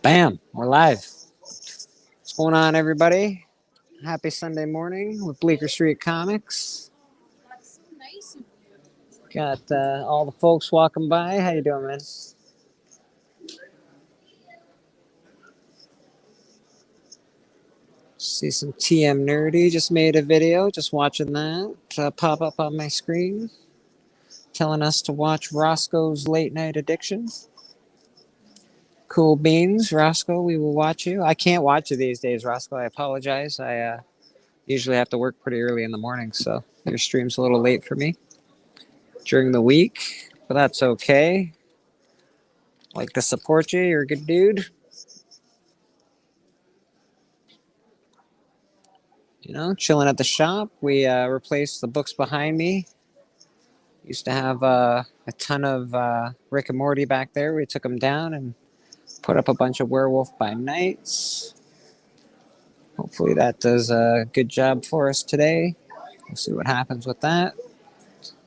Bam, we're live. What's going on, everybody? Happy Sunday morning with Bleecker Street Comics. Got all the folks walking by. How you doing, man? See some TM Nerdy. Just made a video. Just watching that pop up on my screen, telling us to watch Roscoe's Late Night Addiction. Cool beans, Roscoe. We will watch you. I can't watch you these days, Roscoe. I apologize. I usually have to work pretty early in the morning, so your stream's a little late for me during the week, but that's okay. Like to support you. You're a good dude. You know, chilling at the shop. We replaced the books behind me. Used to have a ton of Rick and Morty back there. We took them down and put up a bunch of Werewolf by Nights. Hopefully that does a good job for us today. We'll see what happens with that.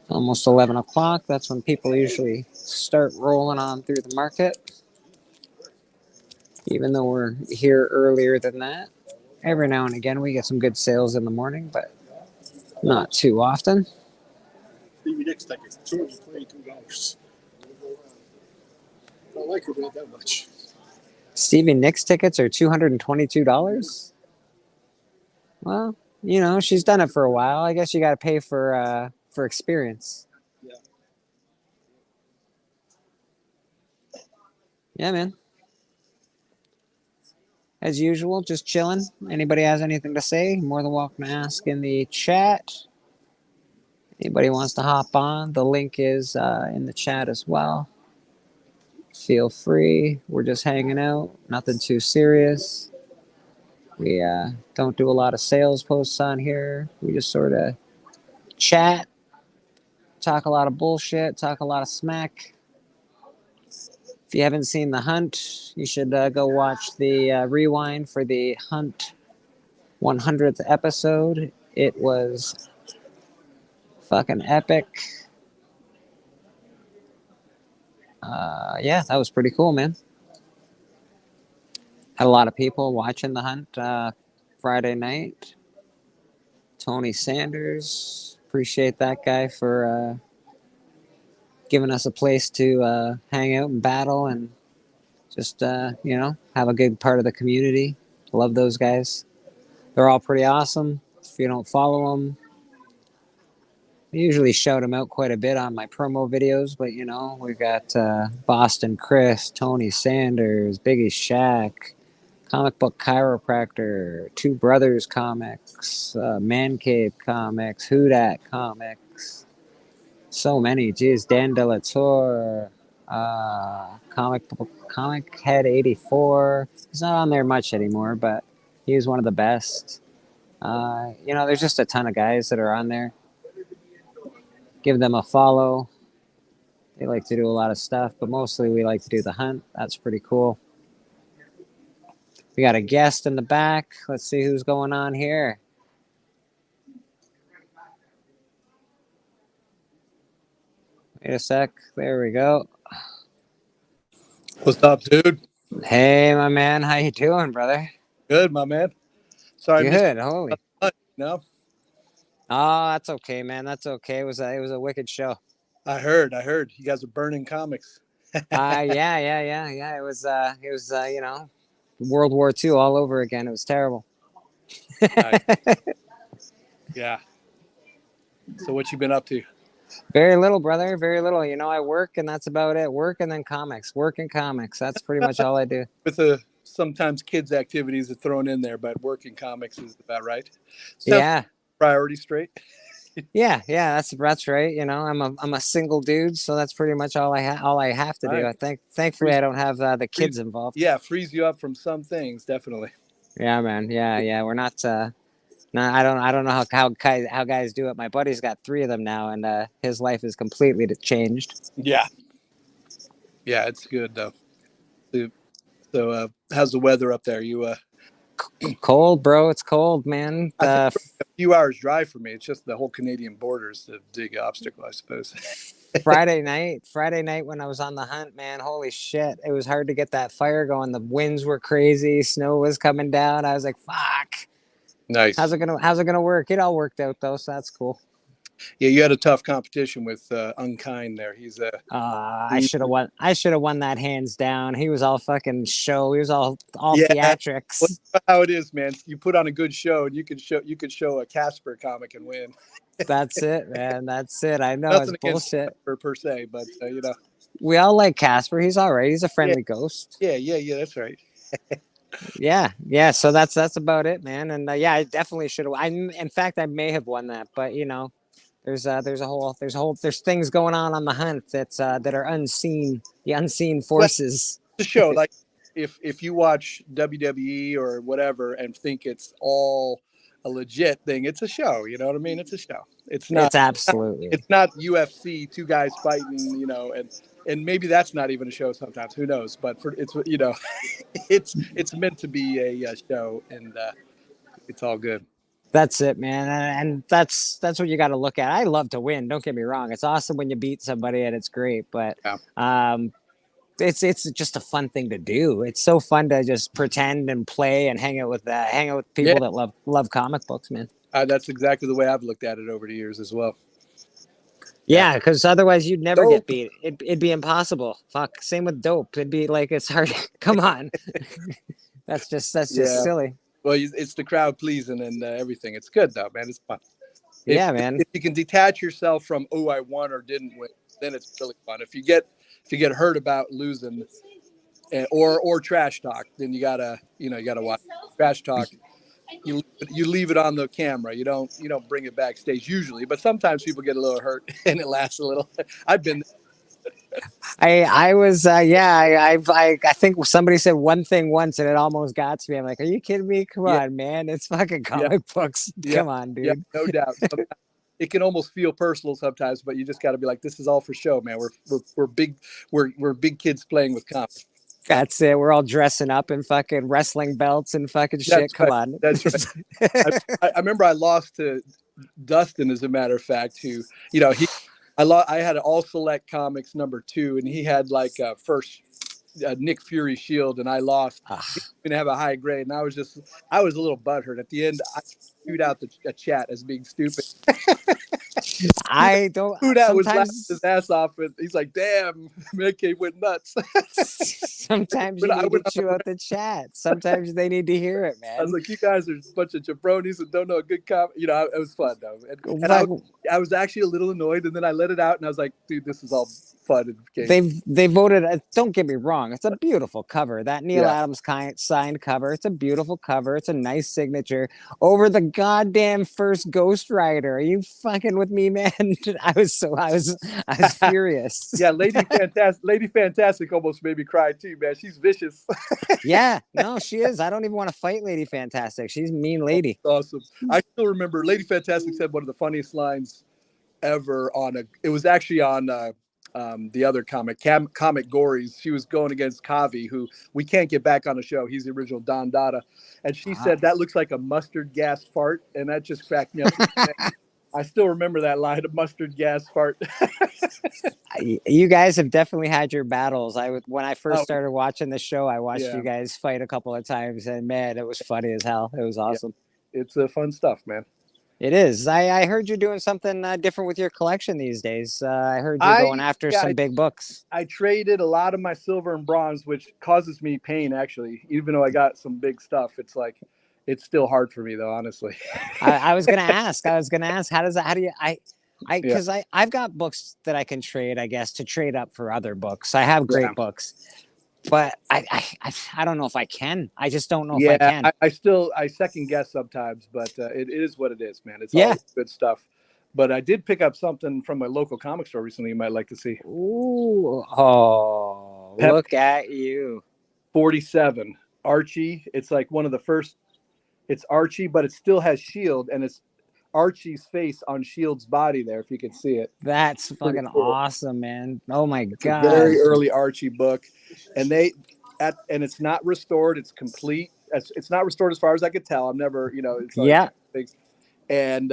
Almost 11 o'clock. That's when people usually start rolling on through the market. Even though we're here earlier than that. Every now and again we get some good sales in the morning, but not too often. Stevie Nicks tickets, $222. I don't like her about that much. Stevie Nicks tickets are $222. Well, you know, she's done it for a while. I guess you got to pay for experience. Yeah. Yeah, man. As usual, just chilling. Anybody has anything to say, more than welcome to ask in the chat. Anybody wants to hop on, the link is in the chat as well. Feel free. We're just hanging out. Nothing too serious. We don't do a lot of sales posts on here. We just sort of chat, talk a lot of bullshit, talk a lot of smack. If you haven't seen The Hunt, you should go watch the rewind for the Hunt 100th episode. It was fucking epic. Yeah, that was pretty cool, man. Had a lot of people watching The Hunt Friday night. Tony Sanders, appreciate that guy for giving us a place to hang out and battle and just, you know, have a good part of the community. Love those guys. They're all pretty awesome. If you don't follow them, I usually shout them out quite a bit on my promo videos, but, you know, we've got Boston Chris, Tony Sanders, Biggie Shack, Comic Book Chiropractor, Two Brothers Comics, Man Cave Comics, Houdat Comics. So many. Geez, Dan Delator, Comic Head 84. He's not on there much anymore, but he was one of the best. You know, there's just a ton of guys that are on there. Give them a follow. They like to do a lot of stuff, but mostly we like to do The Hunt. That's pretty cool. We got a guest in the back. Let's see who's going on here. Wait a sec. There we go. What's up, dude? Hey, my man. How you doing, brother? Good, my man. Sorry, Good. Holy. No, Oh, that's okay, man. That's okay. It was a wicked show. I heard. You guys are burning comics. Yeah. It was you know, World War II all over again. It was terrible. Yeah. So what you been up to? Very little, brother. Very little. You know, I work and that's about it. Work and then comics. Work and comics. That's pretty much all I do. With the sometimes kids' activities are thrown in there, but working comics is about right. Sounds Yeah. priority straight. Yeah, that's right. You know, I'm a single dude, so that's pretty much all I have to do. Right. I think thankfully I don't have the kids involved. Yeah, frees you up from some things, definitely. Yeah, man. Yeah. We're not. No, I don't know how guys do it. My buddy's got 3 of them now, and his life is completely changed. Yeah. Yeah, it's good though. So, how's the weather up there? You Cold, bro. It's cold, man. I think a few hours drive for me. It's just the whole Canadian border is the big obstacle, I suppose. Friday night when I was on the hunt, man, holy shit. It was hard to get that fire going. The winds were crazy, snow was coming down. I was like, fuck. Nice. How's it gonna work? It all worked out though, so that's cool. Yeah, you had a tough competition with Unkind there. He's I he, should have won. I should have won that hands down. He was all fucking show. He was all yeah. Well, theatrics. how it is, man. You put on a good show, and you could show a Casper comic and win. That's it, man. That's it. I know it's Nothing against bullshit. Casper per se, but We all like Casper. He's all right. He's a yeah, friendly ghost. yeah. That's right. Yeah. So that's about it, man. And yeah, I definitely should have. In fact, I may have won that, but you know, there's things going on the hunt that are unseen, the unseen Well, forces. the show, like if you watch WWE or whatever and think it's all a legit thing, it's a show. You know what I mean? It's a show. It's not. It's absolutely. It's not UFC, two guys fighting. And maybe that's not even a show sometimes. Who knows? But it's meant to be a show, and it's all good. That's it, man, and that's what you got to look at. I love to win. Don't get me wrong; it's awesome when you beat somebody, and it's great. But Yeah. it's just a fun thing to do. It's so fun to just pretend and play and hang out with people Yeah. that love comic books, man. That's exactly the way I've looked at it over the years as well. Yeah, because otherwise you'd never Dope. get beat. It'd be impossible. Fuck. Same with dope. It'd be like it's hard. Come on, that's just Yeah. silly. Well, it's the crowd pleasing and everything. It's good though, man. It's fun. Yeah, man. If you can detach yourself from I won or didn't win, then it's really fun. If you get hurt about losing or trash talk, then you gotta watch trash talk. You leave it on the camera. You don't bring it backstage usually, but sometimes people get a little hurt and it lasts a little. I've been. I was I think somebody said one thing once and it almost got to me. I'm like, are you kidding me? Come Yeah. on, man. It's fucking comic books. Yeah. Come on, dude. Yeah, no doubt. It can almost feel personal sometimes, but you just got to be like, this is all for show, man. We're big kids playing with comics. That's it. We're all dressing up in fucking wrestling belts and fucking shit. That's Come right. on. That's right. I remember I lost to Dustin, as a matter of fact, who, I had an All Select Comics #2, and he had like first Nick Fury shield, and I lost. Ugh. He was gonna have a high grade, and I was a little butthurt. At the end, I chewed out the chat as being stupid. I don't. Dude, that was laughing Sometimes, his ass off, and he's like, "Damn, Mickey went nuts." sometimes you But I need would- to chew out the chat. Sometimes they need to hear it, I was man. like, "You guys are a bunch of jabronis and don't know a good comedy." It was fun though, and Like, I was actually a little annoyed, and then I let it out, and I was like, "Dude, this is all fun and games." they voted. Don't get me wrong. It's a beautiful cover. That Neil Yeah. Adams signed cover. It's a beautiful cover. It's a nice signature over the goddamn first Ghost Rider. Are you fucking with me, man? I was furious. Yeah, Lady Fantastic almost made me cry too, man. She's vicious. Yeah, no, she is. I don't even want to fight Lady Fantastic. She's a mean lady. Awesome. I still remember Lady Fantastic said one of the funniest lines ever it was actually on the other comic Gories. She was going against Kavi, who we can't get back on the show. He's the original Don Dada. And she said, that looks like a mustard gas fart. And that just cracked me up. I still remember that line, of mustard gas fart. You guys have definitely had your battles. When I first Oh. started watching the show, I watched Yeah. you guys fight a couple of times, and man, it was funny as hell. It was awesome. It's fun stuff, man. It is. I heard you're doing something different with your collection these days. I heard you're going after some big books. I traded a lot of my silver and bronze, which causes me pain, actually. Even though I got some big stuff, it's still hard for me, though, honestly. I was gonna ask. How do you? Because I've got books that I can trade, I guess, to trade up for other books. I have great books, but I don't know if I can. I just don't know if I can. I second guess sometimes, but it is what it is, man. It's all good stuff. But I did pick up something from my local comic store recently you might like to see. Ooh, oh, look at you. 47 Archie. It's like one of the first. It's Archie, but it still has Shield, and it's Archie's face on Shield's body there, if you can see it. That's fucking awesome, man. Oh my god. Very early Archie book. And and it's not restored, it's complete. It's not restored as far as I could tell. I'm never, it's like, and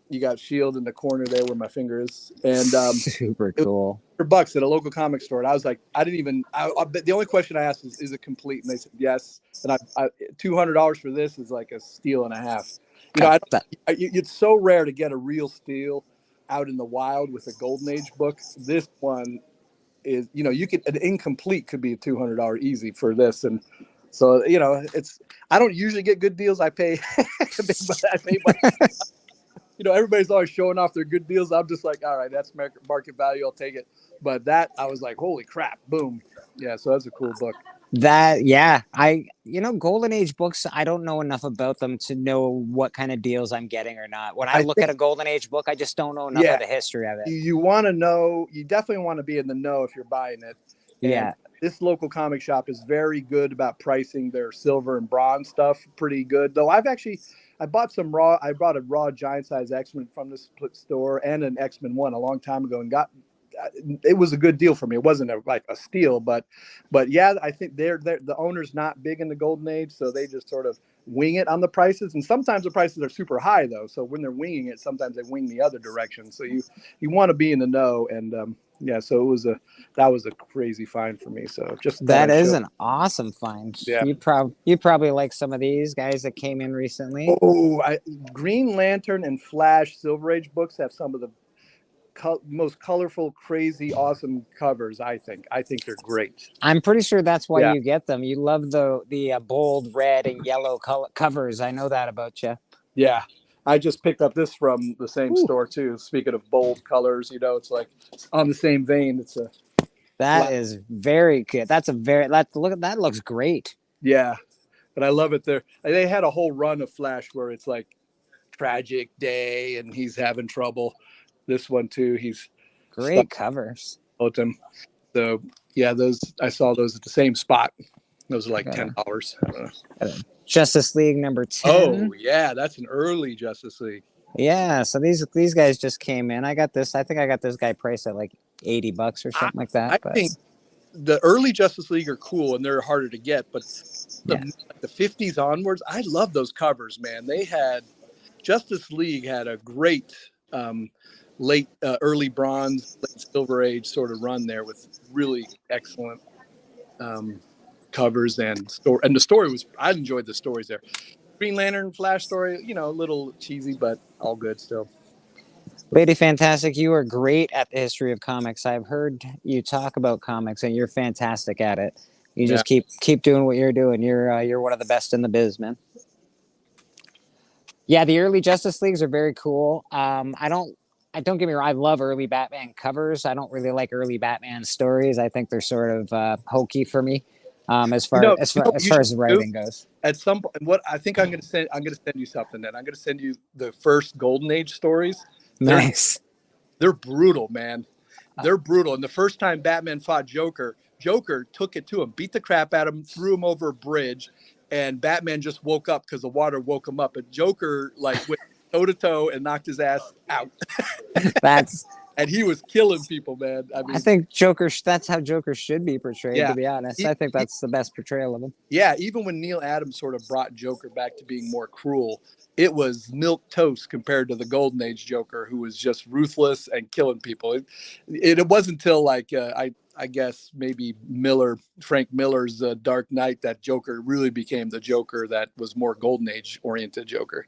You got Shield in the corner there where my finger is, and Super it was cool. $100 at a local comic store. And I was like, I didn't even. The only question I asked is it complete? And they said yes. And $200 for this is like a steal and a half. You know, That, it's so rare to get a real steal out in the wild with a Golden Age book. This one is, you know, you could an incomplete could be a $200 easy for this, and so you know, it's. I don't usually get good deals. I pay, I pay my. You know, everybody's always showing off their good deals. I'm just like, all right, that's market value. I'll take it. But that, I was like, holy crap, boom. Yeah, so that's a cool book. yeah, Golden Age books, I don't know enough about them to know what kind of deals I'm getting or not. When I look at a Golden Age book, I just don't know enough of the history of it. You want to know, you definitely want to be in the know if you're buying it. And yeah. This local comic shop is very good about pricing their silver and bronze stuff pretty good. Though I bought a raw giant size X-Men from this store and an X-Men 1 a long time ago and it was a good deal for me. It wasn't like a steal, but yeah, I think the owner's not big in the Golden Age, so they just sort of wing it on the prices. And sometimes the prices are super high though. So when they're winging it, sometimes they wing the other direction. So you want to be in the know. And yeah, so that was a crazy find for me. So just that is an awesome find. Yeah, you probably like some of these guys that came in recently. Oh, Green Lantern and Flash Silver Age books have some of the most colorful, crazy, awesome covers. I think they're great. I'm pretty sure that's why you get them. You love the bold red and yellow covers. I know that about you. Yeah, I just picked up this from the same store too. Speaking of bold colors, you know, it's like on the same vein. That is very good. Look at that. Looks great. Yeah, but I love it. They had a whole run of Flash where it's like tragic day and he's having trouble. This one too. He's great covers. Him. So yeah, I saw those at the same spot. Those are like $10. Justice League number 10. Oh yeah, that's an early Justice League. Yeah, so these guys just came in. I think I got this guy priced at like $80 or something like that. I think the early Justice League are cool and they're harder to get, but the 50s onwards, I love those covers, man. Justice League had a great late early bronze, late silver age sort of run there with really excellent covers and story. And the story I enjoyed the stories there. Green Lantern Flash story, you know, a little cheesy, but all good still. Lady Fantastic, you are great at the history of comics. I've heard you talk about comics and you're fantastic at it. You just keep doing what you're doing. You're one of the best in the biz, man. Yeah, the early Justice Leagues are very cool. I don't get me wrong. I love early Batman covers. I don't really like early Batman stories. I think they're sort of hokey for me, as far as the writing goes. At some point, what I think I'm going to send you something. Then I'm going to send you the first Golden Age stories. Nice. They're brutal, man. They're brutal. And the first time Batman fought Joker took it to him, beat the crap out of him, threw him over a bridge, and Batman just woke up because the water woke him up. And Joker went toe to toe and knocked his ass out. And he was killing people, man. I think that's how Joker should be portrayed, to be honest. I think that's the best portrayal of him. Yeah, even when Neil Adams sort of brought Joker back to being more cruel, it was milquetoast compared to the Golden Age Joker, who was just ruthless and killing people. It wasn't until I guess maybe Frank Miller's Dark Knight that Joker really became the Joker that was more Golden Age oriented Joker.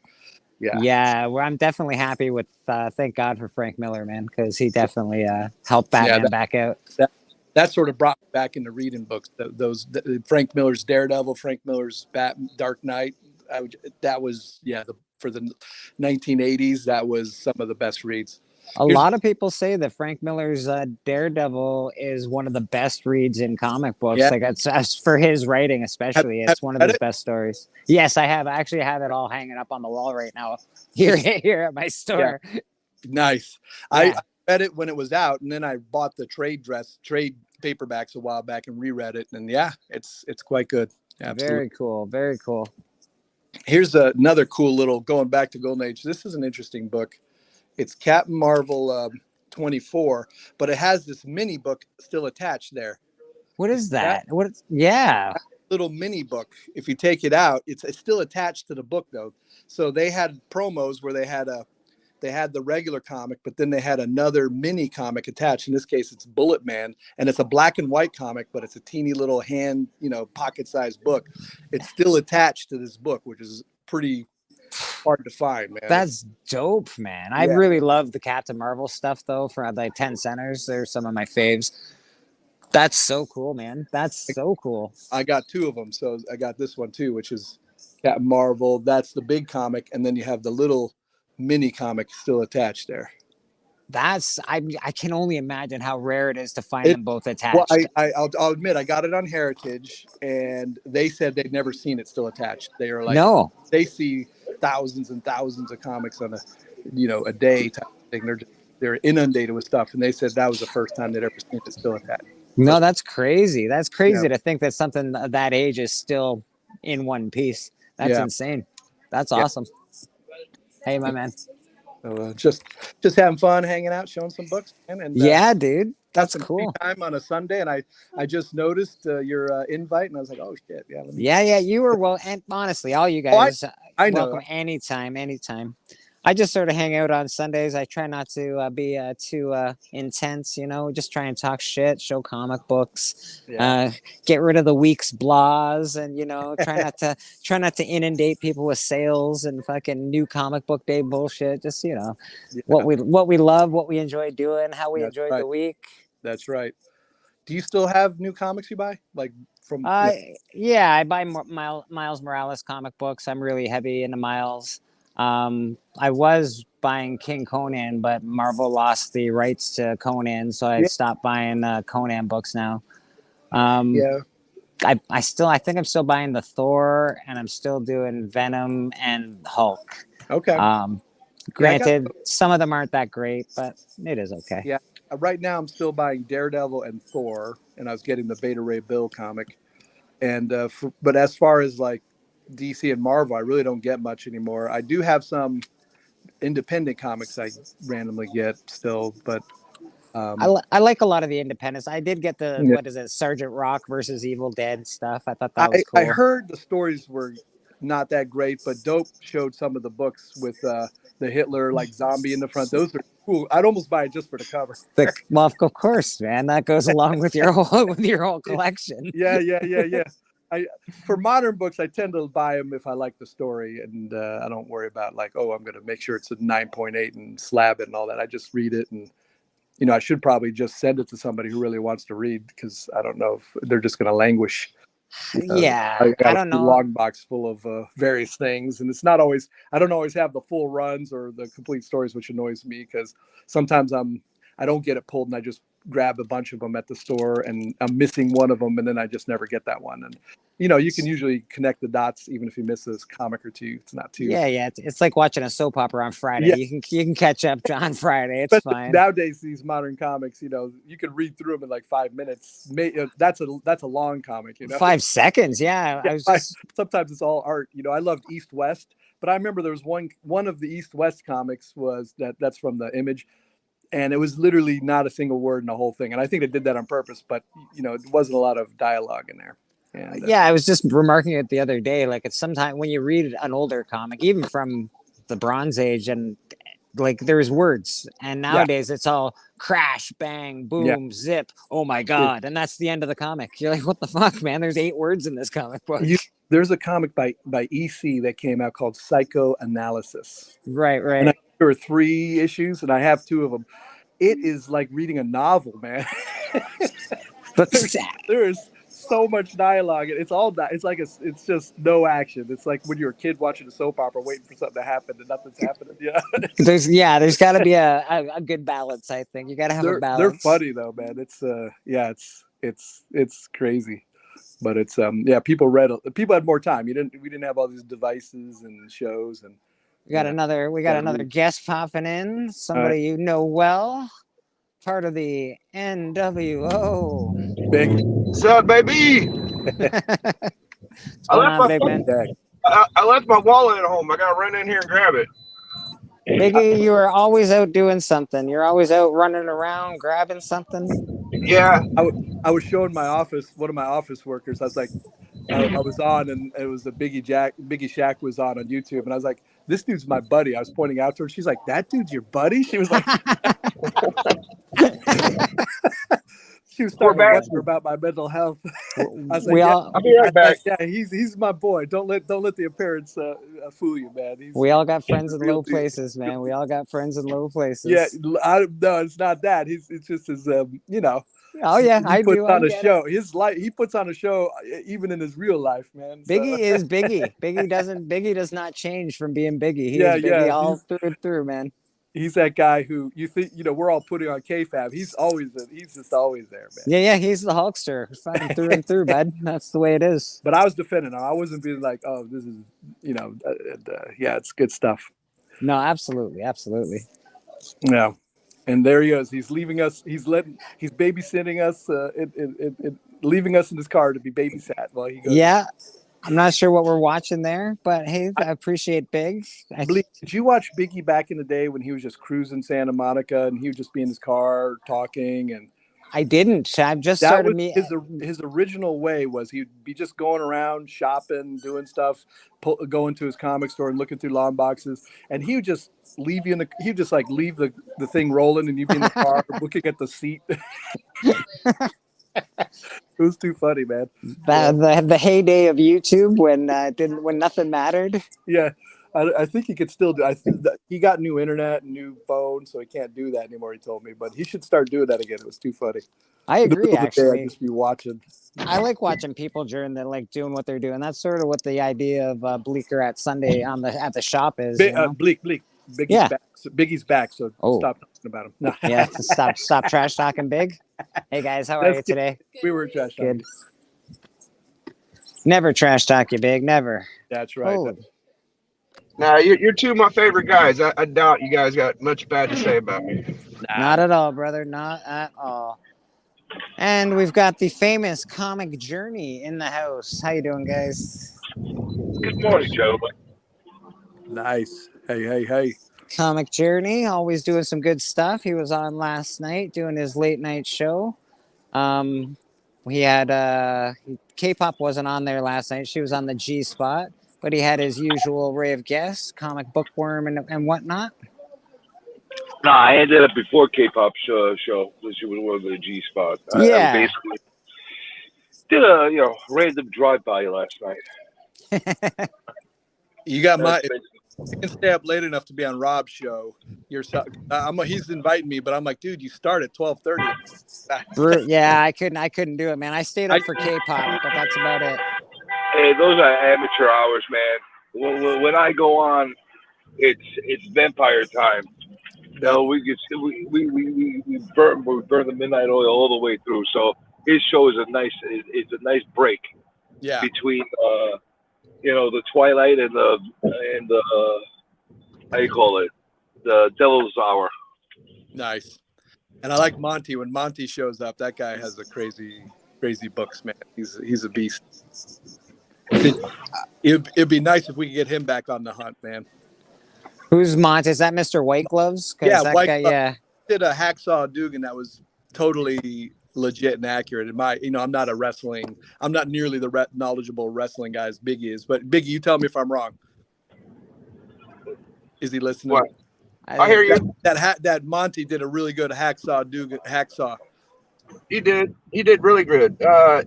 Yeah. Well, I'm definitely happy with. Thank God for Frank Miller, man, because he definitely helped Batman back out. That sort of brought me back into reading books. Frank Miller's Daredevil, Frank Miller's Dark Knight. That was for the 1980s. That was some of the best reads. A lot of people say that Frank Miller's Daredevil is one of the best reads in comic books. Yeah. Like it's for his writing, especially. It's one of his best stories. Yes, I have. I actually have it all hanging up on the wall right now here at my store. Yeah. Nice. Yeah. I read it when it was out, and then I bought the trade paperbacks a while back and reread it, and it's quite good. Absolutely. Very cool. Very cool. Here's another cool little going back to Golden Age. This is an interesting book. It's Captain Marvel 24, but it has this mini book still attached there. What is that? Yeah. Little mini book. If you take it out, it's still attached to the book though. So they had promos where they had they had the regular comic, but then they had another mini comic attached. In this case, it's Bullet Man, and it's a black and white comic, but it's a teeny little hand, pocket-sized book. It's still attached to this book, which is pretty hard to find, man. That's dope, man. I really love the Captain Marvel stuff, though, for like 10 centers. They're some of my faves. That's so cool, man. That's so cool. I got 2 of them, so I got this one too, which is Captain Marvel. That's the big comic, and then you have the little mini comic still attached there. I can only imagine how rare it is to find them both attached. Well, I'll admit I got it on Heritage, and they said they'd never seen it still attached. They are like, no, they see thousands and thousands of comics on a day type thing. They're inundated with stuff, and they said that was the first time they'd ever seen it still attached. No, that's crazy. That's crazy to think that something that age is still in one piece. That's insane. That's awesome. Hey, my man. So just having fun, hanging out, showing some books, man. And yeah, dude, that's some cool. Time on a Sunday, and I just noticed your invite, and I was like, oh shit, yeah. Yeah, you were well, and honestly, all you guys, I know. Welcome anytime. I just sort of hang out on Sundays. I try not to be too intense, just try and talk shit, show comic books, get rid of the week's blahs, and try not to inundate people with sales and fucking new comic book day bullshit. Just what we love, what we enjoy doing, how we enjoy the week. That's right. Do you still have new comics you buy? Like from yeah, I buy Miles Morales comic books. I'm really heavy into Miles. I was buying King Conan, but Marvel lost the rights to Conan, so I stopped buying Conan books now. I think I'm still buying the Thor, and I'm still doing Venom and Hulk. Okay. Granted, some of them aren't that great, but it is okay. Yeah. Right now, I'm still buying Daredevil and Thor, and I was getting the Beta Ray Bill comic. And but as far as like DC and Marvel, I really don't get much anymore. I do have some independent comics I randomly get still, but I like a lot of the independents. I did get the what is it, Sergeant Rock versus Evil Dead stuff. I thought that was cool. I heard the stories were not that great, but Dope showed some of the books with the Hitler like zombie in the front. Those are cool. I'd almost buy it just for the cover. Well, of course, man. That goes along with your whole collection. Yeah. For modern books, I tend to buy them if I like the story, and I don't worry about like, oh, I'm going to make sure it's a 9.8 and slab it and all that. I just read it, and I should probably just send it to somebody who really wants to read, because I don't know if they're just going to languish. I don't know. Long box full of various things, and I don't always have the full runs or the complete stories, which annoys me, because sometimes I don't get it pulled, and I just grab a bunch of them at the store, and I'm missing one of them, and then I just never get that one. And you can usually connect the dots even if you miss a comic or two. It's not too. Yeah. It's like watching a soap opera on Friday. Yeah. You can catch up on Friday. It's fine. Nowadays, these modern comics, you can read through them in like 5 minutes. That's a long comic. 5 seconds. Yeah. Sometimes it's all art. I loved East West, but I remember there was one of the East West comics was that's from the Image. And it was literally not a single word in the whole thing. And I think they did that on purpose, but it wasn't a lot of dialogue in there. And, I was just remarking it the other day. Like, it's sometimes when you read an older comic, even from the Bronze Age, and like there's words, and nowadays it's all crash, bang, boom, zip. Oh my God. And that's the end of the comic. You're like, what the fuck, man? There's 8 words in this comic book. There's a comic by EC that came out called Psychoanalysis. Right. And there are 3 issues, and I have 2 of them. It is like reading a novel, man. But there is so much dialogue. It's all that. It's just no action. It's like when you're a kid watching a soap opera, waiting for something to happen, and nothing's happening. Yeah. There's got to be a good balance. I think you got to have a balance. They're funny though, man. It's crazy. But it's people had more time. We didn't have all these devices and shows, and we got another guest popping in. Somebody you know well, part of the NWO. Big. What's up, baby? I left my wallet at home. I got to run in here and grab it. Biggie, you are always out doing something. You're always out running around, grabbing something. Yeah. I was showing one of my office workers. I was like, I was on, and it was a Biggie Shaq was on YouTube, and I was like, "This dude's my buddy." I was pointing out to her. She's like, "That dude's your buddy?" She was like, she was starting to wonder about my mental health. I was like, I'll be right back. yeah, he's my boy. Don't let the appearance fool you, man. We all got friends in real low deal. places, man. We all got friends in low places. Yeah, no, it's not that. It's just his, you know. Oh yeah, he puts on a get show. His life, he puts on a show even in his real life, man. So. Biggie is Biggie. Biggie does not change from being Biggie. He Yeah, is Biggie yeah, all through and through, man. He's that guy who you think, you know, we're all putting on KFAB. He's just always there, man. Yeah, he's the Hulkster, fucking through and through, bud. That's the way it is. But I was defending him. I wasn't being like, oh, this is, you know, yeah, it's good stuff. No, absolutely. Yeah. And there he is. He's leaving us. He's babysitting us, leaving us in his car to be babysat while he goes. Yeah. I'm not sure what we're watching there, but hey, I appreciate Big. Did you watch Biggie back in the day when he was just cruising Santa Monica and he would just be in his car talking? And I didn't. I've just started me. His original way was he'd be just going around shopping, doing stuff, going to his comic store and looking through long boxes, and he would just leave you in the. He'd just like leave the thing rolling, and you'd be in the car looking at the seat. It was too funny, man. The heyday of YouTube when nothing mattered. Yeah, I think he could still do. I think that he got new internet and new phone, so he can't do that anymore. He told me, but he should start doing that again. It was too funny. I agree. Actually, I'd just be watching. I like watching people during the doing what they're doing. That's sort of what the idea of Bleecker at Sunday at the shop is. Bleak. Biggie's back, so stop talking about him. No. Yeah, stop trash talking Big. Hey guys, how are you today? We were trash talking. Good. Never trash talk you, Big. Never. That's right. Nah, you're two of my favorite guys. I doubt you guys got much bad to say about me. Not at all, brother. Not at all. And we've got the famous Comic Journey in the house. How you doing, guys? Good morning, Joe. Nice. Hey. Comic Journey, always doing some good stuff. He was on last night doing his late night show. We had K-Pop wasn't on there last night. She was on the G spot, but he had his usual array of guests, Comic Bookworm and whatnot. No, I ended up before K-Pop show. She was one of the G spot. Yeah. I basically did a random drive by last night. You got you can stay up late enough to be on Rob's show. He's inviting me, but I'm like, dude, you start at 12:30. Yeah, I couldn't do it, man. I stayed up for K-Pop, but that's about it. Hey, those are amateur hours, man. When I go on, it's vampire time. No, we burn the midnight oil all the way through. So his show is a nice break. Yeah. Between the Twilight and the how you call it, the Devil's Hour. Nice. And I like Monty. When Monty shows up, that guy has a crazy books, man. He's a beast. It'd be nice if we could get him back on the hunt, man. Who's Monty? Is that Mr. White Gloves? Yeah, that White guy, Gloves. yeah. Did a Hacksaw Dugan that was totally legit and accurate. I'm not nearly the knowledgeable wrestling guy as Biggie is. But Biggie, you tell me if I'm wrong. Is he listening? What? I hear you. That Monty did a really good Hacksaw Dugan. Hacksaw. He did really good.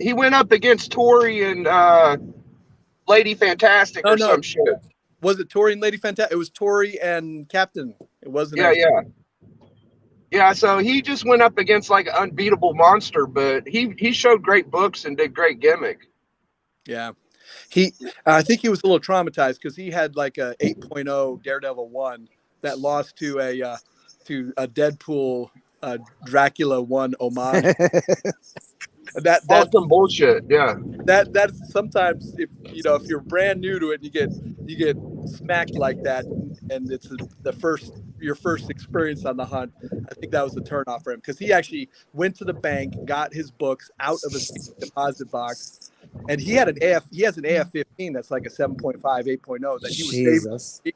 He went up against Tori and Lady Fantastic some shit. Was it Tori and Lady Fantastic? It was Tori and Captain. It wasn't. Yeah. So he just went up against like an unbeatable monster, but he showed great books and did great gimmick. Yeah. I think he was a little traumatized because he had like a 8.0 Daredevil 1 that lost to a Deadpool Dracula 1 homage. That's some bullshit. Yeah. That's sometimes if you're brand new to it and you get smacked like that and it's your first experience on the hunt, I think that was the turnoff for him because he actually went to the bank, got his books out of his deposit box, and he has an AF-15 that's like a 7.5, 8.0 that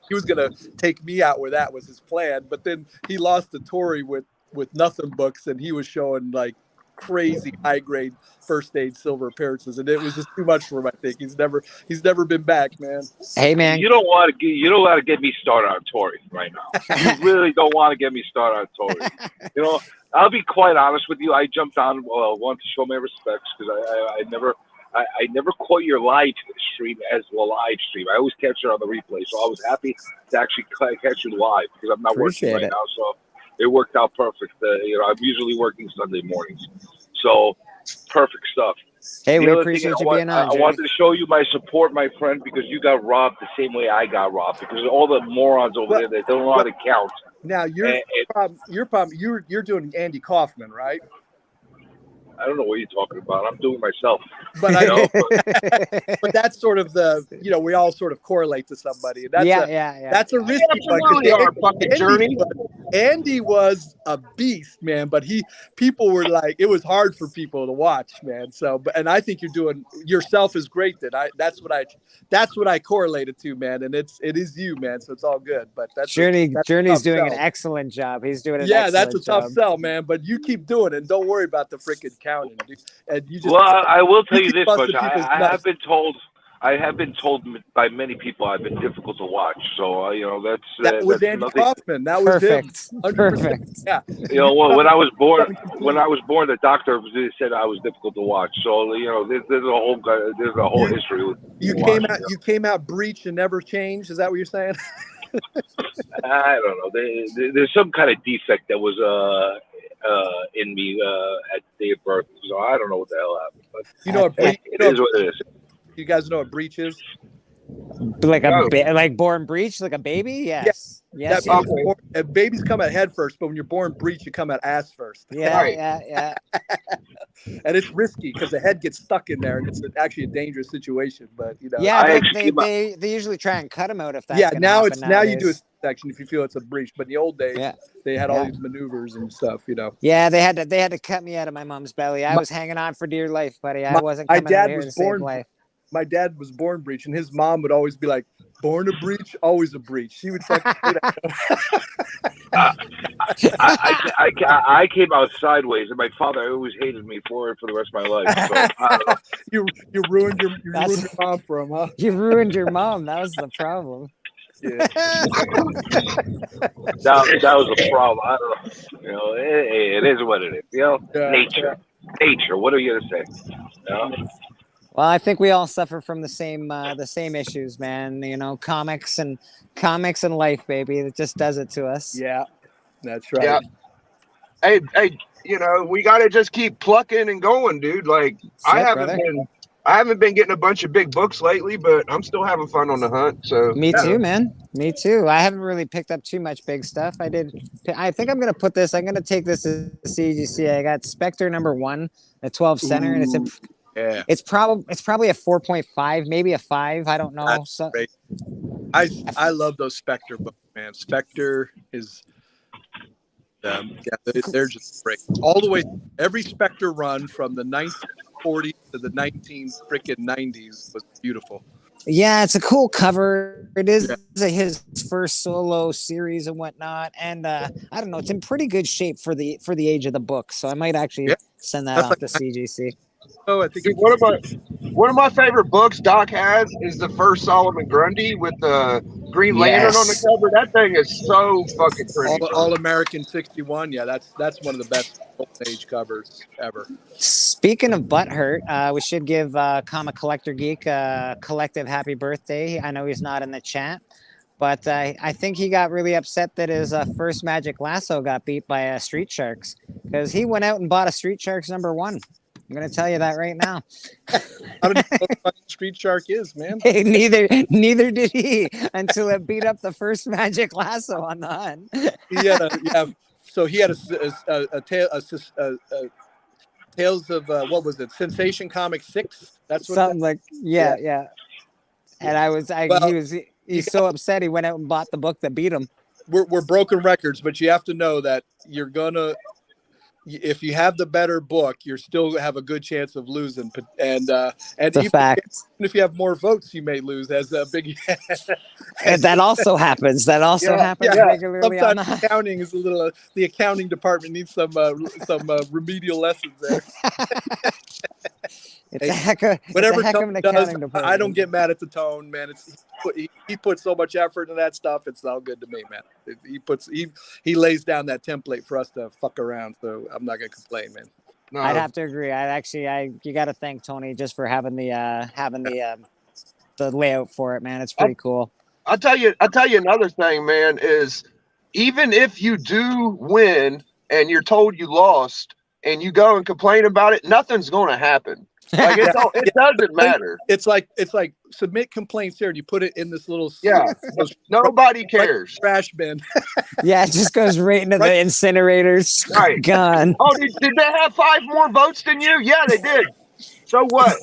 he was gonna take me out where that was his plan, but then he lost to Tori with nothing books and he was showing like crazy high grade first stage silver appearances, and it was just too much for him. I think he's never been back, man. Hey, man. You don't want to get me started on Tori right now. You really don't want to get me started on Tori. You know, I'll be quite honest with you. I jumped on one to show my respects because I never caught your live stream as a live stream. I always catch it on the replay, so I was happy to actually catch you live because I'm not Appreciate working right it. now. So it worked out perfect. You know, I'm usually working Sunday mornings, so perfect stuff. Hey, The we other appreciate thing you being on, I Jerry. wanted to show you my support, my friend, because you got robbed the same way I got robbed. Because all the morons over there that don't know how to count. Now your problem, you're doing Andy Kaufman, right? I don't know what you're talking about. I'm doing myself. But You I know? but that's sort of we all sort of correlate to somebody. That's yeah. That's a risky one. 'Cause Absolutely our fucking journey. Andy was a beast, man. But people were like, it was hard for people to watch, man. So, and I think you're doing yourself is great. That's what I correlated to, man. And it is you, man. So it's all good. But that's Journey's tough doing an sell. excellent job. He's doing an Yeah, excellent that's a tough job. sell, man. But you keep doing it. And don't worry about the freaking counting, dude. And you just Well, I will tell you keep this busting much. people's I nuts. have been told by many people I've been difficult to watch. So you know That that's was Andy nothing. Kaufman. That was him. Perfect. 100%. Perfect. Yeah. You know, when I was born, the doctor said I was difficult to watch. So you know, there's a whole history with You watching, came out breach and never changed. Is that what you're saying? I don't know. There's some kind of defect that was in me at the day of birth. So I don't know what the hell happened. But You know what breach? it is what it is. You guys know what breach is? Like No. like born breech, like a baby. Yes. Yes. That yes. baby's babies come out head first, but when you're born breech, you come out ass first. Yeah. Right. Yeah. And it's risky because the head gets stuck in there, and it's actually a dangerous situation. But Yeah. I They, actually- they usually try and cut him out if that's yeah. gonna Now happen it's now you do a nowadays. section if you feel it's a breach. But in the old days, Yeah. they had all Yeah. these maneuvers and stuff. You know. Yeah, they had to cut me out of my mom's belly. I was hanging on for dear life, buddy. I wasn't my coming out dad here was to save born- life. My dad was born breech, and his mom would always be like, "Born a breach, always a breach." She would fucking say that. I came out sideways, and my father always hated me for it for the rest of my life. So I don't know. You ruined your That's- mom for him, huh? You ruined your mom. That was the problem. Yeah. That was a problem. I don't know. You know, it is what it is. You know, Yeah, nature. What are you gonna say? You know? Well, I think we all suffer from the same issues, man. You know, comics and life, baby. It just does it to us. Yeah, that's right. Yeah. Hey, you know, we gotta just keep plucking and going, dude. Like I haven't been getting a bunch of big books lately, but I'm still having fun on the hunt. So Me yeah. too, man. Me too. I haven't really picked up too much big stuff. I think I'm gonna put this. I'm gonna take this to CGC. I got Spectre #1, a 12 center, and Yeah. it's probably a 4.5, maybe a 5. I don't know. That's So great. I love those Spectre books, man. Spectre is they're just great. All the way every Spectre run from the 1940s to the 90s was beautiful. yeah, it's a cool cover. It is Yeah. his first solo series and whatnot, and I don't know. It's in pretty good shape for the age of the book. So I might actually Yeah. send that That's off like- to CGC. Oh, I think Dude, one of my favorite books Doc has is the first Solomon Grundy with the Green Lantern on the Yes. cover. That thing is so fucking pretty. All American 61. Yeah, that's one of the best Golden Age covers ever. Speaking of butthurt, we should give Comic Collector Geek a collective happy birthday. I know he's not in the chat, but I think he got really upset that his first Magic Lasso got beat by Street Sharks because he went out and bought a Street Sharks #1. I'm gonna tell you that right now. I don't even know what Street Shark is, man. Hey, neither did he until it beat up the first Magic Lasso on the hunt. He had a Tales of what was it? Sensation Comic 6. That's what. Something like yeah. And he's so upset he went out and bought the book that beat him. We're broken records, but you have to know that if you have the better book, you still have a good chance of losing. And It's a even fact. if you have more votes, you may lose. As Biggie. And that also happens. That also Yeah, happens yeah. regularly on Sometimes the accounting is a little. The accounting department needs some remedial lessons there. It's a heck of Whatever it's a heck of Tone an does, accounting department. I don't get mad at the Tone, man. He puts so much effort into that stuff. It's all good to me, man. He lays down that template for us to fuck around. So I'm not gonna complain, man. No, I'd have to agree. You got to thank Tony just for having the layout for it, man. It's pretty cool. I'll tell you another thing, man, is even if you do win and you're told you lost and you go and complain about it, nothing's going to happen. Like it doesn't matter. It's like submit complaints here and you put it in this little Nobody cares. trash bin. Yeah, it just goes right into the incinerators. Right. Gone. Oh, did they have 5 more votes than you? Yeah, they did. So what?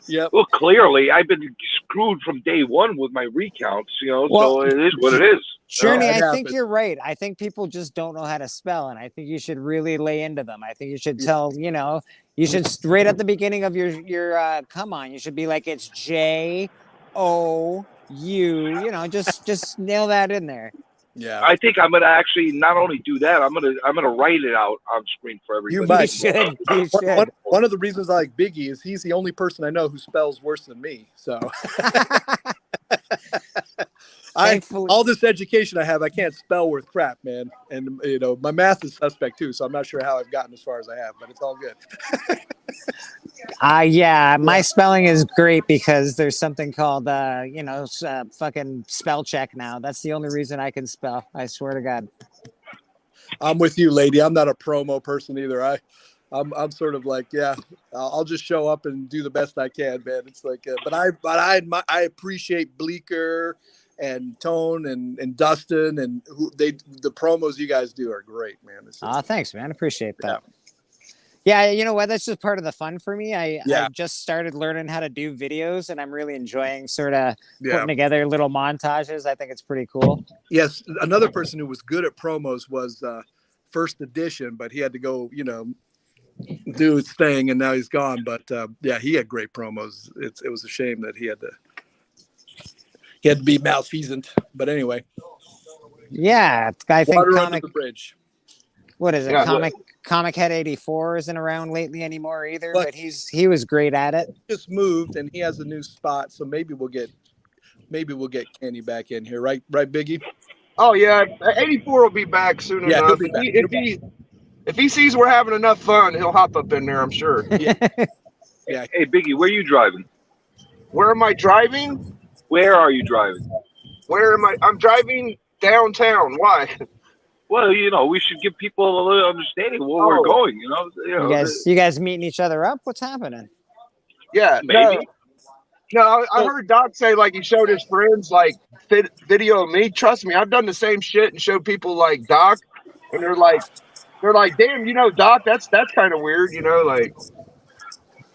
Yep. Well, clearly, I've been screwed from day one with my recounts, Well, so it is what it is. Journey, it I think happens. you're right. I think people just don't know how to spell, and I think you should really lay into them. I think you should tell, you should right at the beginning of your come on, you should be like, it's JOU, just nail that in there. Yeah. I think I'm gonna actually not only do that. I'm gonna write it out on screen for everybody. You might. You should. One of the reasons I like Biggie is he's the only person I know who spells worse than me. So Thankfully- all this education I have, I can't spell worth crap, man. And my math is suspect too. So I'm not sure how I've gotten as far as I have, but it's all good. Yeah, my spelling is great because there's something called, fucking spell check now. That's the only reason I can spell. I swear to God. I'm with you, lady. I'm not a promo person either. I'm sort of like, yeah, I'll just show up and do the best I can, man. It's like, but I appreciate Bleecker and Tone and Dustin and the promos you guys do are great, man. Thanks, man. Appreciate that. Yeah, you know what? That's just part of the fun for me. I've just started learning how to do videos, and I'm really enjoying sort of putting together little montages. I think it's pretty cool. Yes, another person who was good at promos was First Edition, but he had to go, do his thing, and now he's gone. But he had great promos. It was a shame that he had to be malfeasant. But anyway, yeah, I think water under the bridge. What is it? Yeah, Comic Head 84 isn't around lately anymore either, but he was great at it. Just moved, and he has a new spot, so maybe we'll get Kenny back in here, right, Biggie? Oh yeah, 84 will be back soon Yeah, enough. he'll be If he sees we're having enough fun, he'll hop up in there, I'm sure. Yeah. Hey, Biggie, where are you driving? Where am I driving? Where are you driving? Where am I? I'm driving downtown. Why? Well, we should give people a little understanding of where we're going. You guys meeting each other up? What's happening? Yeah, maybe. No, I heard Doc say like he showed his friends like video of me. Trust me, I've done the same shit and showed people like Doc, and they're like, damn, Doc, that's kind of weird, like.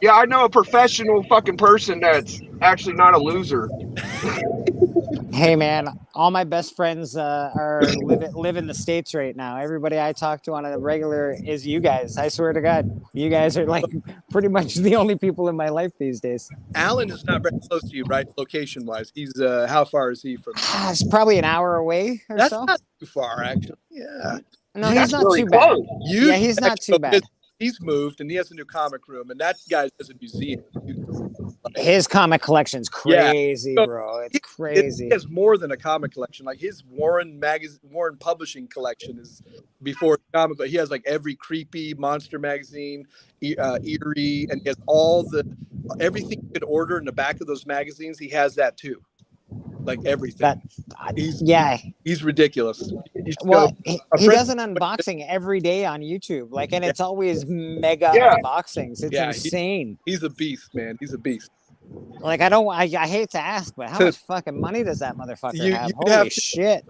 Yeah, I know a professional fucking person that's actually not a loser. Hey man, all my best friends live in the States right now. Everybody I talk to on a regular is you guys. I swear to God, you guys are like pretty much the only people in my life these days. Alan is not very close to you, right? Location wise, he's how far is he from? It's probably an hour away or That's so. not too far, actually. Yeah. No, That's he's not really too bad. close. Yeah, he's not too bad. He's moved and he has a new comic room, and that guy has a museum. His comic collection's crazy, Yeah. bro. It's crazy. He has more than a comic collection. Like his Warren publishing collection is before comic. He has like every creepy monster magazine, Eerie, and he has everything you could order in the back of those magazines. He has that too. Like everything. He's ridiculous. He does an unboxing every day on YouTube, and it's always mega unboxings. It's insane. He's a beast, man. He's a beast. Like I hate to ask, but how much fucking money does that motherfucker have? Holy shit!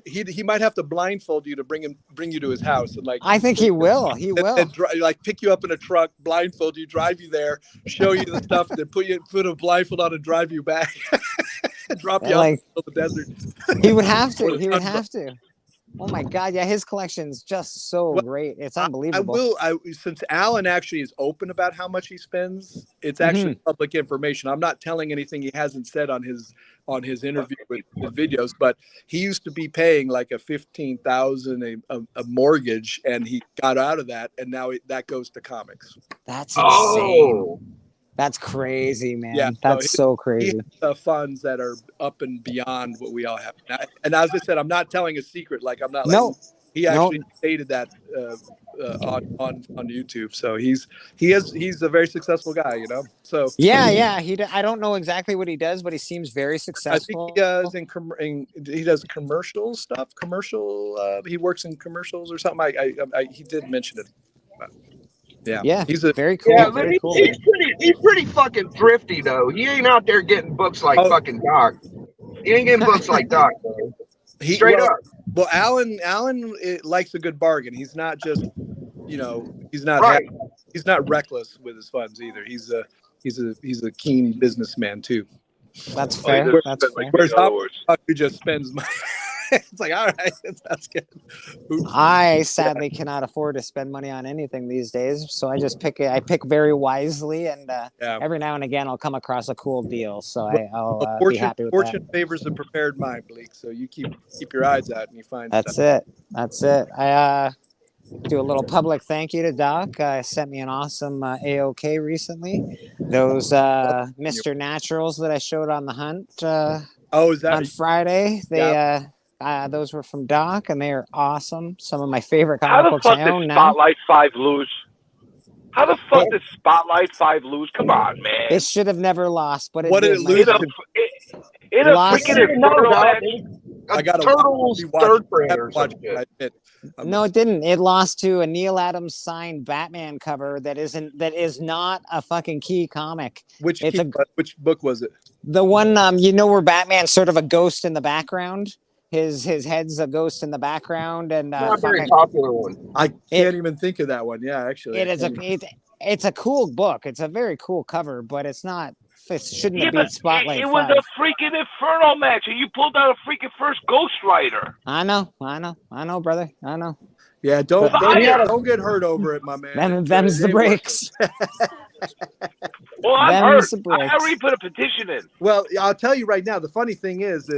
He might have to blindfold you to bring you to his house, and I think he will. He will. And pick you up in a truck, blindfold you, drive you there, show you the stuff, and then put a blindfold on and drive you back, drop you off in the desert. He would have to. He would have to. Oh my God, yeah, his collection's just so Well, great. It's I unbelievable. will. Since Alan actually is open about how much he spends, it's actually public information. I'm not telling anything he hasn't said on his interview with his videos. But he used to be paying like a $15,000 a mortgage, and he got out of that, and now that goes to comics. That's insane. Oh, That's crazy, man. Yeah, That's so He crazy. has funds that are up and beyond what we all have. And as I said, I'm not telling a secret. Like I'm not. Like, No, he actually stated that on YouTube. So he's a very successful guy, you know. So yeah. I don't know exactly what he does, but he seems very I successful. think he does he does commercial stuff. He works in commercials or something. He did mention it. But, yeah, he's a very cool. yeah, but Very cool. he's pretty fucking thrifty though. He ain't out there getting books like fucking Doc. He ain't getting books like Doc, man. Straight up. Well, Alan likes a good bargain. He's not just, he's not Right. he's not reckless with his funds either. He's a keen businessman too. That's fair. He That's spend fair. like Whereas $3. who just spends money. It's like, all right, that's good. Oops. I sadly cannot afford to spend money on anything these days, so I just pick very wisely, and every now and again I'll come across a cool deal, so I'll be happy with fortune favors a prepared mind, Bleak. So you keep your eyes out and you find that. That's it. I do a little public thank you to Doc. Sent me an awesome AOK recently. Those Mr. Naturals that I showed on the hunt is that on Friday. Those were from Doc, and they are awesome. Some of my favorite How comic the books fuck I did own now. Spotlight 5 lose? How the fuck did Spotlight 5 lose? Come on, man. It should have never lost, but What did it lose? In a Lost. freaking Inferno match. I got Turtles third grade or watch something. it. No, it didn't. It lost to a Neil Adams signed Batman cover that is not a fucking key comic. Which book was it? The one where Batman's sort of a ghost in the background. His head's a ghost in the background, and Not a very popular one. I can't even think of that one. Yeah, actually, it's a cool book. It's a very cool cover, but it's not. It shouldn't have been Spotlight. It was 5. a freaking Inferno match, and you pulled out a freaking first Ghost Rider. I know, brother. I know. Yeah, don't get hurt over it, my man. Them's the breaks. Well, I'm Them's hurt. the I breaks. already put a petition in. Well, I'll tell you right now. The funny thing is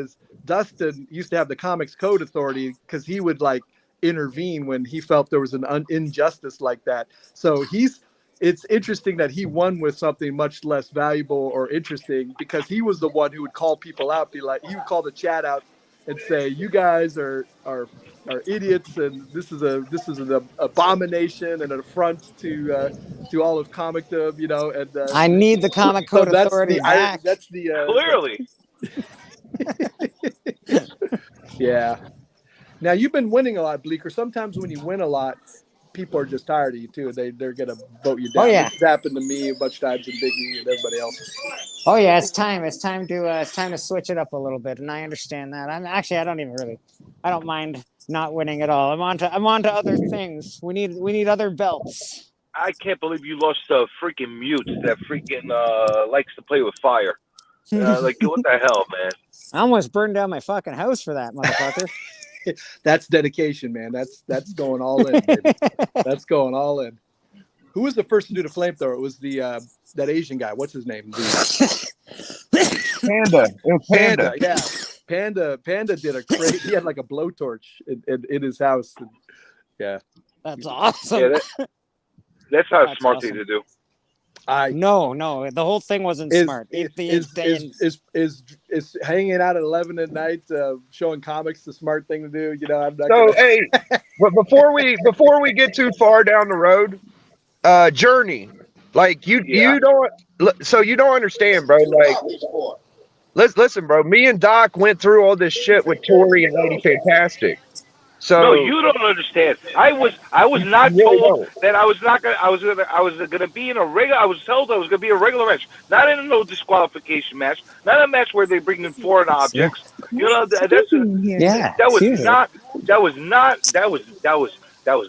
Dustin used to have the Comics Code Authority because he would like intervene when he felt there was an injustice like that. So it's interesting that he won with something much less valuable or interesting because he was the one who would call people out, he would call the chat out and say, "You guys are idiots, and this is an abomination and an affront to all of comicdom," And I need the Comic Code Authority back. That's the Clearly. Yeah. Now you've been winning a lot, Bleeker. Sometimes when you win a lot, people are just tired of you too. They're gonna vote you down. Oh, yeah. It's happened to me a bunch of times and Biggie and everybody else. Oh yeah, it's time to switch it up a little bit, and I understand that. I don't mind not winning at all. I'm on to other things. We need other belts. I can't believe you lost a freaking mute that freaking likes to play with fire. Like, what the hell, man? I almost burned down my fucking house for that motherfucker. That's dedication, man. That's going all in. Baby. That's going all in. Who was the first to do the flamethrower? It was the that Asian guy. What's his name? Panda. It was Panda. Yeah. Panda did a crazy. He had like a blowtorch in his house. And, yeah. That's awesome. Yeah, that's not a That's smart awesome. thing to do. No, the whole thing wasn't smart. Is hanging out at 11 at night, showing comics the smart thing to do? I'm not. So hey, but before we get too far down the road, Journey, like you don't understand, bro. Like, listen, bro. Me and Doc went through all this shit with Tori and Lady Fantastic. So No, you don't understand. I was not really told don't. that I was gonna be in a regular. I was told I was gonna be a regular match, not in a no disqualification match, not a match where they bring in foreign objects. That was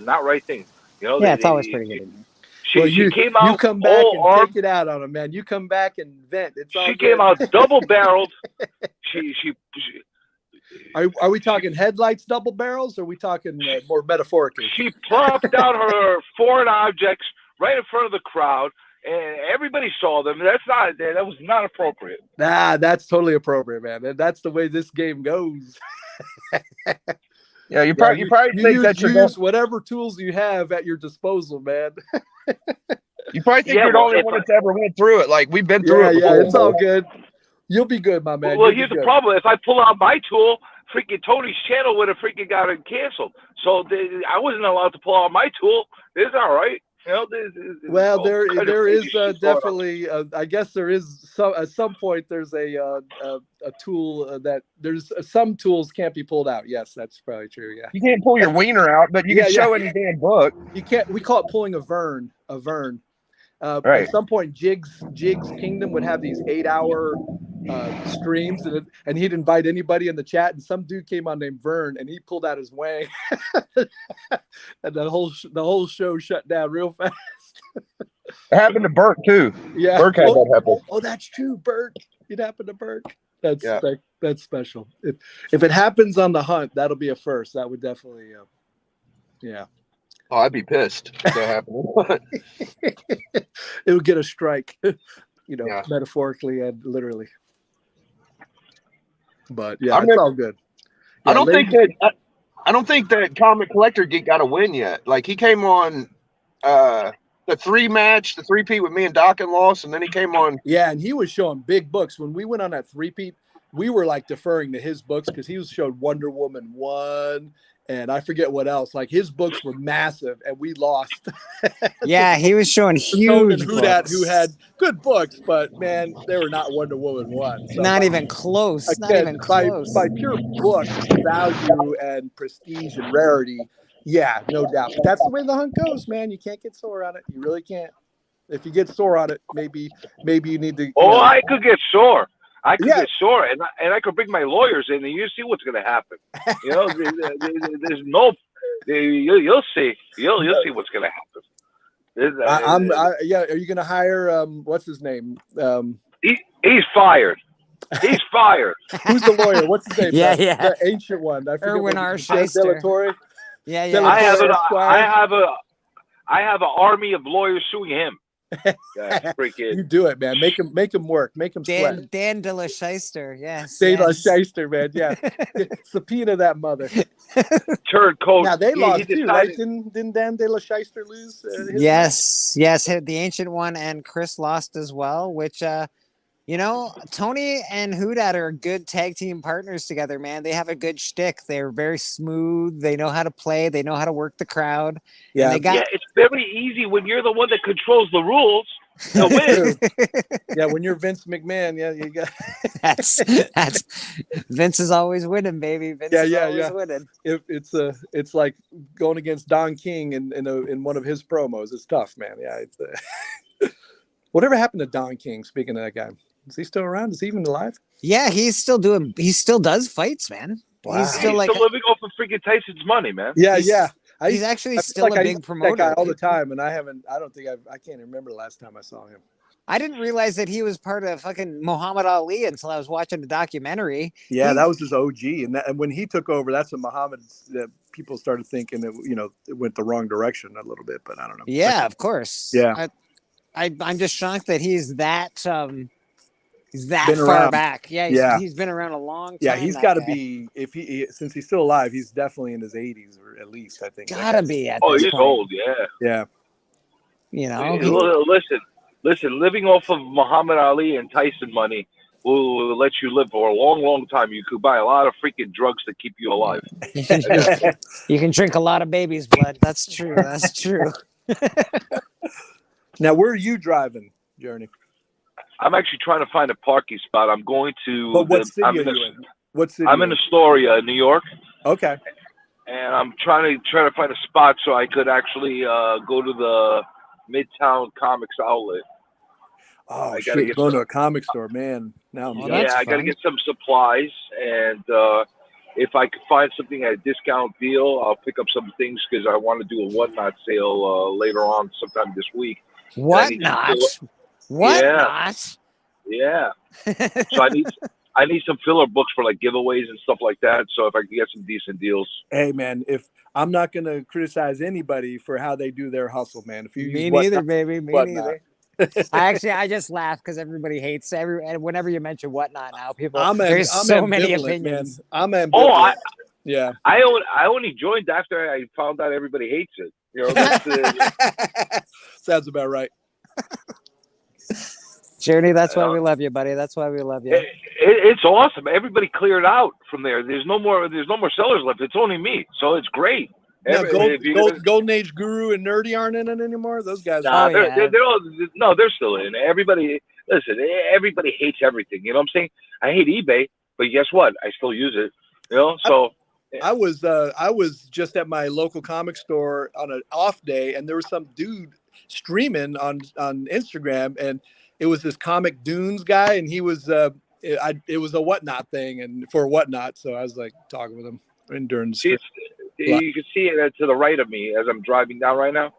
not right thing. It's always pretty good. She came out You come back all and armed. take it out on him, man. You come back and vent. It's all She good. came out double barreled. She Are we talking headlights, double barrels, or are we talking more metaphorically? She plopped out her foreign objects right in front of the crowd, and everybody saw them. That was not appropriate. Nah, that's totally appropriate, man. And that's the way this game goes. Yeah, you probably think use whatever tools you have at your disposal, man. You probably think you're the only one that's ever went through it. Like, we've been through it before. Yeah, it's all good. You'll be good, my man. Well, here's the problem. If I pull out my tool, freaking Tony's channel would have freaking got it canceled. So I wasn't allowed to pull out my tool. It's all right. You know, there is definitely. I guess there is at some point. There's a tool that there's some tools can't be pulled out. Yes, that's probably true. Yeah, you can't pull your wiener out, but you can show any damn book. You can't. We call it pulling a vern. Right. At some point, Jig's Kingdom would have these 8-hour streams, and he'd invite anybody in the chat. And some dude came on named Vern, and he pulled out his wang, and the whole show shut down real fast. It happened to Bert too. Yeah, Bert had that happen. Oh, that's true, Bert. It happened to Bert. That's special. If it happens on the hunt, that'll be a first. That would definitely, yeah. Oh, I'd be pissed if that happened. It would get a strike, metaphorically and literally. But yeah, it's all good. Yeah, I don't think that Comic Collector Geek got a win yet. Like, he came on the 3-peat with me and Doc and lost, and then he came on. Yeah, and he was showing big books. When we went on that 3-peat, we were like deferring to his books because he was showed Wonder Woman 1. And I forget what else. Like, his books were massive, and we lost. Yeah, he was showing huge books. Who had good books, but man, they were not Wonder Woman 1. So not even close. Again, not even close. By pure book value and prestige and rarity, yeah, no doubt. But that's the way the hunt goes, man. You can't get sore on it. You really can't. If you get sore on it, maybe you need to. I could get sore. I could get sore, and I could bring my lawyers in, and you see what's going to happen. You know, there's no. You'll see. You'll see what's going to happen. Are you going to hire what's his name? He's fired. He's fired. Who's the lawyer? What's his name? Yeah. The ancient one. I forget. Erwin R. Shyster. Yeah. I have an army of lawyers suing him. You do it, man. Make him work. Make him sweat. Dan de la Shyster. Yes. Dan de la Shyster, man. Yeah. Subpoena that mother. Turncoat. Now they lost too, right? Didn't Dan de la Shyster lose? Yes. The Ancient One and Chris lost as well, which Tony and Houdat are good tag team partners together, man. They have a good shtick. They're very smooth. They know how to play. They know how to work the crowd. Yeah, it's very easy when you're the one that controls the rules to win. Yeah, when you're Vince McMahon, you got that's Vince is always winning, baby. Vince is always winning. It's like going against Don King in one of his promos. It's tough, man. Yeah, it's whatever happened to Don King? Speaking of that guy. Is he still around? Is he even alive? Yeah, he still does fights, man. Wow. He's still living off of freaking Tyson's money, man. Yeah. He's actually still a big promoter. That guy all the time, and I can't remember the last time I saw him. I didn't realize that he was part of fucking Muhammad Ali until I was watching the documentary. Yeah, that was his OG, and when he took over, that's when Muhammad. People started thinking that it went the wrong direction a little bit, but I don't know. Yeah, of course. Yeah, I'm just shocked that he's that. He's that been far around. Back. Yeah, he's been around a long time. Yeah, he's got to be, since he's still alive, he's definitely in his 80s, or at least, I think. Gotta be at this he's point. Old, yeah. Listen, living off of Muhammad Ali and Tyson money will let you live for a long, long time. You could buy a lot of freaking drugs to keep you alive. You can drink a lot of baby's blood. That's true. That's true. Now, where are you driving, Journey? I'm actually trying to find a parking spot. I'm going to. But what city are you in? What city? I'm in Astoria, New York. Okay. And I'm trying to find a spot so I could actually go to the Midtown Comics outlet. Oh, shit! Going to a comic store, man. Now, I got to get some supplies, and if I could find something at a discount deal, I'll pick up some things because I want to do a whatnot sale later on, sometime this week. What not? What not? Yeah. So I need some filler books for like giveaways and stuff like that. So if I can get some decent deals. Hey man, if I'm not gonna criticize anybody for how they do their hustle, man. If you Me use neither, whatnot, baby. Me whatnot. neither. I just laugh because everybody hates and whenever you mention whatnot now, people I'm there's I'm so many ambivalent, opinions. man. I'm ambivalent. Oh, yeah. I only joined after I found out everybody hates it. You know, that's Sounds about right. Journey, that's why we love you, buddy. That's why we love you. it's awesome. Everybody cleared out from there. There's no more sellers left. It's only me, so it's great. Now, Golden Age Guru and Nerdy aren't in it anymore. Those guys. Nah, they're all, no, they're still in. Everybody, listen. Everybody hates everything. You know what I'm saying? I hate eBay, but guess what? I still use it. You know, so. I was just at my local comic store on an off day, and there was some dude streaming on Instagram, and it was this Comic Dunes guy, and he was it was a whatnot thing, and for whatnot, so I was like talking with him during. You can see it to the right of me as I'm driving down right now,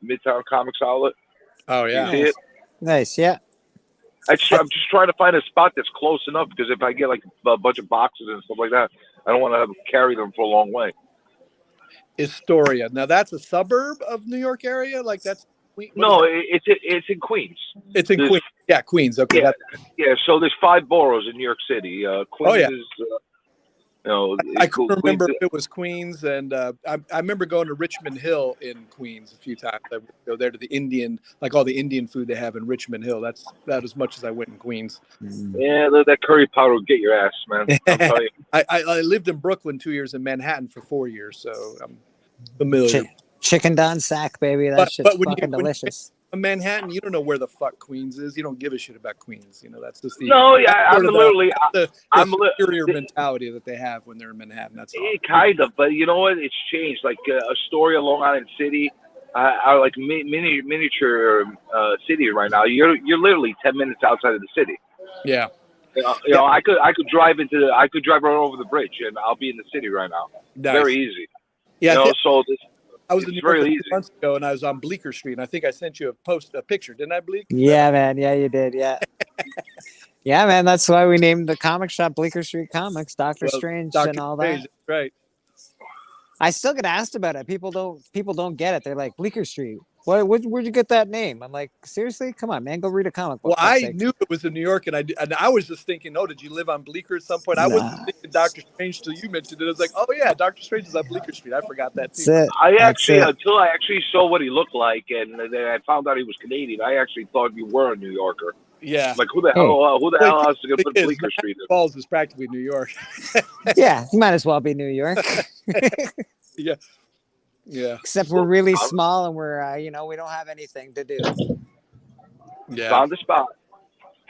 Midtown Comics Outlet. Oh yeah, you see it? Nice, yeah. I'm just trying to find a spot that's close enough because if I get like a bunch of boxes and stuff like that, I don't want to carry them for a long way. Astoria. Now that's a suburb of New York area. Like that's no, it's in Queens. It's in Queens. Yeah, Queens. Okay. Yeah. So there's 5 boroughs in New York City. Queens is. I couldn't remember if it was Queens, and I remember going to Richmond Hill in Queens a few times. I would go there to the Indian, like all the Indian food they have in Richmond Hill. That's about as much as I went in Queens. Yeah, that curry powder will get your ass, man. I'll tell you. I lived in Brooklyn 2 years and Manhattan for 4 years, so I'm familiar. Chicken Don Sack, baby. That shit's fucking delicious. Manhattan, you don't know where the fuck Queens is. You don't give a shit about Queens. You know, that's just the I'm superior mentality that they have when they're in Manhattan. That's all. Kind of, but you know what? It's changed. Like Astoria, Long Island City, are like miniature cities right now. You're literally 10 minutes outside of the city. Yeah. You know, I could drive right over the bridge and I'll be in the city right now. Nice. Very easy. Yeah. You know, so I was in New York a few months ago, and I was on Bleecker Street, and I think I sent you a picture, didn't I, Bleak? Yeah, man. Yeah, you did. Yeah. Yeah, man. That's why we named the comic shop Bleecker Street Comics, Doctor Strange and all that. Right. I still get asked about it. People don't get it. They're like, Bleecker Street. Where'd you get that name? I'm like, seriously? Come on, man. Go read a comic book. Well, I knew it was in New York, and I was just thinking, oh, did you live on Bleecker at some point? I wasn't thinking Doctor Strange till you mentioned it. I was like, oh yeah, Doctor Strange is on Bleecker Street. I forgot that too. Until I actually saw what he looked like, and then I found out he was Canadian. I actually thought you were a New Yorker. Yeah. Like who the hell else is gonna put Bleecker Street in? Falls is practically New York. Yeah, you might as well be New York. Yeah. Yeah. Except we're really small and we're we don't have anything to do. Yeah. Found the spot.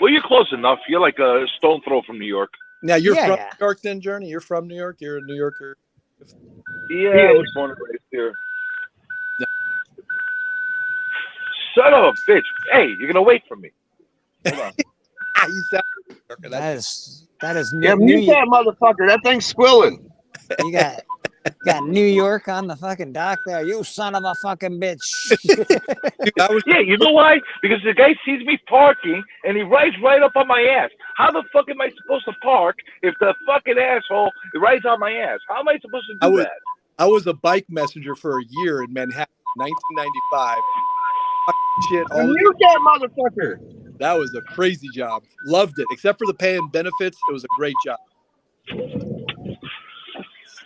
Well, you're close enough. You're like a stone throw from New York. Now you're from New York then, Journey? You're from New York? You're a New Yorker? Yeah, I was born and raised here. No. Son of a bitch. Hey, you're gonna wait for me. Hold on. You sound New Yorker. That is new. Yeah, mute that motherfucker. That thing's squilling. You got New York on the fucking dock there. You son of a fucking bitch. Yeah, you know why? Because the guy sees me parking and he rides right up on my ass. How the fuck am I supposed to park if the fucking asshole rides on my ass? How am I supposed to do that? I was a bike messenger for a year in Manhattan, 1995. Shit, mute that motherfucker. That was a crazy job. Loved it. Except for the pay and benefits, it was a great job.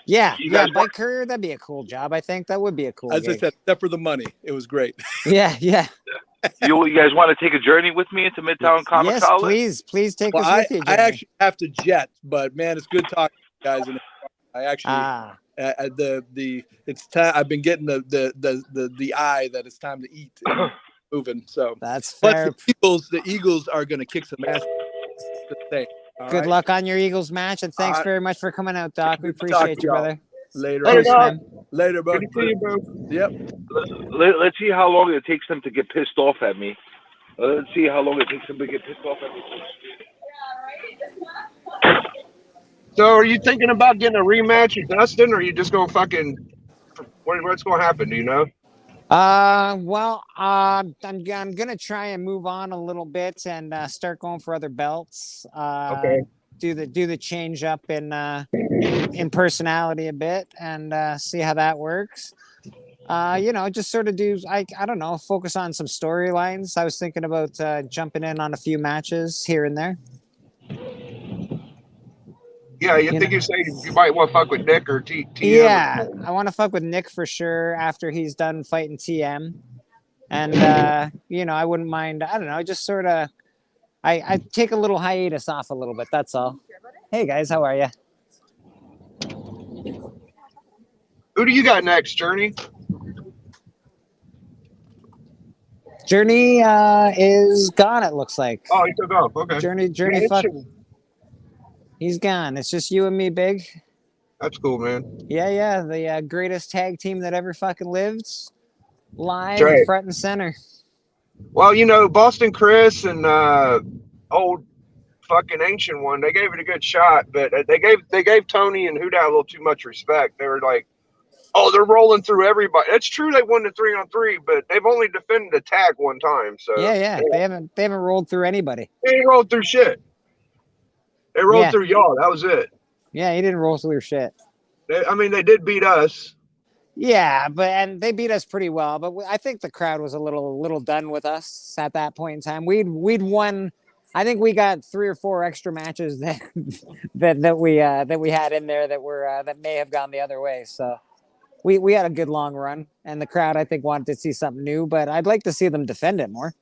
Yeah, bike courier, that'd be a cool job. I think that would be a cool As gig. I said, except for the money. It was great. Yeah. You guys want to take a journey with me into Midtown Comics Outlet? Yes, please take us with you, Jimmy. I actually have to jet, but man, it's good talking to you guys. And I actually it's time. I've been getting the eye that it's time to eat and moving. So that's fair. But the Eagles are going to kick some ass. Good luck on your Eagles match, and thanks very much for coming out, Doc. We appreciate you, brother. Later, Later, bro. Yep. Let's see how long it takes them to get pissed off at me. Let's see how long it takes them to get pissed off at me. So, are you thinking about getting a rematch with Dustin, or are you just going to fucking? What's going to happen? Do you know? Well, I'm gonna try and move on a little bit and start going for other belts. Okay. do the change up in personality a bit and see how that works. Just sort of do I don't know, focus on some storylines. I was thinking about jumping in on a few matches here and there. Yeah, you think you say you might want to fuck with Nick or TM? Yeah, I want to fuck with Nick for sure after he's done fighting TM, and I wouldn't mind. I don't know, just sort of. I take a little hiatus off a little bit. That's all. Hey guys, how are you? Who do you got next, Journey? Journey is gone. It looks like. Oh, he took off. Okay. Journey, fuck. He's gone. It's just you and me, Big. That's cool, man. Yeah. The greatest tag team that ever fucking lived, live, right. front and center. Well, Boston Chris and old fucking ancient one, they gave it a good shot, but they gave Tony and Huda a little too much respect. They were like, "Oh, they're rolling through everybody." It's true they won the 3-on-3, but they've only defended a tag one time. So yeah. They haven't rolled through anybody. They ain't rolled through shit. They rolled through y'all. That was it. Yeah, he didn't roll through shit. They did beat us. Yeah, and they beat us pretty well. But I think the crowd was a little done with us at that point in time. We'd won. I think we got 3 or 4 extra matches that we had in there that may have gone the other way. So we had a good long run, and the crowd I think wanted to see something new. But I'd like to see them defend it more.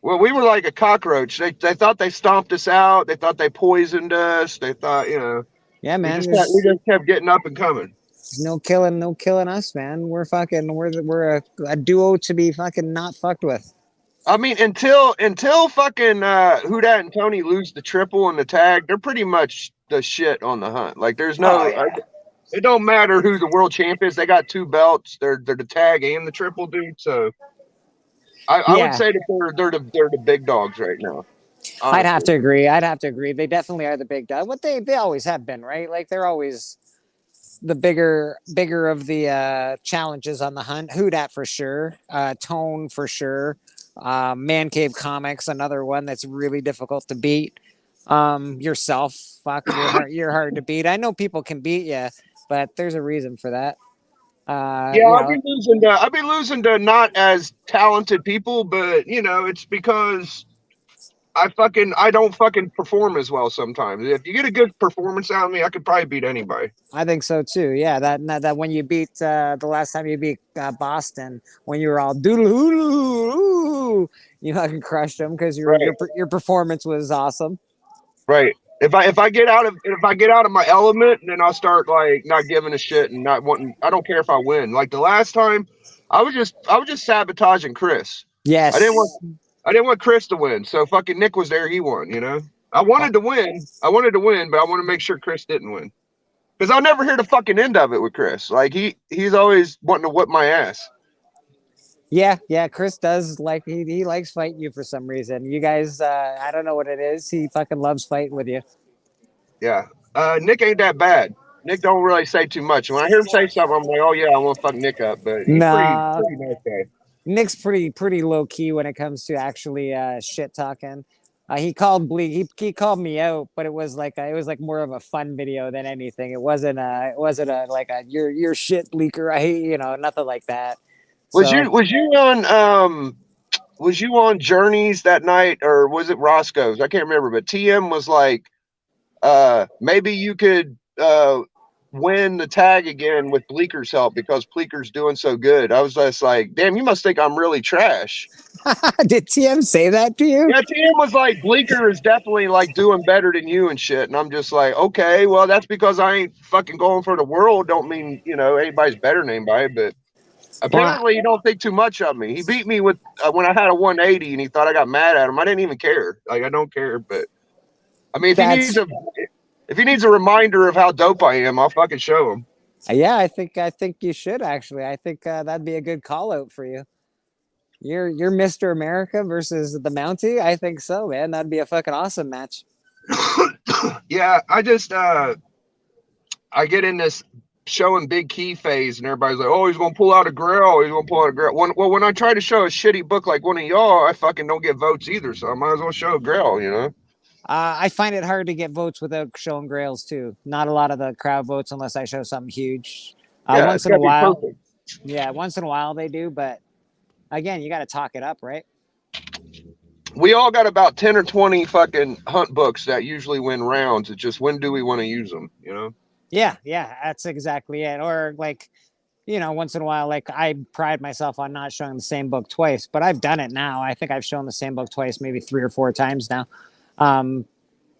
Well, we were like a cockroach. They thought they stomped us out. They thought they poisoned us. They thought, Yeah, man. We just kept getting up and coming. No killing us, man. We're a duo to be fucking not fucked with. I mean, until fucking Huda and Tony lose the triple and the tag, they're pretty much the shit on the hunt. Like, there's no, it don't matter who the world champ is. They got 2 belts. They're the tag and the triple, dude. So I would say that they're the big dogs right now. Honestly. I'd have to agree. They definitely are the big dog. What they always have been, right? Like, they're always the bigger of the challenges on the hunt. Huda for sure. Tone for sure. Man Cave Comics, another one that's really difficult to beat. Yourself, fuck, you're hard to beat. I know people can beat you, but there's a reason for that. I've been losing to not as talented people, but it's because I don't fucking perform as well sometimes. If you get a good performance out of me, I could probably beat anybody. I think so too. Yeah, that when you beat the last time you beat Boston, when you were all doodle, you fucking crushed them because your performance was awesome. Right. If I get out of my element, then I'll start like not giving a shit and not wanting. I don't care if I win. Like the last time, I was just sabotaging Chris. Yes. I didn't want Chris to win. So fucking Nick was there. He won. I wanted to win. But I want to make sure Chris didn't win because I'll never hear the fucking end of it with Chris. Like he's always wanting to whip my ass. Yeah. Chris does like he likes fighting you for some reason. You guys, I don't know what it is. He fucking loves fighting with you. Yeah. Nick ain't that bad. Nick don't really say too much. When I hear him say something, I'm like, oh yeah, I want to fuck Nick up. But he's pretty nice guy. Nick's pretty low key when it comes to actually shit talking. He called he called me out, but it was like more of a fun video than anything. It wasn't like a you're shit Bleeker. I hate nothing like that. Was you on Journeys that night or was it Roscoe's? I can't remember, but TM was like, maybe you could win the tag again with Bleeker's help because Bleeker's doing so good. I was just like, damn, you must think I'm really trash. Did TM say that to you? Yeah, TM was like, Bleeker is definitely like doing better than you and shit. And I'm just like, okay, well, that's because I ain't fucking going for the world. Don't mean, anybody's better than anybody, but apparently you don't think too much of me. He beat me with when I had a 180 and he thought I got mad at him. I didn't even care. Like, I don't care, but I mean, if he needs a reminder of how dope I am, I'll fucking show him. Yeah, I think you should actually. I think that'd be a good call out for you. You're Mr. America versus the Mountie. I think so, man. That'd be a fucking awesome match. Yeah, I just I get in this showing big key phase, and everybody's like, "Oh, he's gonna pull out a grill. He's gonna pull out a grill." When I try to show a shitty book like one of y'all, I fucking don't get votes either. So I might as well show a grill, I find it hard to get votes without showing grails too. Not a lot of the crowd votes unless I show something huge. Yeah, Once it's in a gotta be while, perfect. yeah, once in a while they do, but again, you got to talk it up, right? We all got about 10 or 20 fucking hunt books that usually win rounds. It's just when do we want to use them, you know? Yeah, that's exactly it. Or like, once in a while, like I pride myself on not showing the same book twice, but I've done it now. I think I've shown the same book twice, maybe 3 or 4 times now.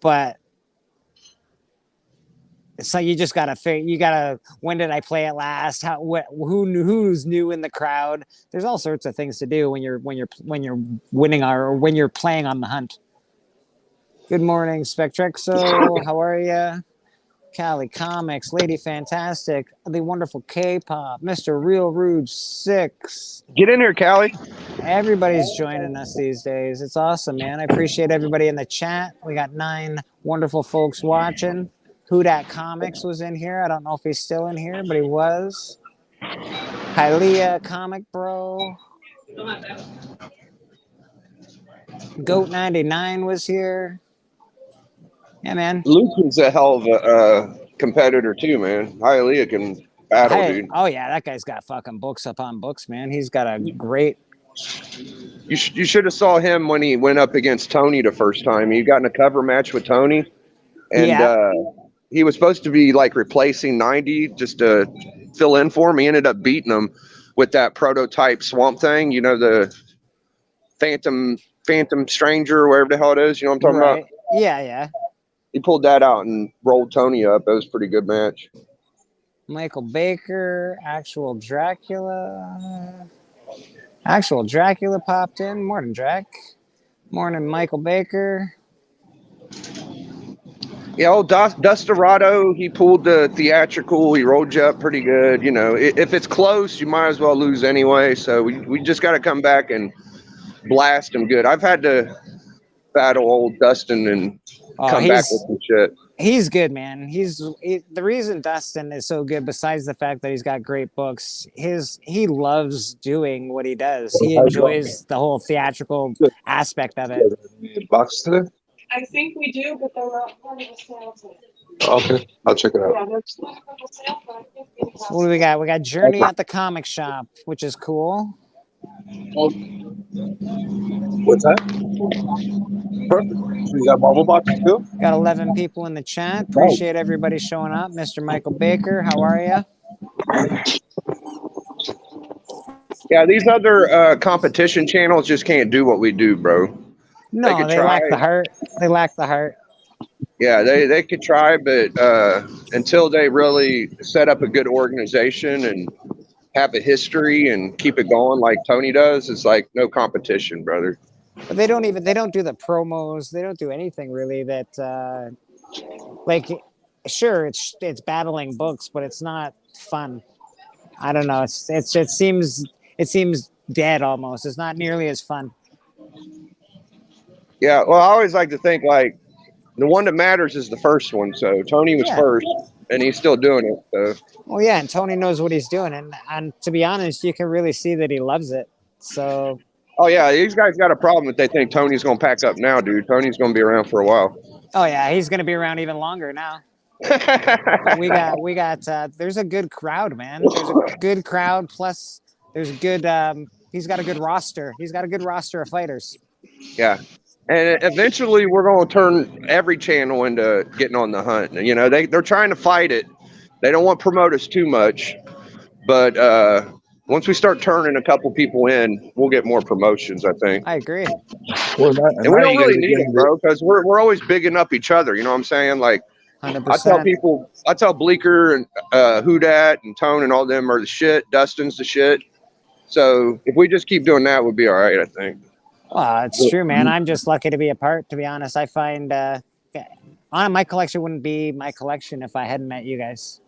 But it's like you just gotta figure. You gotta. When did I play it last? Who's new in the crowd? There's all sorts of things to do when you're winning or when you're playing on the hunt. Good morning, Spectrexo. How are you? Cali Comics, Lady Fantastic, the wonderful K-pop, Mr. Real Rude 6. Get in here, Callie. Everybody's joining us these days. It's awesome, man. I appreciate everybody in the chat. We got 9 wonderful folks watching. Who Dat Comics was in here. I don't know if he's still in here, but he was. Hylia Comic Bro. Goat 99 was here. Yeah, man. Luke is a hell of a competitor too, man. Hialeah can battle, dude. Oh yeah, that guy's got fucking books upon books, man. He's got a great. You should have saw him when he went up against Tony the first time. He got in a cover match with Tony, and he was supposed to be like replacing 90 just to fill in for him. He ended up beating him with that prototype Swamp Thing. You know, the Phantom Stranger, or whatever the hell it is. You know what I'm talking about? Yeah. He pulled that out and rolled Tony up. It was a pretty good match. Michael Baker, Actual Dracula. Actual Dracula popped in. Morning, Drac. Morning, Michael Baker. Yeah, old Dustorado, he pulled the theatrical. He rolled you up pretty good. You know, if it's close, you might as well lose anyway. So we just got to come back and blast him good. I've had to battle old Dustin and come back with some shit. He's good, man. The reason Dustin is so good, besides the fact that he's got great books, he loves doing what he does. He enjoys the whole theatrical aspect of it. Box today? I think we do, but they're not part of the sale today. Okay, I'll check it out. Yeah, they're still part of the sale, but I think we have. So what do we got? We got Journey at the Comic Shop, which is cool. What's that? Perfect. So you got Marvel boxes too? Got 11 people in the chat. Appreciate everybody showing up. Mr. Michael Baker, how are you? Yeah, these other competition channels just can't do what we do, bro. No, they lack the heart. They lack the heart. Yeah, they could try, but until they really set up a good organization and have a history and keep it going like Tony does, it's like no competition, brother. But they don't do the promos. They don't do anything really that like sure it's battling books, but it's not fun. I don't know. It seems dead almost. It's not nearly as fun. Yeah, well, I always like to think like the one that matters is the first one. So Tony was first, and he's still doing it. So. Well, yeah, and Tony knows what he's doing, and to be honest, you can really see that he loves it. So. Oh yeah, these guys got a problem that they think Tony's gonna pack up now, dude. Tony's gonna be around for a while. Oh yeah, he's gonna be around even longer now. we got. There's a good crowd, man. There's a good crowd. Plus, there's good. He's got a good roster. He's got a good roster of fighters. Yeah. And eventually we're going to turn every channel into getting on the hunt. You know, they're trying to fight it. They don't want to promote us too much. But once we start turning a couple people in, we'll get more promotions, I think. I agree. And we don't really need it, bro, because we're always bigging up each other. You know what I'm saying? Like, 100%. I tell Bleeker and Who Dat and Tone and all them are the shit. Dustin's the shit. So if we just keep doing that, we'll be all right, I think. Well, it's true, man. I'm just lucky to be a part, to be honest. I find my collection wouldn't be my collection if I hadn't met you guys.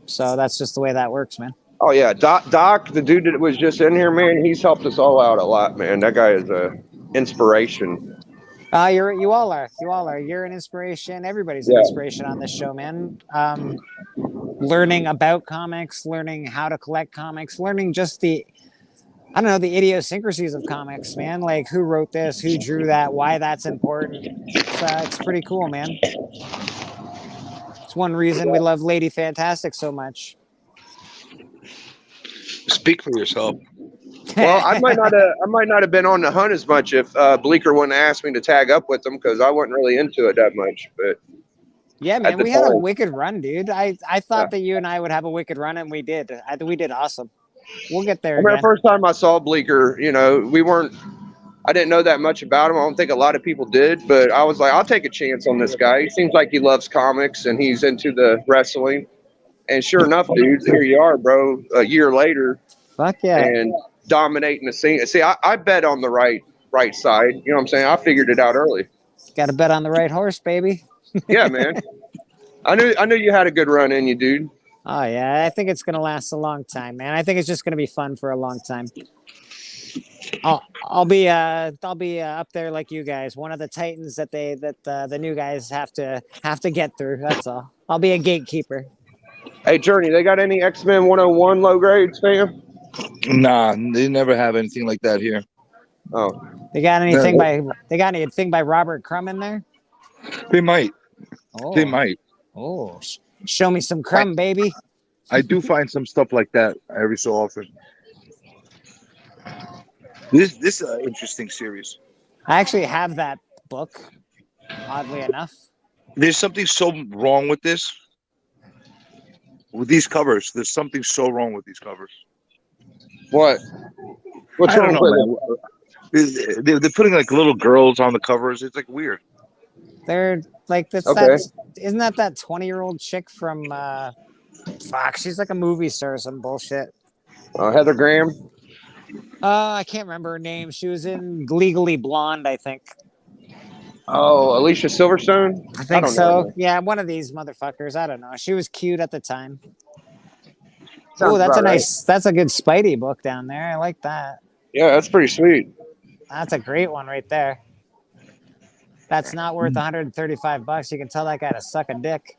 So that's just the way that works, man. Oh, yeah. Doc, the dude that was just in here, man, he's helped us all out a lot, man. That guy is an inspiration. You all are. You're an inspiration. Everybody's an inspiration on this show, man. Learning about comics, learning how to collect comics, learning just I don't know, the idiosyncrasies of comics, man. Like who wrote this, who drew that, why that's important. It's pretty cool, man. It's one reason we love Lady Fantastic so much. Speak for yourself. Well, I might not have been on the hunt as much if Bleecker wouldn't ask me to tag up with them because I wasn't really into it that much. But Yeah, at man, the we had a time. wicked run, dude. I thought that you and I would have a wicked run, and we did. We did awesome. We'll get there I remember again. the first time I saw Bleecker, I didn't know that much about him. I don't think a lot of people did, but I was like, I'll take a chance on this guy. He seems like he loves comics and he's into the wrestling. And sure enough, dude, here you are, bro, a year later Fuck yeah. and dominating the scene. See, I bet on the right side. You know what I'm saying? I figured it out early. Got to bet on the right horse, baby. Yeah, man. I knew you had a good run in you, dude. Oh yeah, I think it's gonna last a long time, man. I think it's just gonna be fun for a long time. I'll be up there like you guys, one of the titans that the new guys have to get through. That's all. I'll be a gatekeeper. Hey, Journey, they got any X-Men 101 low grades, fam? Nah, they never have anything like that here. Oh, They got anything by Robert Crumb in there? They might. Oh, They might. Oh, show me some Crumb, baby. I do find some stuff like that every so often. This is an interesting series. I actually have that book. Oddly enough. There's something so wrong with this. With these covers, there's something so wrong with these covers. what? What's I don't wrong know, with man. They're putting like little girls on the covers. It's like weird. They're like this. Okay. Isn't that 20-year-old chick from fuck? She's like a movie star or some bullshit. Heather Graham? I can't remember her name. She was in Legally Blonde, I think. Oh, Alicia Silverstone? I think don't so. know. Yeah, one of these motherfuckers. I don't know. She was cute at the time. Sounds Oh, that's a about right. that's a good Spidey book down there. I like that. Yeah, that's pretty sweet. That's a great one right there. That's not worth $135. You can tell that guy to suck a dick.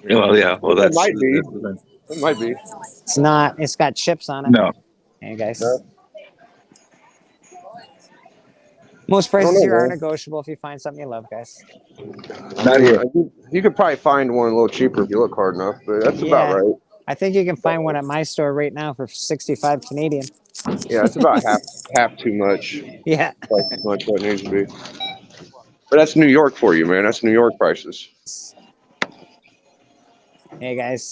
Well, yeah. Well, It that's might be. It might be. It's not. It's got chips on it. No. Hey guys. No. Most I don't prices know, here are man. negotiable if you find something you love, guys. Not here. You could probably find one a little cheaper if you look hard enough, but that's about Yeah. right. I think you can find one at my store right now for 65 Canadian. Yeah, it's about half too much. Yeah. Twice as much what it needs to be. But that's New York for you, man. That's New York prices. Hey guys.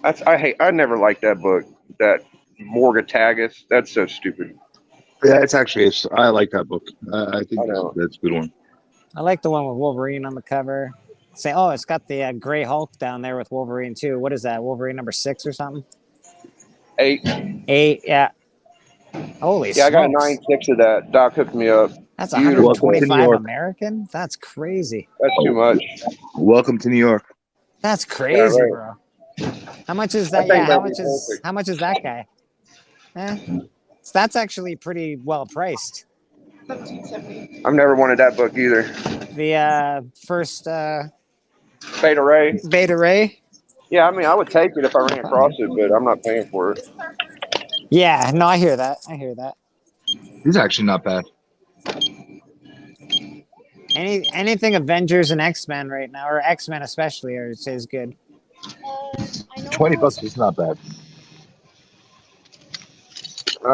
I never liked that book. That Morgatagus. That's so stupid. Yeah, I like that book. I think I know. that's a good one. I like the one with Wolverine on the cover. Say, oh, it's got the Gray Hulk down there with Wolverine too. What is that? Wolverine number 6 or something? 8. 8, yeah. Holy Yeah, I got a smokes. 9.6 of that. Doc hooked me up. That's Beautiful. Welcome to New 125 York. American? That's crazy. That's too much. Welcome to New York. That's crazy, right. bro. How much is I that? think Yeah, that'd be perfect. how much is that guy? So that's actually pretty well priced. I've never wanted that book either. The first Beta Ray. Beta Ray. Yeah, I mean, I would take it if I ran across it, but I'm not paying for it. Yeah, no, I hear that. I hear that. He's actually not bad. Anything Avengers and X-Men right now, or X-Men especially, is good. $20 is not bad.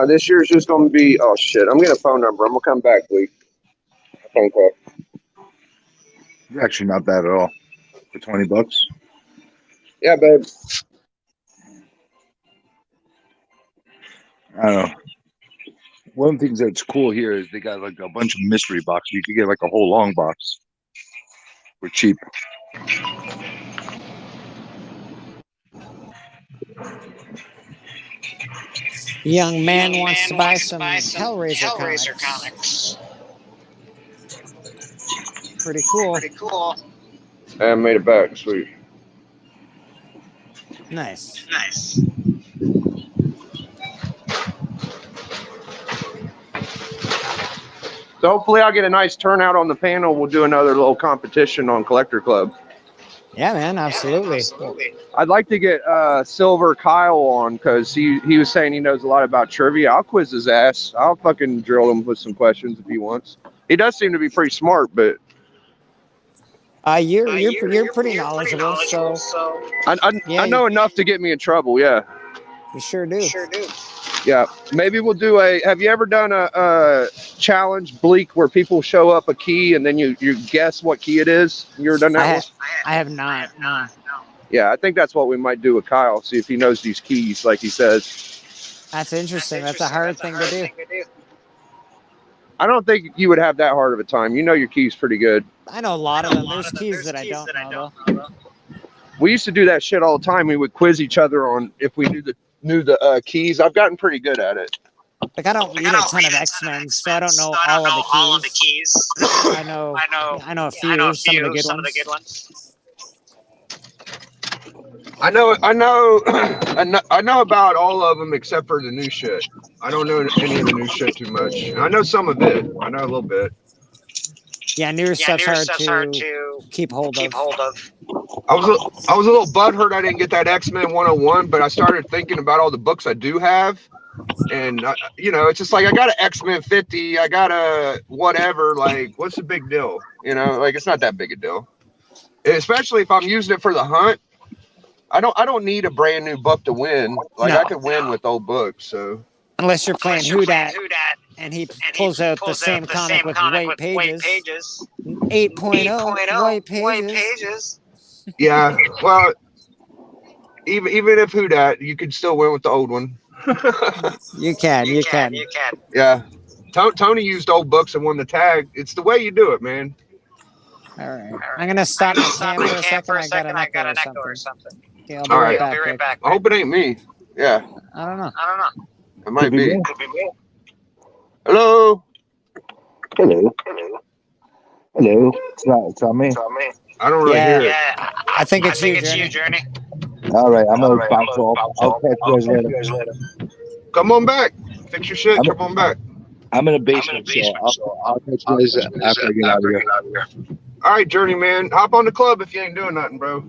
This year's just going to be, oh shit, I'm getting a phone number. I'm going to come back, Lee. Phone call. He's actually not bad at all. For $20. Yeah, babe. I don't know. One of the things that's cool here is they got like a bunch of mystery boxes. You could get like a whole long box for cheap. Young man wants to buy some Hellraiser comics. Pretty cool. I made it back. Sweet. Nice. So hopefully I'll get a nice turnout on the panel. We'll do another little competition on Collector Club. Yeah, man, absolutely. I'd like to get Silver Kyle on because he was saying he knows a lot about trivia. I'll quiz his ass. I'll fucking drill him with some questions if he wants. He does seem to be pretty smart, but You're pretty knowledgeable, so I know enough to get me in trouble. Yeah, you sure do. yeah. Maybe we'll do a. Have you ever done a challenge, Bleak, where people show up a key and then you guess what key it is? You ever done that one? I have not. No. Yeah, I think that's what we might do with Kyle. See if he knows these keys, like he says. That's interesting. That's a hard thing to do. I don't think you would have that hard of a time. You know your keys pretty good. I know a lot of them. There's keys that I don't know though. We used to do that shit all the time. We would quiz each other on if we knew the keys. I've gotten pretty good at it. Like I don't read a ton of X-Men, so I don't know all of the keys. I know a few, some of the good ones. I know about all of them except for the new shit. I don't know any of the new shit too much. I know some of it. I know a little bit. Yeah, newer stuff's hard to keep hold of. I was a little butthurt I didn't get that X-Men 101, but I started thinking about all the books I do have, and it's just like I got an X-Men 50, I got a whatever. Like, what's the big deal? Like it's not that big a deal, especially if I'm using it for the hunt. I don't need a brand new book to win. Like I could win with old books. So unless you're playing Who Dat, and he pulls out the same comic with white pages, 8.0 white pages. Yeah, well, even if Who Dat, you could still win with the old one. You can. Yeah, Tony used old books and won the tag. It's the way you do it, man. All right, I'm gonna stop my cam for a second. I got an echo or something. Okay, I'll be right back. I hope it ain't me. Yeah. I don't know. It might be. Could be me. Hello. It's not me. I don't really hear it. Yeah, I think it's you, Journey. All right, I'm gonna bounce off. I'll catch you guys later. Come on back. Fix your shit. Come on back. I'm in a basement, so I'll catch you guys after I get out of here. All right, Journey, man. Hop on the club if you ain't doing nothing, bro.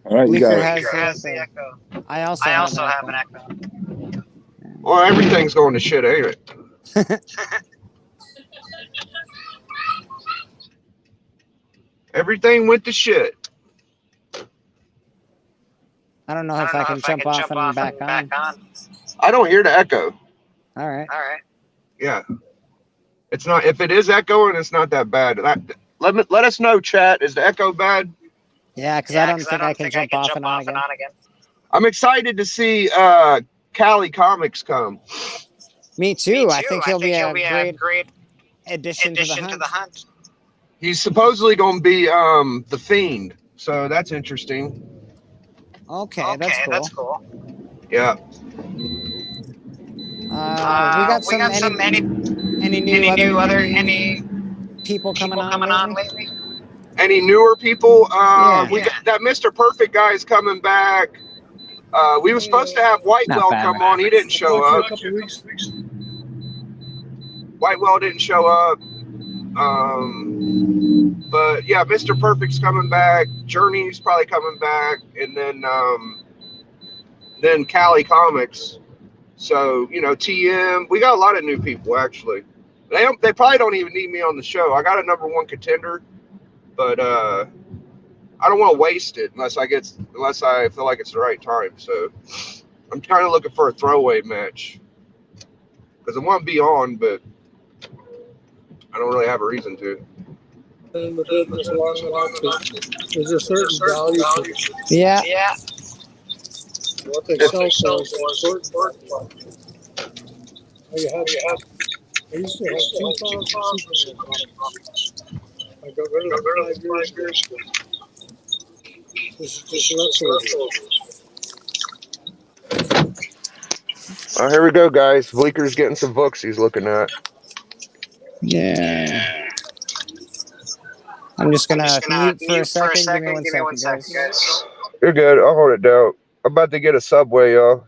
All right, you got has the echo. I also have an echo. Well, everything's going to shit, ain't it? Everything went to shit. I don't know if I can jump off and back on. I don't hear the echo. All right. Yeah. It's not. If it is echoing, it's not that bad. Let us know, chat. Is the echo bad? Yeah, because I don't think I can jump off and on again. I'm excited to see Cali Comics come. Me too. I think he'll be a great addition to the hunt. He's supposedly going to be the Fiend, so that's interesting. Okay, that's cool. Yeah. We got some any people coming on lately? Any newer people? We got that Mr. Perfect guy is coming back. We were supposed to have Whitewell come on. He didn't show up. Whitewell didn't show up. But yeah, Mr. Perfect's coming back. Journey's probably coming back, and then Cali Comics. So TM. We got a lot of new people actually. They probably don't even need me on the show. I got a #1 contender, but I don't want to waste it unless I feel like it's the right time. So I'm kind of looking for a throwaway match because I want to be on, but I don't really have a reason to. There's a certain value to it. Yeah. What they sell for is important. I used to have 2,000 Superman comics. I got rid of them 5 years ago. This is just leftovers. Oh, here we go, guys. Bleeker's getting some books he's looking at. Yeah. I'm just gonna mute for a second. Give me 1 second, guys. You're good. I'll hold it down. I'm about to get a Subway, y'all.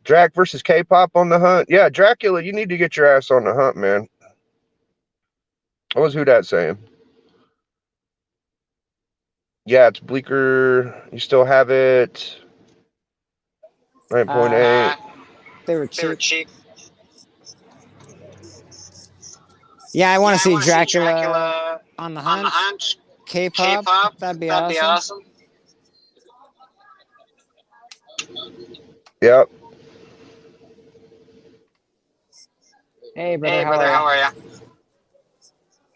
Drac versus K-pop on the hunt. Yeah, Dracula, you need to get your ass on the hunt, man. What was Who Dat saying? Yeah, it's Bleecker. You still have it. 9.8. They were cheap. Yeah, I want to see Dracula on the hunt. K-pop. That'd be awesome. Yep. Hey, brother, how are you?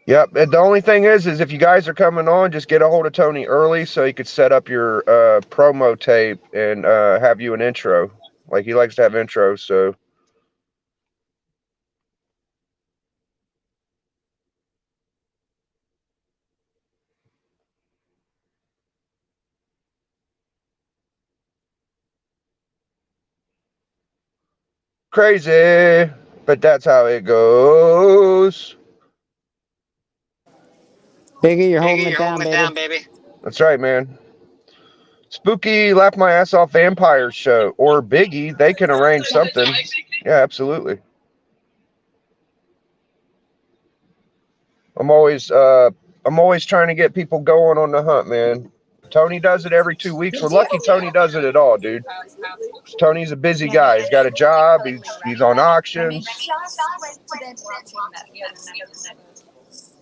Yep. And the only thing is if you guys are coming on, just get a hold of Tony early so he could set up your promo tape and have you an intro. Like he likes to have intros, so. Crazy, but that's how it goes. Biggie, you're holding it down, baby. That's right, man. Spooky Laugh My Ass Off Vampire Show or Biggie, they can arrange something. Yeah, absolutely. I'm always trying to get people going on the hunt, man. Tony does it every 2 weeks. We're lucky Tony does it at all, dude. Tony's a busy guy. He's got a job. He's on auctions.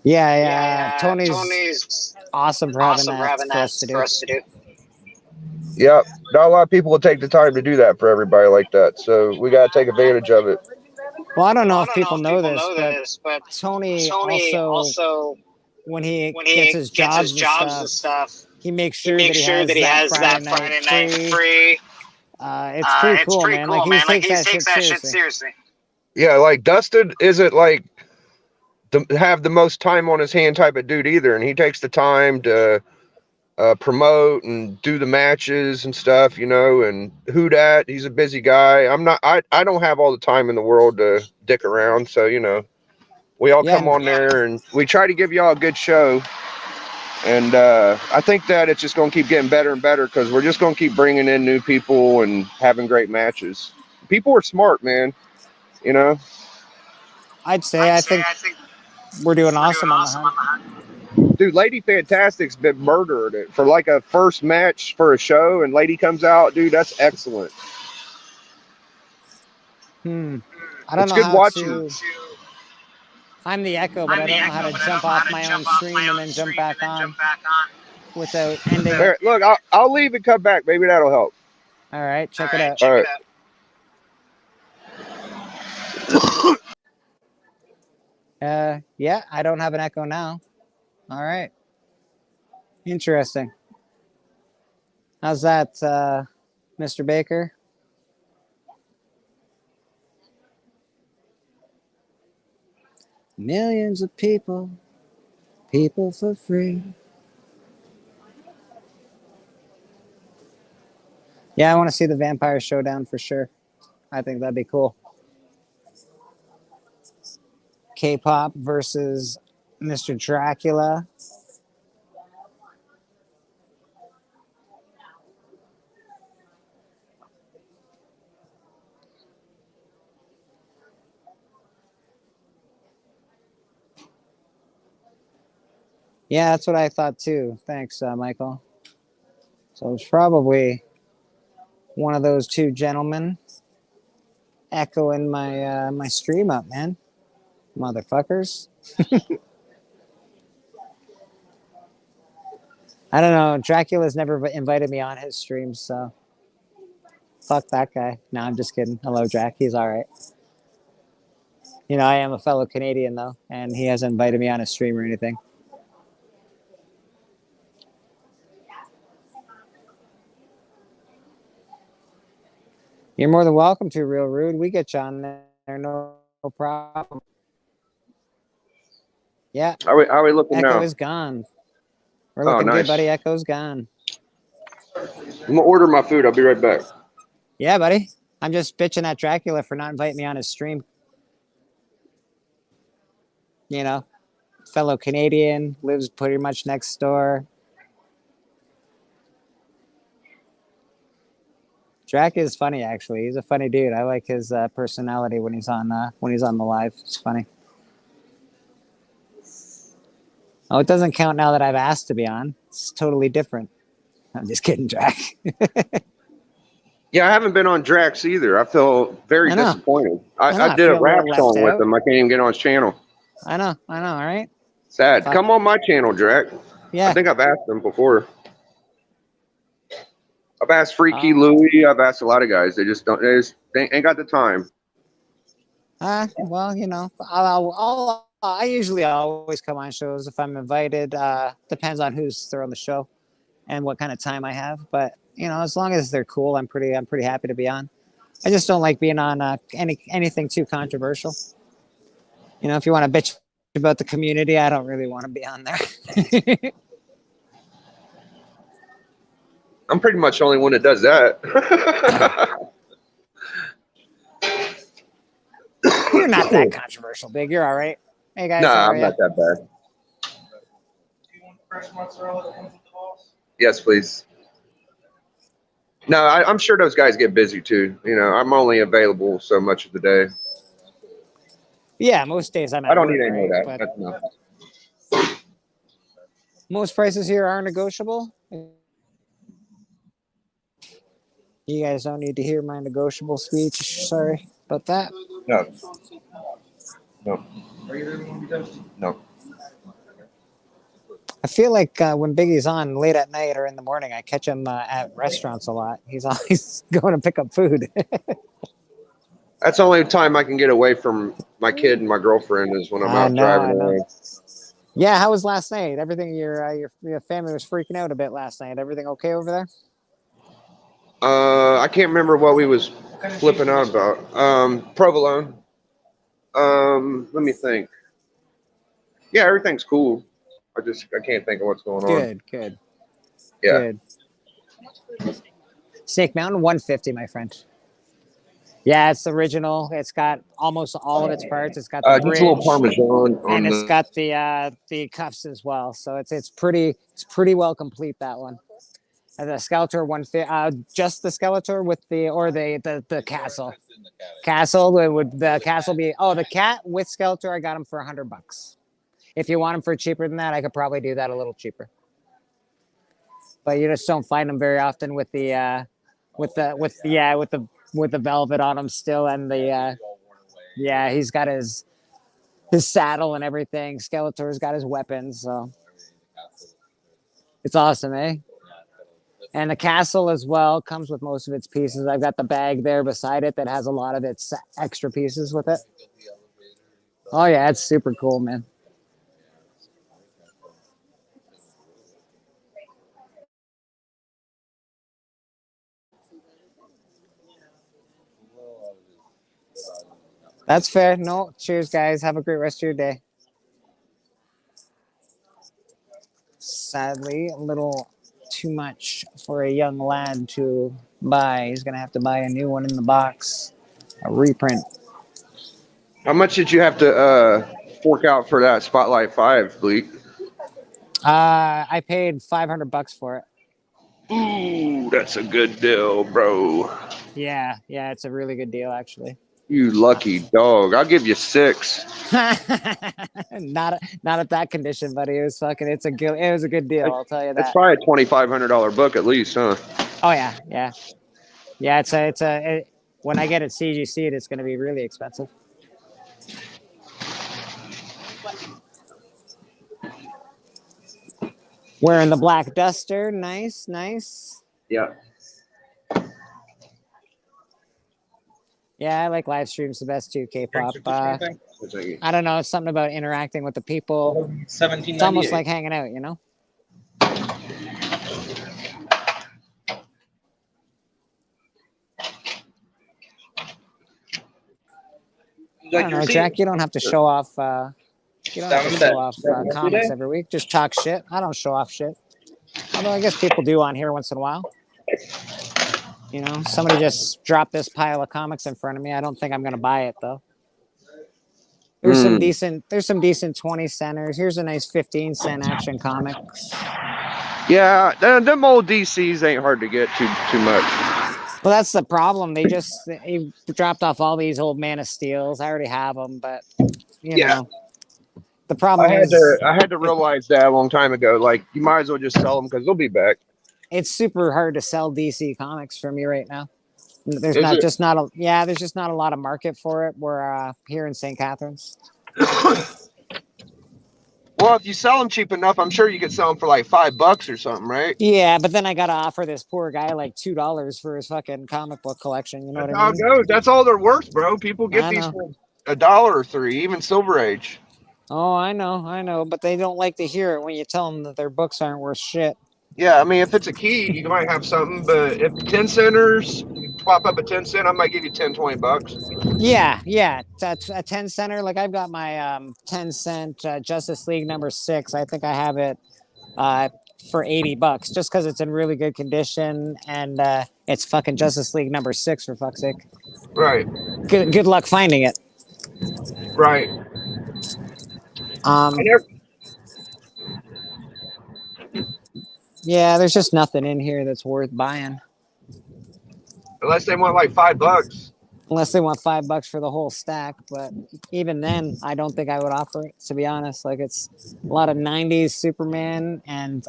Yeah. Tony's awesome for having that for us to do. Yep. Not a lot of people will take the time to do that for everybody like that. So we got to take advantage of it. Well, I don't know if people know this, but Tony also when he gets his jobs and stuff, he makes sure that he has that Friday night free. It's pretty cool, man. Like he takes that shit seriously. Yeah, like Dustin isn't like have the most time on his hand type of dude either, and he takes the time to promote and do the matches and stuff, you know. And who dat, he's a busy guy. I don't have all the time in the world to dick around, so you know, we all come on there and we try to give y'all a good show. And I think that it's just going to keep getting better and better because we're just going to keep bringing in new people and having great matches. People are smart, man. You know? I think we're doing awesome on the hunt. Dude, Lady Fantastic's been murdering it for like a first match for a show, and Lady comes out. Dude, that's excellent. I don't it's know good how watching. to... I'm the Echo, but I don't know how to jump off my own stream and then jump back on without ending. Here, look, I'll leave and come back. Maybe that'll help. All right, check it out. All right. Yeah, I don't have an Echo now. All right. Interesting. How's that, Mr. Baker? Millions of people for free. Yeah, I want to see the Vampire Showdown for sure. I think that'd be cool. K-pop versus Mr. Dracula. Yeah, that's what I thought too. Thanks, Michael. So it's probably one of those two gentlemen echoing my my stream up, man. Motherfuckers. I don't know. Dracula's never invited me on his streams, so fuck that guy. No, I'm just kidding. Hello, Drac. He's all right. You know, I am a fellow Canadian, though, and he hasn't invited me on his stream or anything. You're more than welcome to, Real Rude. We get you on there, no problem. Yeah. How are we looking now? Echo is gone. We're looking good, buddy. Echo's gone. I'm going to order my food. I'll be right back. Yeah, buddy. I'm just bitching at Dracula for not inviting me on his stream. You know, fellow Canadian, lives pretty much next door. Drac is funny, actually. He's a funny dude. I like his personality when he's on the live. It's funny. Oh, it doesn't count now that I've asked to be on. It's totally different. I'm just kidding, Jack. Yeah, I haven't been on Drax either. I feel very I know. disappointed. I know, I I did a feel a rap little left song with out. him. I can't even get on his channel. I know, all right? Sad. Fuck. Come on my channel, Drax. I Yeah. think I've asked him before. I've asked Freaky Uh, Louie. I've asked a lot of guys. They just don't. They ain't got the time. Well, you know, I usually always come on shows if I'm invited. Depends on who's throwing the show and what kind of time I have. But you know, as long as they're cool, I'm pretty happy to be on. I just don't like being on anything too controversial. You know, if you want to bitch about the community, I don't really want to be on there. I'm pretty much the only one that does that. You're not that controversial, Big. You're all right. Hey guys, how Nah, are I'm ya? not that bad. Do you want fresh mozzarella that comes with the sauce? Yes, please. No, I'm sure those guys get busy too. You know, I'm only available so much of the day. Yeah, most days I'm at I don't work, need any more right? of that. But That's enough. most prices here are negotiable. You guys don't need to hear my negotiable speech. Sorry about that. No. No. No. I feel like when Biggie's on late at night or in the morning, I catch him at restaurants a lot. He's always going to pick up food. That's the only time I can get away from my kid and my girlfriend is when I'm out driving around. Yeah, how was last night? Everything your family was freaking out a bit last night. Everything okay over there? I can't remember what we was flipping out about. Provolone. Let me think. Yeah, everything's cool. I can't think of what's going on. Good. Yeah. Good. Snake Mountain 150, my friend. Yeah, it's original. It's got almost all of its parts. It's got the Just a little bridge, Parmesan on and it's the. got the cuffs as well. So it's pretty well complete, that one. And the Skeletor 150, just the Skeletor with the castle. Castle would the castle be? Oh, the cat with Skeletor. I got him for $100. If you want them for cheaper than that, I could probably do that a little cheaper. But you just don't find them very often with the velvet on him still, and he's got his saddle and everything. Skeletor's got his weapons, so it's awesome, eh? And the castle as well comes with most of its pieces. I've got the bag there beside it that has a lot of its extra pieces with it. Oh yeah, it's super cool, man. That's fair. No, cheers, guys. Have a great rest of your day. Sadly, a little too much for a young lad to buy. He's going to have to buy a new one in the box, a reprint. How much did you have to fork out for that Spotlight 5, Bleak? I paid $500 for it. Ooh, that's a good deal, bro. Yeah, it's a really good deal, actually. You lucky dog. I'll give you 6. Not at that condition, buddy. It was a good deal. I'll tell you that. It's probably a $2,500 book at least, huh? Oh yeah. When I get it CGC'd, it's going to be really expensive. Wearing the black duster, nice. Yeah. Yeah, I like live streams the best too, K-pop. I don't know, it's something about interacting with the people. It's almost like hanging out, you know? I don't know, Jack, you don't have to show off comics every week. Just talk shit. I don't show off shit. Although I guess people do on here once in a while. You know, somebody just dropped this pile of comics in front of me. I don't think I'm going to buy it though. There's some decent 20 centers. Here's a nice 15-cent Action Comics. Yeah, them old DCs ain't hard to get too much. Well, that's the problem. They dropped off all these old Man of Steels. I already have them, but you know, The problem is I had to realize that a long time ago. Like, you might as well just sell them because they'll be back. it's super hard to sell DC comics for me right now. There's Is it? there's just not a lot of market for it. We're here in St. Catharines. Well, if you sell them cheap enough, I'm sure you could sell them for like $5 or something, right? Yeah, but then I gotta offer this poor guy like $2 for his fucking comic book collection. You know That's what how I it mean? goes. That's all they're worth, bro. People get I these know. for $1 or $3, even Silver Age. Oh, I know, but they don't like to hear it when you tell them that their books aren't worth shit. Yeah, I mean, if it's a key, you might have something, but if 10 centers, you pop up a 10 cent, I might give you 10, $20. Yeah, that's a 10 center. Like I've got my 10 cent Justice League #6. I think I have it for $80 just because it's in really good condition and it's fucking Justice League #6 for fuck's sake. Right, Good luck finding it. right. Um, I never, yeah, there's just nothing in here that's worth buying unless they want like $5. unless they want $5 for the whole stack. But even then, I don't think I would offer it, to be honest. Like it's a lot of 90s Superman and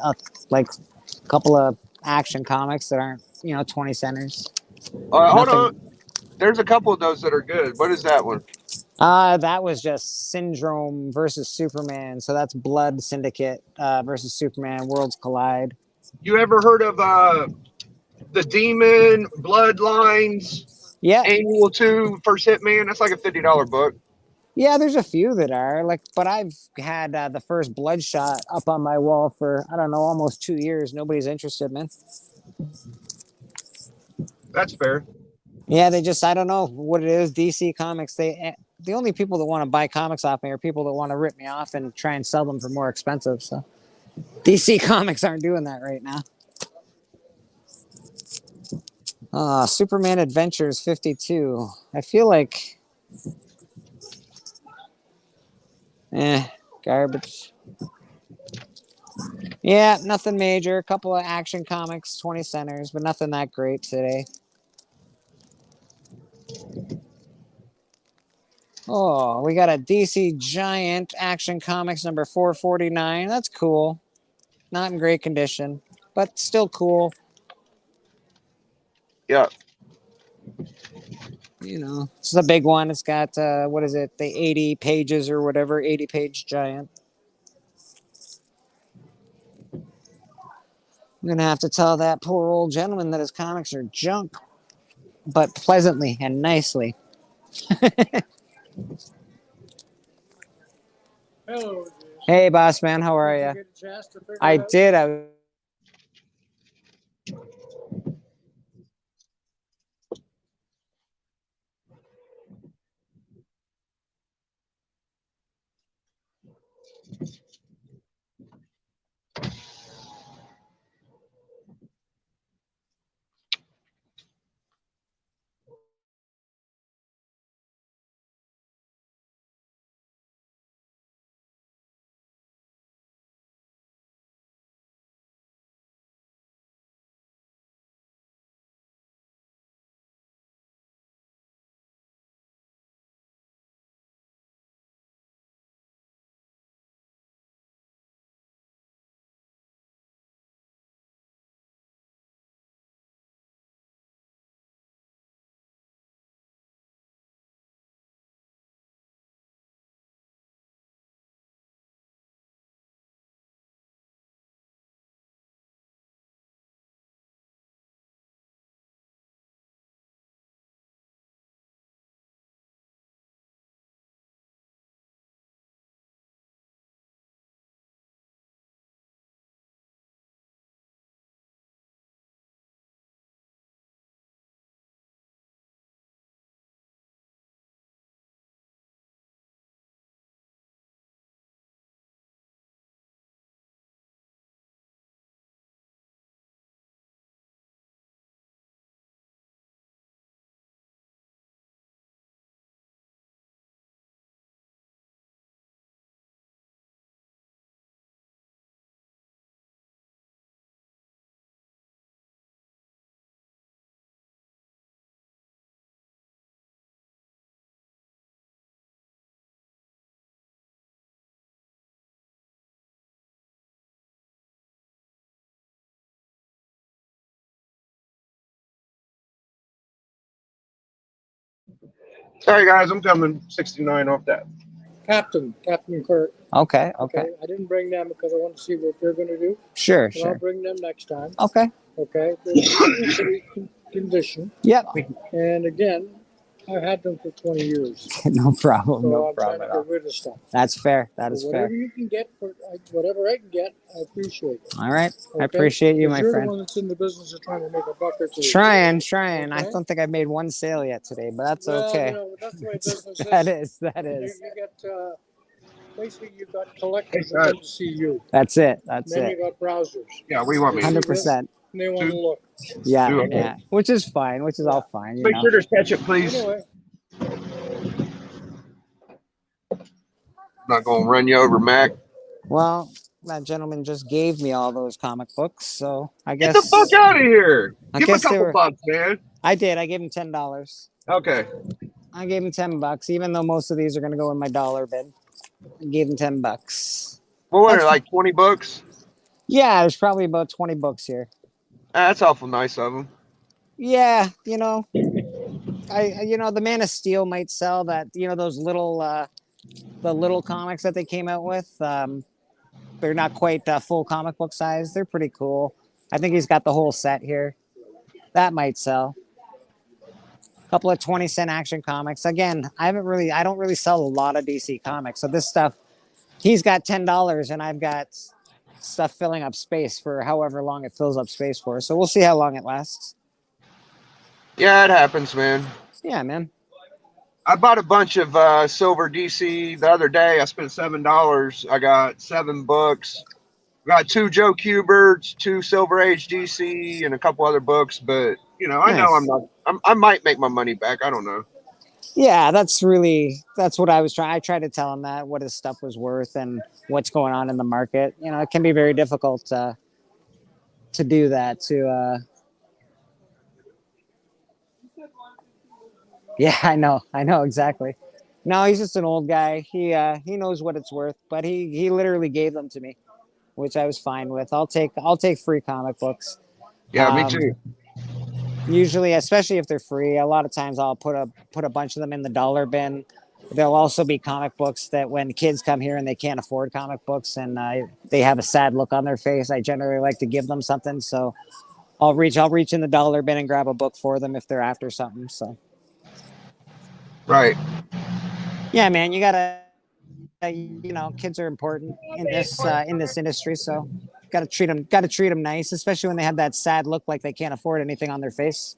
like a couple of action comics that aren't 20 centers. Hold Nothing. on. There's a couple of those that are good. What is that one? That was just Syndrome versus Superman. So that's Blood Syndicate versus Superman. Worlds collide. You ever heard of the Demon Bloodlines Yeah, Annual 2 First Hitman? That's like a $50 book. yeah. There's a few that are like, but I've had the first Bloodshot up on my wall for I don't know, almost 2 years. Nobody's interested, man. That's fair. Yeah, they just I don't know what it is. DC Comics. The only people that want to buy comics off me are people that want to rip me off and try and sell them for more expensive. So DC Comics aren't doing that right now. Superman Adventures 52. I feel like, garbage. Yeah, nothing major. A couple of action comics, 20 centers, but nothing that great today. Oh, we got a DC Giant Action Comics number 449. That's cool. Not in great condition, but still cool. Yeah. It's a big one. It's got what is it? The 80 pages or whatever, 80-page giant. I'm gonna have to tell that poor old gentleman that his comics are junk, but pleasantly and nicely. Hello. Hey, boss man, how are Did you you? get a chance to figure I it out? did. I Sorry guys, I'm coming 69 off that. Captain Kurt. Okay. Okay. I didn't bring them because I want to see what they're going to do. Sure. And I'll bring them next time. Okay. Okay. They're in condition. Yep. And again, I've had them for 20 years. No problem. So No I'm problem trying at to all. get rid of stuff. That's fair. That is So whatever fair. you can get, whatever I can get, I appreciate it. All right. I Okay? appreciate you, my You're friend. the one that's in the business of trying to make a buck or two. Trying. I Okay. don't think I've made one sale yet today, but that's Well, okay. you know, that's the way business is. That is. You get, basically, you've got collectors that come to see you. That's it. That's Then it. you got browsers. Yeah, what do you want me to do? 100%. And they want to look. Yeah. Do it. Yeah. Which is fine. Which is all fine. You Make know. sure there's ketchup, please. Anyway, I'm not gonna run you over, Mac. Well, that gentleman just gave me all those comic books, so I Get guess the fuck out of here. I Give him a guess they couple were- bucks, man. I did. I gave him $10. Okay. I gave him $10, even though most of these are gonna go in my dollar bin. I gave him $10. Well, what, That's- like 20 bucks? Yeah, there's probably about 20 books here. That's awful nice of him. Yeah, you know, the Man of Steel might sell that. You know, those little, the little comics that they came out with. They're not quite full comic book size. They're pretty cool. I think he's got the whole set here. That might sell. A couple of 20-cent Action Comics. Again, I don't really sell a lot of DC comics. So this stuff, he's got $10 and I've got stuff filling up space for however long it fills up space for. So we'll see how long it lasts. Yeah, it happens, man. Yeah, man. I bought a bunch of silver DC the other day. I spent $7. I got 7 books. Got 2 Joe Kuberts, 2 Silver Age DC, and a couple other books. But you know, I know Nice. I'm not. I might make my money back. I don't know. Yeah, that's what I was trying. I tried to tell him that what his stuff was worth and what's going on in the market. You know, it can be very difficult to do that. Yeah, I know exactly. No, he's just an old guy. He knows what it's worth, but he literally gave them to me, which I was fine with. I'll take free comic books. Yeah, me too. Usually, especially if they're free, a lot of times I'll put a bunch of them in the dollar bin. There'll also be comic books that when kids come here and they can't afford comic books and they have a sad look on their face, I generally like to give them something. So I'll reach in the dollar bin and grab a book for them if they're after something. So Right. yeah, man, you gotta, kids are important in this industry. So gotta treat them nice, especially when they have that sad look like they can't afford anything on their face.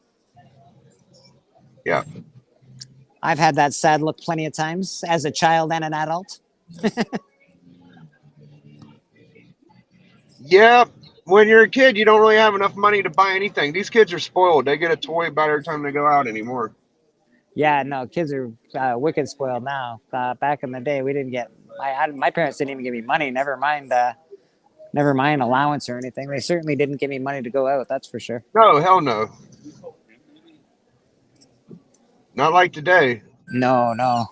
Yeah. I've had that sad look plenty of times as a child and an adult. Yeah. When you're a kid, you don't really have enough money to buy anything. These kids are spoiled. They get a toy about every time they go out anymore. Yeah, no, kids are wicked spoiled now. Back in the day, we didn't get my parents didn't even give me money. Never mind allowance or anything. They certainly didn't give me money to go out. That's for sure. No, hell no. Not like today. No.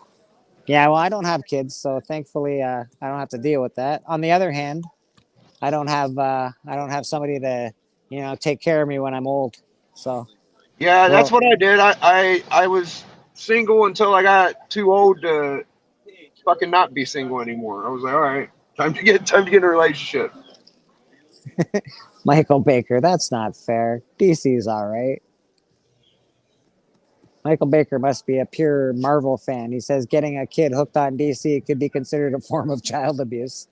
Yeah, well, I don't have kids, so thankfully, I don't have to deal with that. On the other hand, I don't have somebody to, take care of me when I'm old. So. Yeah, that's what I did. I was single until I got too old to fucking not be single anymore. I was like, all right, time to get in a relationship. Michael Baker, that's not fair. DC's all right. Michael Baker must be a pure Marvel fan. He says getting a kid hooked on DC could be considered a form of child abuse.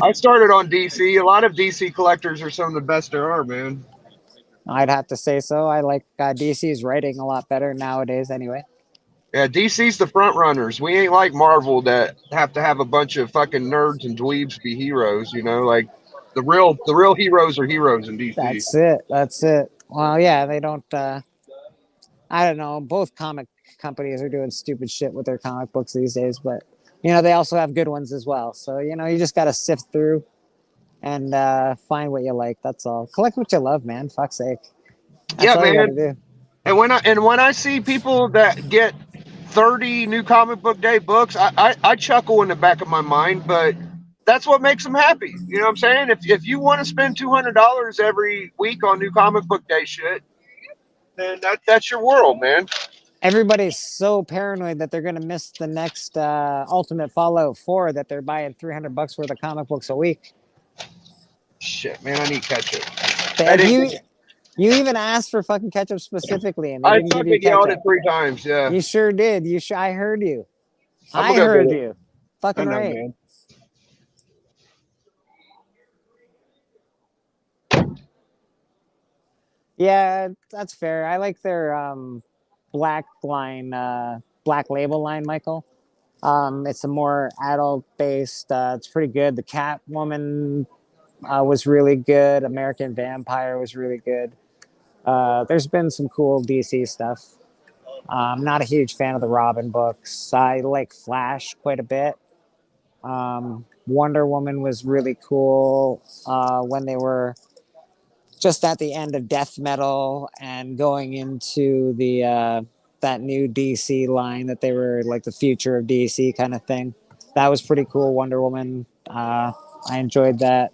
I started on DC. A lot of DC collectors are some of the best there are, man. I'd have to say so. I like DC's writing a lot better nowadays anyway. Yeah, DC's the front runners. We ain't like Marvel that have to have a bunch of fucking nerds and dweebs be heroes, like the real heroes are heroes in DC. That's it. Well, yeah, they don't I don't know. Both comic companies are doing stupid shit with their comic books these days, but they also have good ones as well. So, you just got to sift through and find what you like. That's all. Collect what you love, man. Fuck's sake. That's yeah, all you man. gotta do. And when I see people that get 30 new comic book day books, I chuckle in the back of my mind, but that's what makes them happy. You know what I'm saying? If you want to spend $200 every week on new comic book day shit, then that's your world, man. everybody's so paranoid that they're gonna miss the next Ultimate Fallout 4 that they're buying $300 worth of comic books a week. Shit, man, I need ketchup. And you even asked for fucking ketchup specifically, and they I didn't give you fucking yelled it ketchup. 3 times. Yeah. You sure did. I heard you. I'm I gonna go heard get it. you. I Fucking know, right. man. Yeah, that's fair. I like their black label line, Michael. It's a more adult based. It's pretty good. The Catwoman was really good. American Vampire was really good. There's been some cool DC stuff. I'm not a huge fan of the Robin books. I like Flash quite a bit. Wonder Woman was really cool when they were just at the end of Death Metal and going into the that new DC line that they were like the future of DC kind of thing. That was pretty cool. Wonder Woman. I enjoyed that.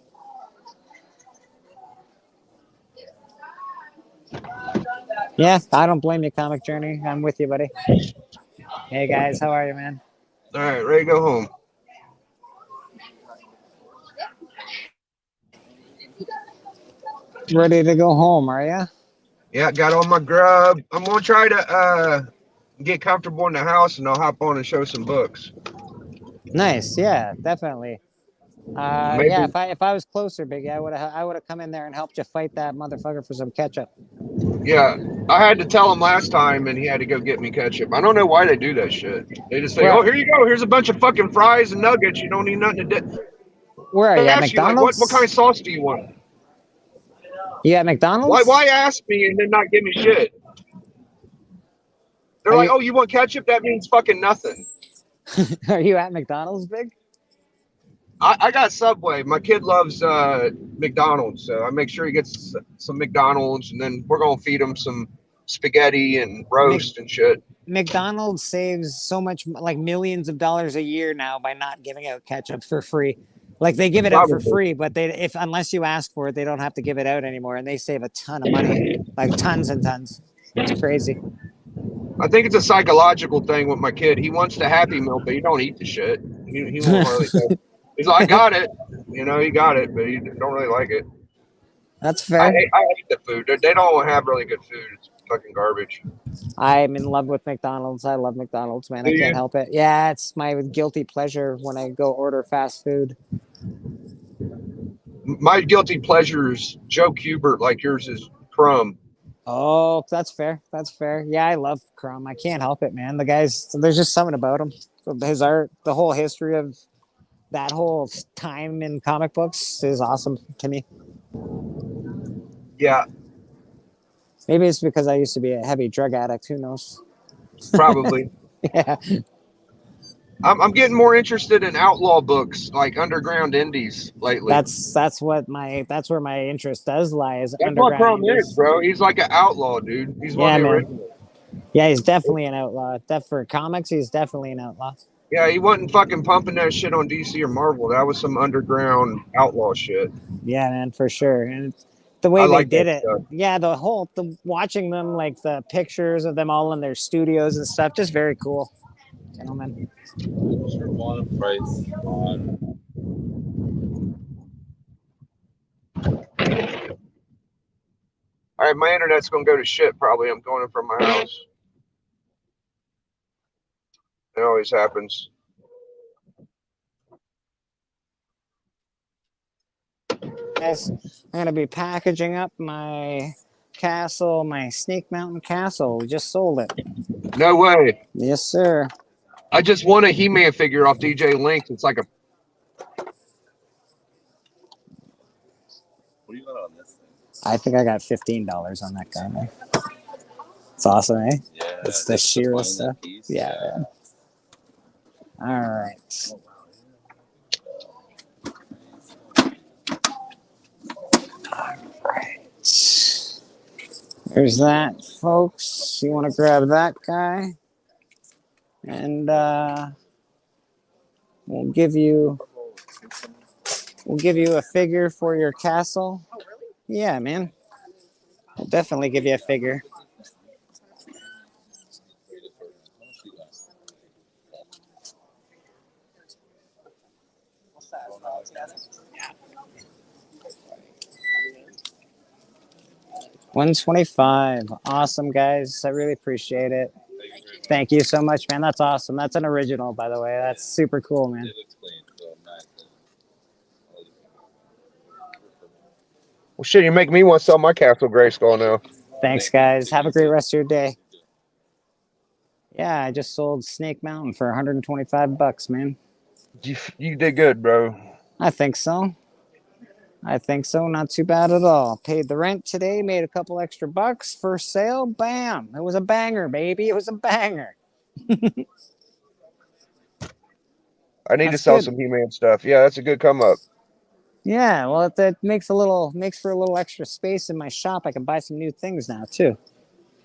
Yeah, I don't blame you, Comic Journey. I'm with you, buddy. Hey guys, how are you, man? All right, ready to go home. Ready to go home, are you? Yeah, got all my grub. I'm gonna try to get comfortable in the house, and I'll hop on and show some books. Nice, yeah, definitely. Maybe. Yeah, if I was closer, Biggie, I would have come in there and helped you fight that motherfucker for some ketchup. Yeah, I had to tell him last time, and he had to go get me ketchup. I don't know why they do that shit. They just say, Well- "Oh, here you go. Here's a bunch of fucking fries and nuggets. You don't need nothing to do." Where are you at Ask you, like, McDonald's? what kind of sauce do you want? You at McDonald's? Why ask me and then not give me shit? They're Are like, you- "Oh, you want ketchup? That means fucking nothing." Are you at McDonald's, Big? I got Subway. My kid loves McDonald's, so I make sure he gets some McDonald's, and then we're gonna feed him some spaghetti and roast and shit. McDonald's saves so much, like millions of dollars a year now by not giving out ketchup for free. Like they give it out for Probably. free, but unless you ask for it, they don't have to give it out anymore, and they save a ton of money, like tons and tons. It's crazy. I think it's a psychological thing with my kid. He wants the Happy Meal, but he don't eat the shit. He won't hardly. He's like, I got it. You know, he got it, but he don't really like it. That's I fair. hate the food. They don't have really good food. It's fucking garbage. I'm in love with McDonald's. I love McDonald's, man. I Do can't you? help it. Yeah, it's my guilty pleasure when I go order fast food. My guilty pleasure is Joe Kubert, like yours is Crumb. Oh, that's fair. That's fair. Yeah, I love Crumb. I can't help it, man. The guys, there's just something about him. His art, the whole history of that whole time in comic books is awesome to me. Yeah, Maybe it's because I used to be a heavy drug addict. Who knows? probably. Yeah. I'm getting more interested in outlaw books, like underground indies lately. That's where my interest does lie. Is That's what underground Crumb indies. is, bro. He's like an outlaw, dude. He's one Yeah, of the man. originals. Yeah, he's definitely an outlaw. For comics, he's definitely an outlaw. Yeah, he wasn't fucking pumping that shit on DC or Marvel. That was some underground outlaw shit. Yeah, man, for sure. And the way I they like did that it, stuff. yeah, watching them, like the pictures of them all in their studios and stuff, just very cool, gentlemen. What's your bottom price on? All right, my internet's gonna go to shit. Probably, I'm going from my house. It always happens. Guys, I'm gonna be packaging up my castle, my Snake Mountain Castle. We just sold it. No way. Yes, sir. I just won a He-Man figure off DJ Link. It's like a. What do you got on this thing? I think I got $15 on that guy, man. It's awesome, eh? Yeah, It's the just to She-Ra find that stuff. piece, Yeah, man. All right. There's that, folks. You want to grab that guy, and we'll give you a figure for your castle. Yeah, man. We'll definitely give you a figure. $125. Awesome, guys. I really appreciate it. Thank you so much, man. That's awesome. That's an original, by the way. That's super cool, man. It looks clean, so nice. Well, shit, you make me want to sell my Castle Grayskull now. Thanks, guys. Have a great rest of your day. Yeah, I just sold Snake Mountain for $125, man. You did good, bro. I think so. I think so. Not too bad at all. Paid the rent today, made a couple extra bucks. First sale, bam. It was a banger, baby. It was a banger. I need to That's sell good. some He-Man stuff. Yeah, that's a good come up. Yeah, well, that makes for a little extra space in my shop. I can buy some new things now too.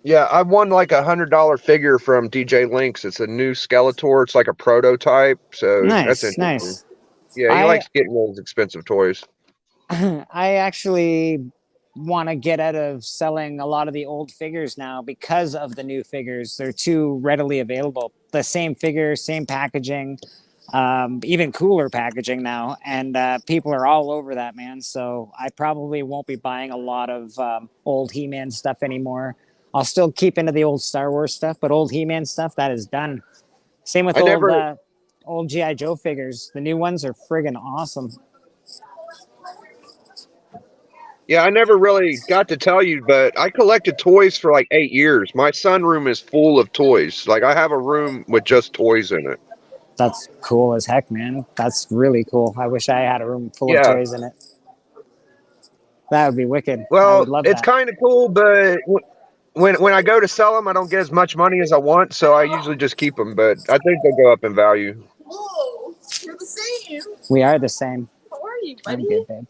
Yeah, I won like $100 figure from DJ Lynx. It's a new Skeletor. It's like a prototype. So that's Nice, interesting. nice. Yeah, he I likes getting those expensive toys. I actually want to get out of selling a lot of the old figures now because of the new figures. They're too readily available. The same figure, same packaging, even cooler packaging now, and people are all over that, man. So I probably won't be buying a lot of old He-Man stuff anymore. I'll still keep into the old Star Wars stuff, but old He-Man stuff, that is done. Same with old G.I. Joe figures. The new ones are friggin' awesome. Yeah, I never really got to tell you, but I collected toys for like 8 years. My sunroom is full of toys. Like I have a room with just toys in it. That's cool as heck, man. That's really cool. I wish I had a room full of Yeah. toys in it. That would be wicked. I Well, would love it's that. kind of cool, but when I go to sell them, I don't get as much money as I want, so I usually just keep them. But I think they'll go up in value. Whoa, we're the same. We are the same. How are you, I'm buddy? good, babe.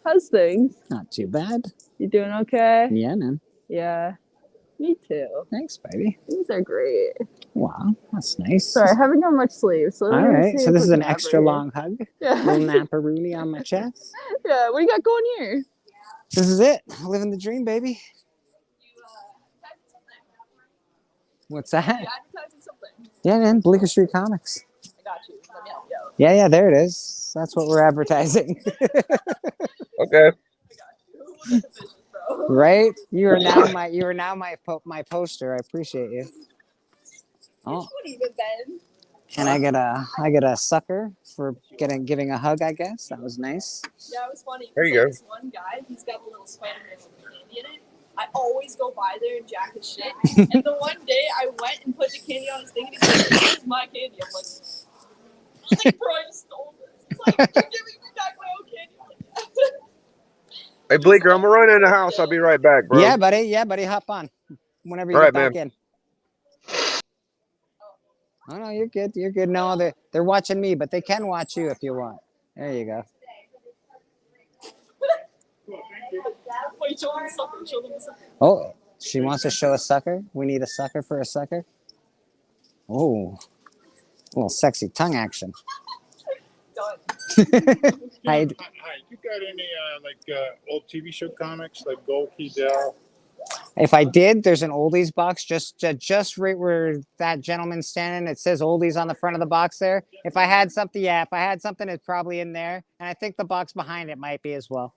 How's things? Not too bad. You doing okay? Yeah, man. Yeah, me too. Thanks, baby. Things are great. Wow, that's nice. Sorry, I haven't got much sleep, so All right, so this is an extra long. long hug. Yeah. Little napperoonie on my chest. Yeah, what do you got going here? This is it. Living the dream, baby. What's that? You advertising something? Yeah, man. Bleecker Street Comics. I got you. Let me help you out. Yeah, there it is. That's what we're advertising. Okay. Right? You are now my poster. I appreciate you. Oh, and I get a sucker for giving a hug, I guess. That was nice. Yeah, it was funny. There you go. This one guy, he's got a little Spider-Man with candy in it. I always go by there and jack his shit. And the one day I went and put the candy on his thing and he's like, "This is my candy." I'm like, bro, I just stole this. It's like, you're giving me back my own candy. I'm like, Hey, Bleecker, I'm gonna run in the house. I'll be right back, bro. Yeah, buddy. Hop on whenever you All get right, back in. Oh no, you're good. You're good. No, they're watching me, but they can watch you if you want. There you go. Wait, show them the sucker. Show them the sucker. Oh, she wants to show a sucker. We need a sucker for a sucker. Oh, a little sexy tongue action. Done. Hi. Hi, you got any old TV show comics like Golki, Dell? If I did, there's an oldies box just right where that gentleman's standing. It says oldies on the front of the box there. If I had something, it's probably in there. And I think the box behind it might be as well.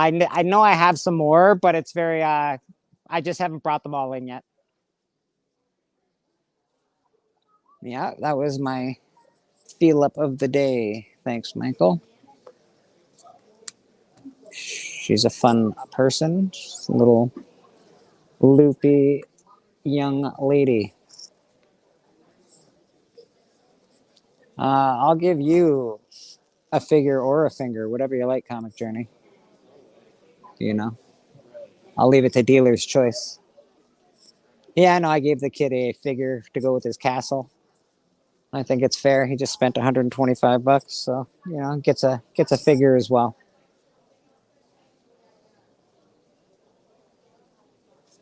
I know I have some more, but it's very, I just haven't brought them all in yet. Yeah, that was my feel up of the day. Thanks, Michael. She's a fun person. She's a little loopy young lady. I'll give you a figure or a finger, whatever you like, Comic Journey. You know, I'll leave it to dealer's choice. Yeah, I know I gave the kid a figure to go with his castle. I think it's fair. He just spent $125, so gets a figure as well.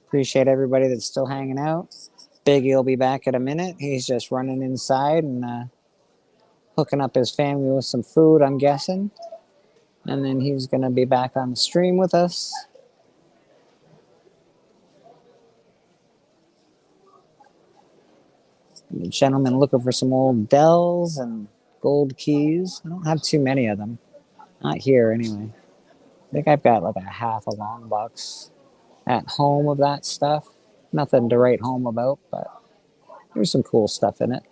Appreciate everybody that's still hanging out. Biggie will be back in a minute. He's just running inside and hooking up his family with some food, I'm guessing. And then he's going to be back on the stream with us. The gentleman looking for some old Dells and Gold keys. I don't have too many of them. Not here, anyway. I think I've got like a half a long box at home of that stuff. Nothing to write home about, but there's some cool stuff in it.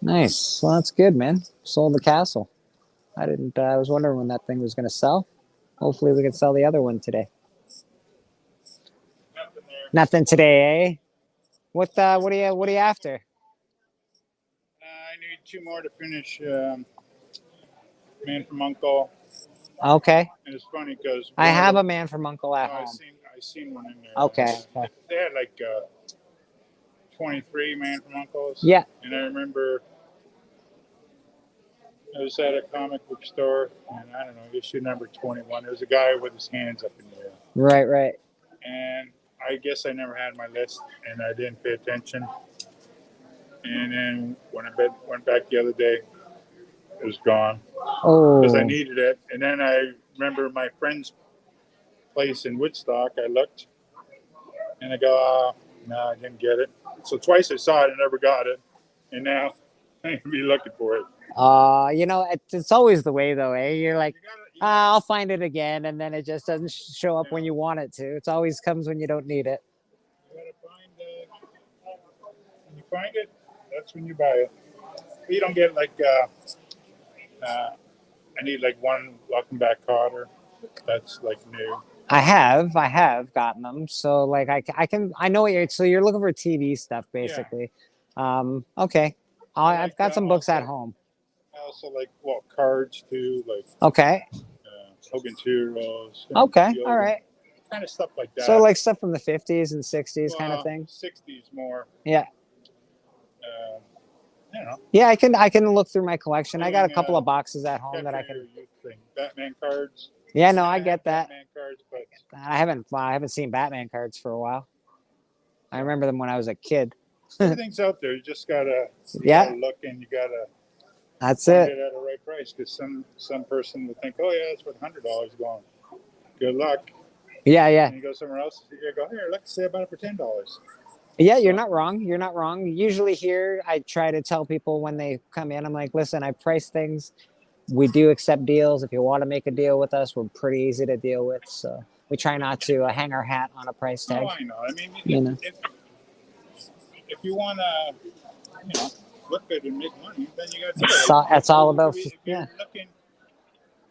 Nice. Well, that's good, man. Sold the castle. I didn't. I was wondering when that thing was going to sell. Hopefully, we can sell the other one today. Nothing today, eh? What are you after? I need 2 more to finish Man from Uncle. Okay. And it's funny because I have a Man from Uncle at I home. seen one in there. Okay. They had like 23 Man from Uncles. Yeah. And I remember I was at a comic book store, and I don't know, issue number 21. There was a guy with his hands up in the air. Right. And I guess I never had my list, and I didn't pay attention. And then when I went back the other day, it was gone Oh. because I needed it. And then I remember my friend's place in Woodstock. I looked, and I go, no, I didn't get it. So twice I saw it and never got it, and now I'm gonna be looking for it. You know, it's always the way though, eh? You're like, I'll find it again, and then it just doesn't show up when you want it to. It always comes when you don't need it. You gotta find when you find it, that's when you buy it. But you don't get like I need like one Welcome Back Kotter. That's like new. I have gotten them. So like I know what you're. So you're looking for TV stuff basically. Okay. I've got some books at home. I also like cards too, like Okay. Hogan Heroes. Okay. All right. Kind of stuff like that. So like stuff from the 50s and 60s kind of thing. 60s more. Yeah. I don't know. Yeah, I can look through my collection. I got a couple of boxes at home that I can. Batman cards. Yeah, no, I get that. Batman cards, but I haven't seen Batman cards for a while. I remember them when I was a kid. everything's out there. You just gotta Yeah. look, and you gotta That's find it. it at a right price. Because some person would think, oh yeah, it's worth $100 going. Good luck. Yeah. And you go somewhere else, you go here. Let's say about it for $10. Yeah, you're not wrong. You're not wrong. Usually here, I try to tell people when they come in, I'm like, listen, I price things. We do accept deals. If you want to make a deal with us, we're pretty easy to deal with. So we try not to hang our hat on a price tag. Oh, I know. I mean, You know. if you want to, flip it and make money, then you got to do it. That's all about, If yeah. you're looking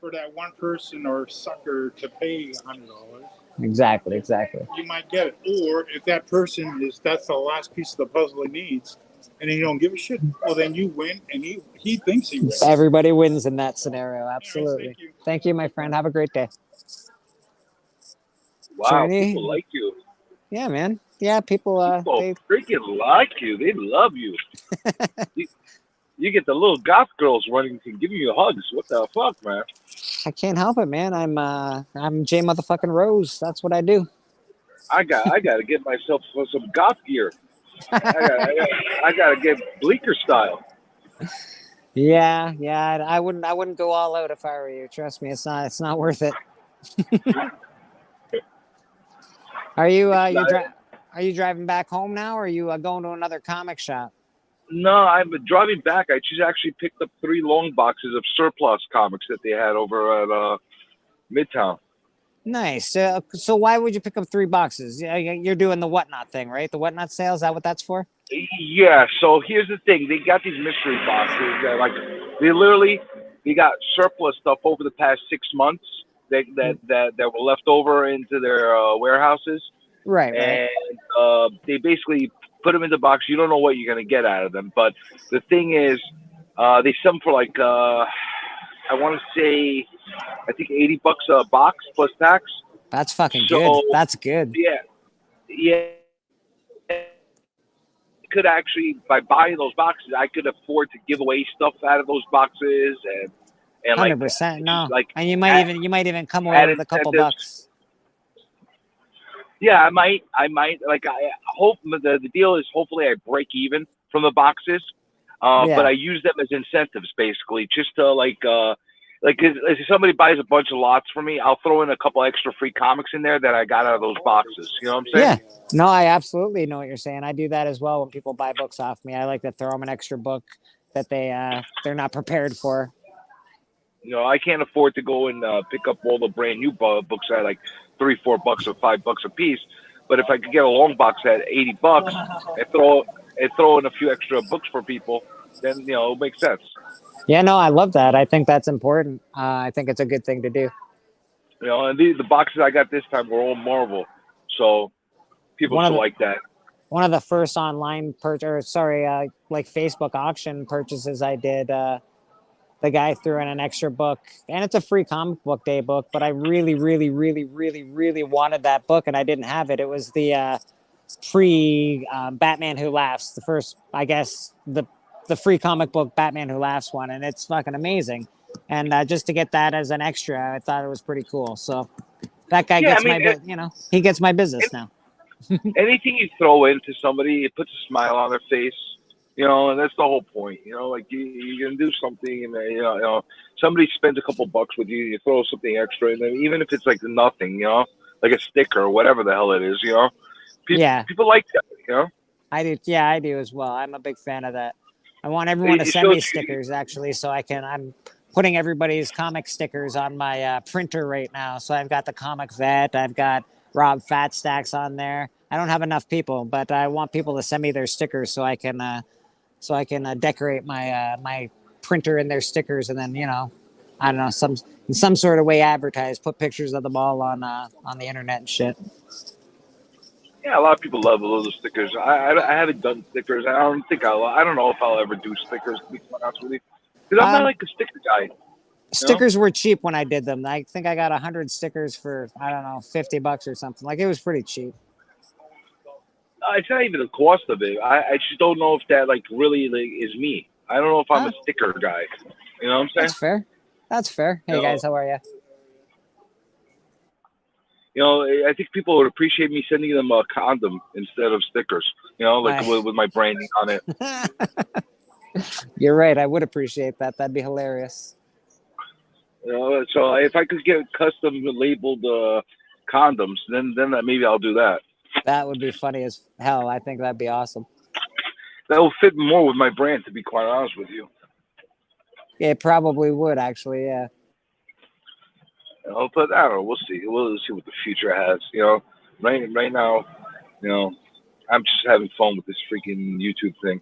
for that one person or sucker to pay $100, Exactly. you might get it. Or if that person that's the last piece of the puzzle he needs, and he don't give a shit, well then you win, and he thinks he wins. Everybody wins in that scenario. Absolutely. Anyways, thank you. Thank you, my friend. Have a great day. Wow, Journey? people like you. Yeah, man. Yeah, people. People They, freaking like you. They love you. you get the little goth girls running and giving you hugs. What the fuck, man? I can't help it, man. I'm J motherfucking Rose. That's what I do. I gotta get myself some goth gear. I gotta get Bleecker style. Yeah. I wouldn't go all out if I were you. Trust me, it's not worth it. Are you are you driving back home now, or are you going to another comic shop? No, I'm driving back. I just actually picked up 3 long boxes of surplus comics that they had over at Midtown. Nice. So why would you pick up 3 boxes? You're doing the Whatnot thing, right? The Whatnot sale. Is that what that's for? Yeah. So here's the thing: they got these mystery boxes that, they got surplus stuff over the past 6 months that were left over into their warehouses. Right. And they basically put them in the box. You don't know what you're going to get out of them. But the thing is, they sell them for like, I want to say, I think $80 a box plus tax. That's fucking good. That's good. Yeah. Could actually, by buying those boxes, I could afford to give away stuff out of those boxes and 100%. No. Like, And you might even come away with a couple bucks. Yeah, I might. Like, I hope the deal is hopefully I break even from the boxes, but I use them as incentives basically, just to like if somebody buys a bunch of lots for me, I'll throw in a couple extra free comics in there that I got out of those boxes. You know what I'm saying? Yeah. No, I absolutely know what you're saying. I do that as well when people buy books off me. I like to throw them an extra book that they're not prepared for. You know, I can't afford to go and pick up all the brand new books at like $3, $4 or $5 a piece. But if I could get a long box at $80 and throw in a few extra books for people, then it makes sense. Yeah, no, I love that. I think that's important. I think it's a good thing to do. And the boxes I got this time were all Marvel, so people like that. One of the first online like Facebook auction purchases I did, the guy threw in an extra book, and it's a free comic book day book, but I really, really, really, really, really wanted that book, and I didn't have it. It was the Batman Who Laughs, the first, I guess, the free comic book Batman Who Laughs one, and it's fucking amazing. And just to get that as an extra, I thought it was pretty cool. So that guy gets he gets my business now. Anything you throw into somebody, it puts a smile on their face. And that's the whole point. Like you're gonna do something, and somebody spends a couple bucks with you, you throw something extra, and then even if it's like nothing, like a sticker or whatever the hell it is, people like that, I do. Yeah, I do as well. I'm a big fan of that. I want everyone to send me stickers, actually, so I'm putting everybody's comic stickers on my printer right now. So I've got the Comic Vet, I've got Rob Fat Stacks on there. I don't have enough people, but I want people to send me their stickers so I can decorate my printer in their stickers, and then I don't know, in some sort of way advertise, put pictures of them all on the internet and shit. Yeah, a lot of people love those stickers. I haven't done stickers. I don't know if I'll ever do stickers, to be quite honest with you, because I'm not like a sticker guy. Stickers were cheap when I did them. I think I got 100 stickers for, I don't know, $50 or something. Like, it was pretty cheap. It's not even the cost of it. I just don't know if that really is me. I don't know if I'm a sticker guy. You know what I'm saying? That's fair. Hey guys, how are you? I think people would appreciate me sending them a condom instead of stickers. With my branding on it. You're right. I would appreciate that. That'd be hilarious. So if I could get custom labeled condoms, then maybe I'll do that. That would be funny as hell. I think that'd be awesome. That will fit more with my brand, to be quite honest with you. It probably would, actually. Yeah. But I don't know. We'll see. We'll see what the future has. Right now, I'm just having fun with this freaking YouTube thing.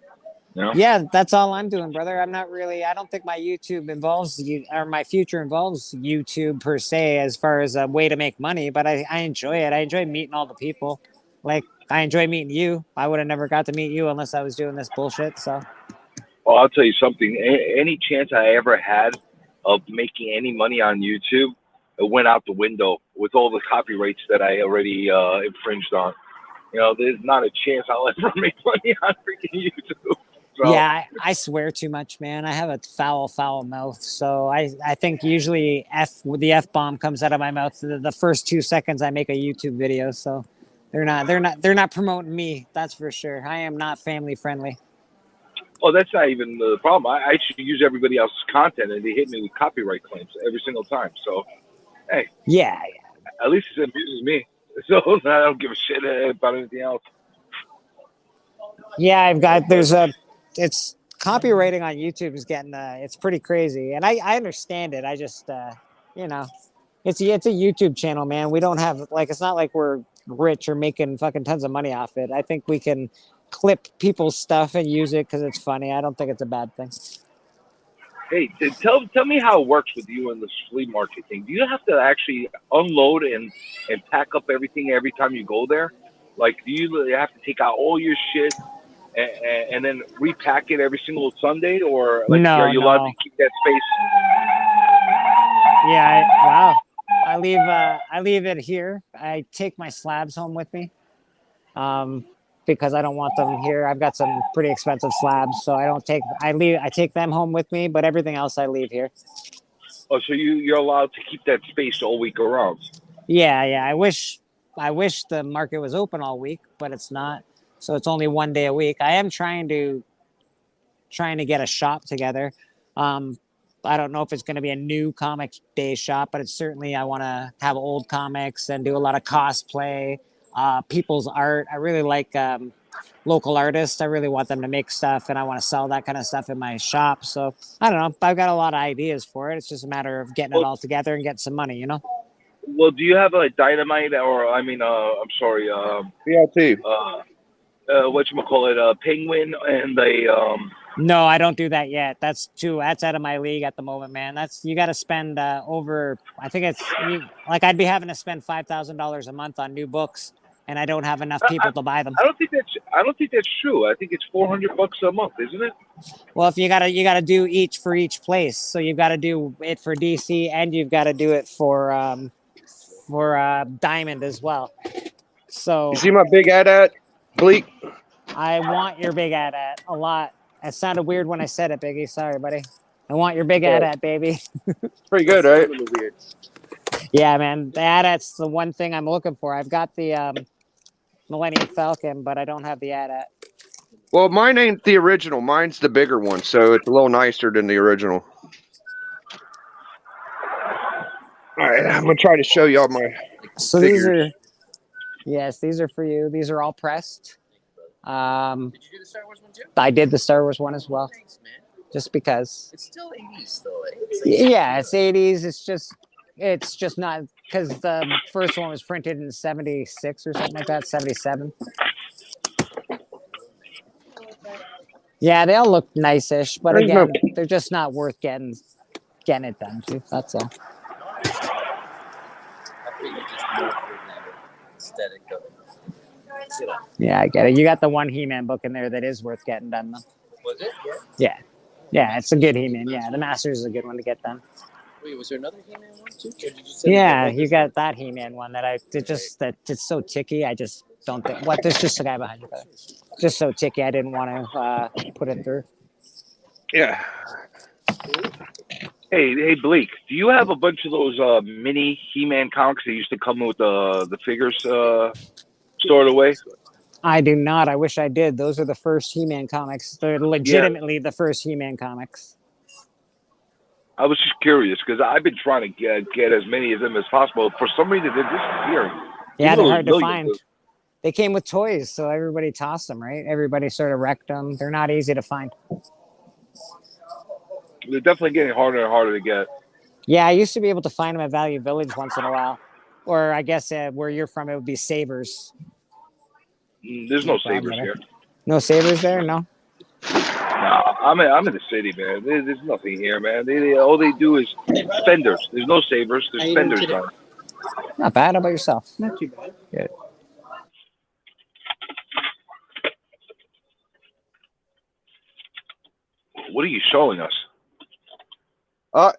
Yeah, that's all I'm doing, brother. I'm not really. I don't think my YouTube involves or my future involves YouTube per se, as far as a way to make money. But I enjoy it. I enjoy meeting all the people. Like, I enjoy meeting you. I would have never got to meet you unless I was doing this bullshit. So. Well, I'll tell you something. Any chance I ever had of making any money on YouTube, it went out the window with all the copyrights that I already infringed on. There's not a chance I'll ever make money on freaking YouTube. So. Yeah, I swear too much, man. I have a foul mouth. So I think usually the F-bomb comes out of my mouth the first 2 seconds I make a YouTube video. So they're not promoting me. That's for sure. I am not family friendly. Oh, that's not even the problem. I should use everybody else's content, and they hit me with copyright claims every single time. So, hey. Yeah. At least it amuses me. So I don't give a shit about anything else. Yeah, it's copywriting on YouTube is getting it's pretty crazy, and I understand it. I just it's a YouTube channel, man. We don't have it's not like we're rich or making fucking tons of money off it. I think we can clip people's stuff and use it because it's funny. I don't think it's a bad thing. Hey, tell me how it works with you in the flea market thing. Do you have to actually unload and pack up everything every time you go there? Like, do you have to take out all your shit and then repack it every single Sunday, or are you allowed to keep that space? Yeah, I leave it here. I take my slabs home with me, because I don't want them here. I've got some pretty expensive slabs, so I take them home with me, but everything else I leave here. Oh, so you're allowed to keep that space all week around? Yeah. I wish the market was open all week, but it's not. So it's only one day a week. I am trying to get a shop together. I I don't know if it's going to be a new comic day shop, but it's certainly I want to have old comics and do a lot of cosplay, people's art. I really like local artists. I really want them to make stuff, and I want to sell that kind of stuff in my shop. So I don't know. I've got a lot of ideas for it. It's just a matter of getting it all together and getting some money, you know? Well, do you have a Dynamite or I'm sorry, BLT. whatchamacallit, Penguin and No, I don't do that yet. That's out of my league at the moment, man. You got to spend over. I think I'd be having to spend $5,000 a month on new books, and I don't have enough people to buy them. I don't think that's true. I think it's $400 a month, isn't it? Well, if you gotta do each for each place, so you've got to do it for DC, and you've got to do it for Diamond as well. So You see my big ad, Bleak? I want your big ad a lot. It sounded weird when I said it, Biggie. Sorry, buddy. I want your big ad, baby. Pretty good, right? Yeah, man. The AT-AT's the one thing I'm looking for. I've got the Millennium Falcon, but I don't have the AT-AT. Well, mine ain't the original. Mine's the bigger one, so it's a little nicer than the original. All right, I'm gonna try to show y'all my. So figures. these are for you. These are all pressed. Did you do the Star Wars one too? I did the Star Wars one as well, Thanks, man. just because. It's still 80s, though. Eh? Yeah, it's 80s. It's just not because the first one was printed in 76 or something like that, 77. Yeah, they all look nice-ish, but There's again, no- they're just not worth getting it done to. That's all. I think you just know for the aesthetic of it. You know, Yeah, I get it. You got the one He-Man book in there that is worth getting done, though. was it? Yeah. Yeah, it's a good He-Man. Yeah, the Masters is a good one to get done. Wait, was there another He-Man one too? Or did you say Yeah, you got that He-Man one that it's so ticky. I just don't think. What? There's just a guy behind you, brother. Just so ticky. I didn't want to put it through. Yeah. Hey, Blake, do you have a bunch of those mini He-Man comics that used to come with the figures stored away? I do not. I wish I did. Those are the first He-Man comics. They're legitimately the first He-Man comics. I was just curious because I've been trying to get as many of them as possible. For some reason, they're disappearing. Yeah, Even they're those hard to millions find. of- They came with toys, so everybody tossed them, right? Everybody sort of wrecked them. They're not easy to find. They're definitely getting harder and harder to get. Yeah, I used to be able to find them at Value Village once in a while. Or I guess where you're from, it would be Savers. There's no problem savers there. here. No Savers there? No? No, I'm in the city, man. There's nothing here, man. All they do is spenders. There's no savers. There's spenders on. Not bad. How about yourself? Not too bad. Good. What are you showing us?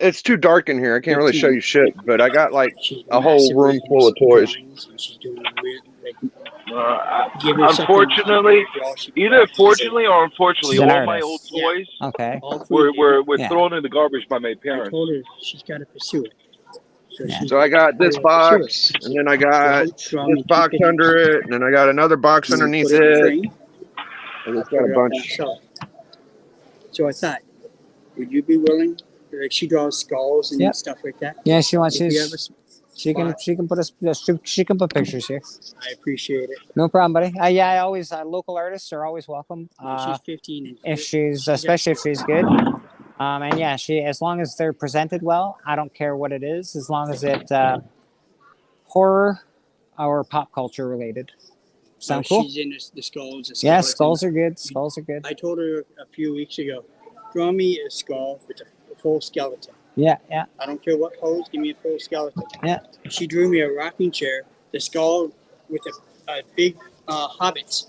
It's too dark in here. I can't really show you shit, but I got like She's a whole massive room full of toys. drawings, and she's doing weird, like, Unfortunately, give her something- either fortunately or unfortunately, She's an all my old artist. toys Okay. all three were Yeah. thrown in the garbage by my I parents. told her she's got to pursue it. So, Yeah. she's So I got this gotta pursue box, it. and then I got Draw me this box two under pictures. it, and then I got another box And then underneath put it in a it. frame, And it's put got it a up on bunch. shelf. So I thought, would you be willing? Like she draws skulls and Yep. stuff like that. Yeah, she wants If you you. have a s- She can put us. She can put pictures here. I appreciate it. No problem, buddy. Yeah, I always local artists are always welcome. She's 15 and If especially if she's good. And yeah, as long as they're presented well, I don't care what it is, as long as it horror or pop culture related. Sound cool? She's in the skulls. The Yeah, skeletons. skulls are good. Skulls are good. I told her a few weeks ago, draw me a skull with a full skeleton. Yeah, yeah. I don't care what pose, give me a full skeleton. Yeah. She drew me a rocking chair, the skull with a big hobbit.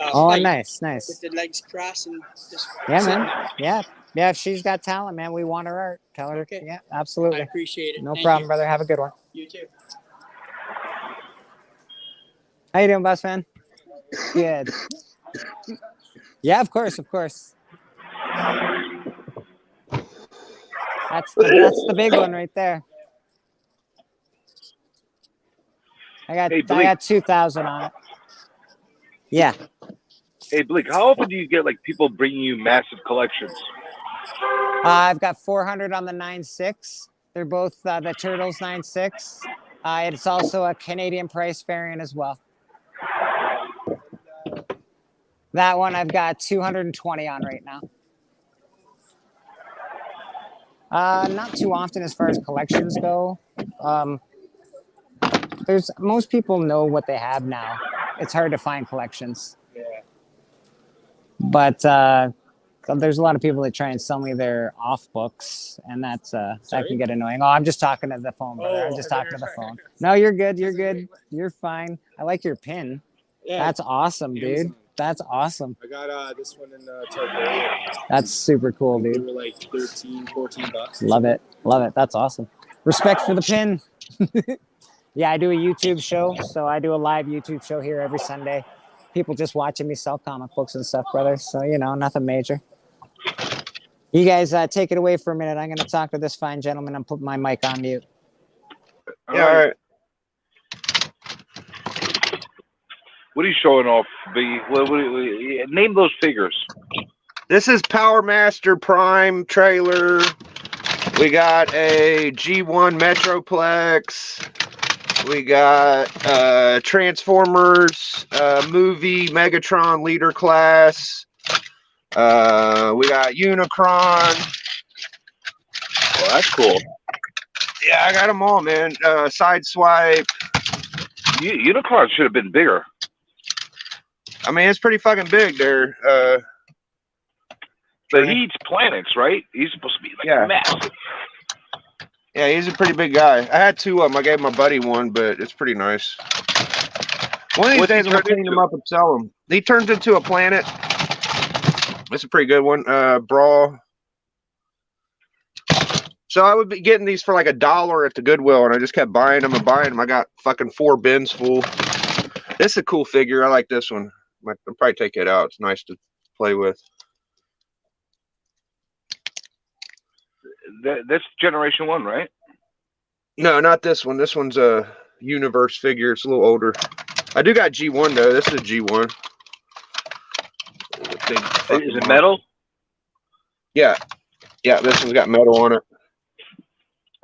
Oh, fight nice. With the legs crossed and just Yeah, man. Yeah. Yeah, if she's got talent, man, we want her art. Tell her. Okay. Yeah, I absolutely. appreciate it. No Thank problem, you. brother. Have a good one. You too. How you doing, boss man? Good. Yeah, of course, of course. That's the big one right there. I got 2,000 on it. Yeah. Hey, Blake, how often do you get like people bringing you massive collections? I've got 400 on the 9.6. They're both the Turtles 9.6. It's also a Canadian price variant as well. That one I've got 220 on right now. Not too often as far as collections go. Most people know what they have now. It's hard to find collections. Yeah. But there's a lot of people that try and sell me their off books, and that can get annoying. Oh, I'm just talking to the phone, brother. I'm just talking to the phone. No, you're good. You're good. You're fine. I like your pin. Yeah. That's awesome, dude. That's awesome. I got this one in Target. That's super cool, They dude. were like $13-14. Love it. Love it. That's awesome. Respect for the pin. Yeah, I do a YouTube show. So I do a live YouTube show here every Sunday. People just watching me sell comic books and stuff, brother. So, nothing major. You guys take it away for a minute. I'm going to talk to this fine gentleman and put my mic on mute. Yeah, all right. What are you showing off, Biggie? Name those figures. This is Power Master Prime trailer. We got a G1 Metroplex. We got Transformers movie Megatron Leader Class. We got Unicron. Oh, that's cool. Yeah, I got them all, man. Sideswipe. Unicron should have been bigger. I mean, it's pretty fucking big there. But he eats planets, right? He's supposed to be like massive. Yeah, he's a pretty big guy. I had two of them. I gave my buddy one, but it's pretty nice. One of these days, I'm going to clean him up and sell him. He turns into a planet. It's a pretty good one. Brawl. So I would be getting these for like $1 at the Goodwill, and I just kept buying them and buying them. I got fucking 4 bins full. This is a cool figure. I like this one. I'll probably take it out. It's nice to play with. That's Generation 1, right? No, not this one. This one's a Universe figure. It's a little older. I do got G1 though. This is a G1. Is it metal? Yeah. Yeah, this one's got metal on it.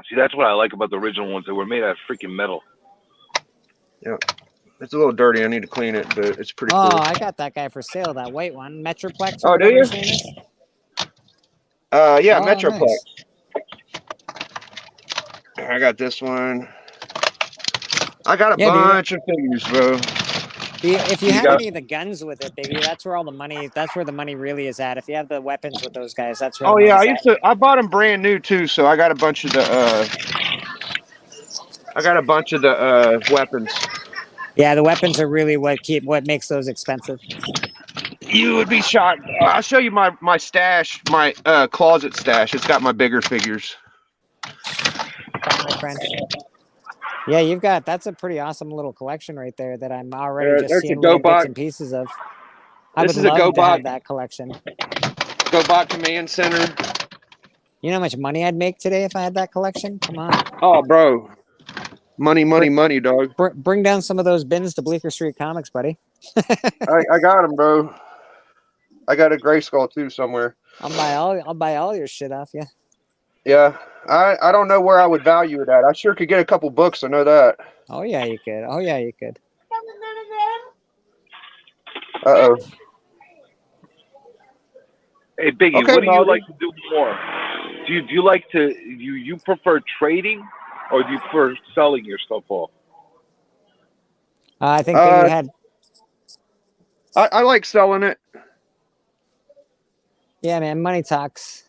See, that's what I like about the original ones. They were made out of freaking metal. Yeah. It's a little dirty. I need to clean it, but it's pretty Oh, cool. I got that guy for sale, that white one. Metroplex. Oh, do you? Yeah, Oh, Metroplex. nice. I got this one. I got a bunch of figures, bro. If you have any of the guns with it, baby, that's where all the money. That's where the money really is at. If you have the weapons with those guys, that's where. Oh the yeah, money's at. I bought them brand new too, so I got a bunch of the. I got a bunch of the weapons. Yeah, the weapons are really what makes those expensive. You would be shocked. I'll show you my stash, my closet stash. It's got my bigger figures. My friend. Yeah, that's a pretty awesome little collection right there that I'm already just seeing little bits and pieces of. I would love to have that collection. GoBot Command Center. You know how much money I'd make today if I had that collection? Come on. Oh, bro. Money, dog. Bring down some of those bins to Bleecker Street Comics, buddy. I got them, bro. I got a Grayskull too somewhere. I'll buy all your shit off you. Yeah, I don't know where I would value it at. I sure could get a couple books. I know that. Oh yeah, you could. Uh-oh. Hey, Biggie, Okay, what do you Baldy. like to do more? Do you like to you prefer trading, or do you prefer selling your stuff off? I think that you had. I like selling it. Yeah, man, money talks.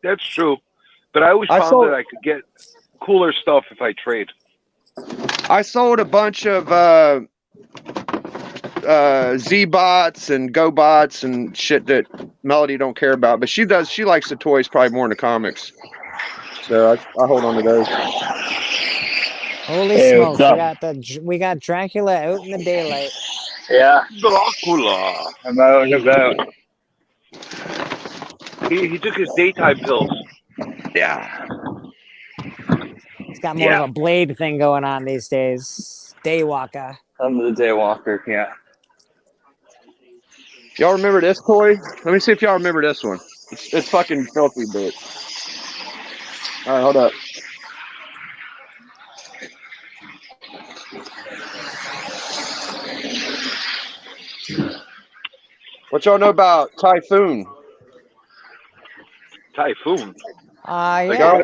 That's true, but I always found that I could get cooler stuff if I trade. I sold a bunch of Z-bots and GoBots and shit that Melody don't care about, but she does. She likes the toys probably more than the comics. So I hold on to those. Holy smokes! We got Dracula out in the daylight. Yeah, Dracula. I'm out and about. He took his daytime pills. Yeah. He's got more of a blade thing going on these days. Daywalker. I'm the Daywalker, yeah. Y'all remember this toy? Let me see if y'all remember this one. It's fucking filthy, but. All right, hold up. What y'all know about Typhoon? Typhoon. Like, Yeah.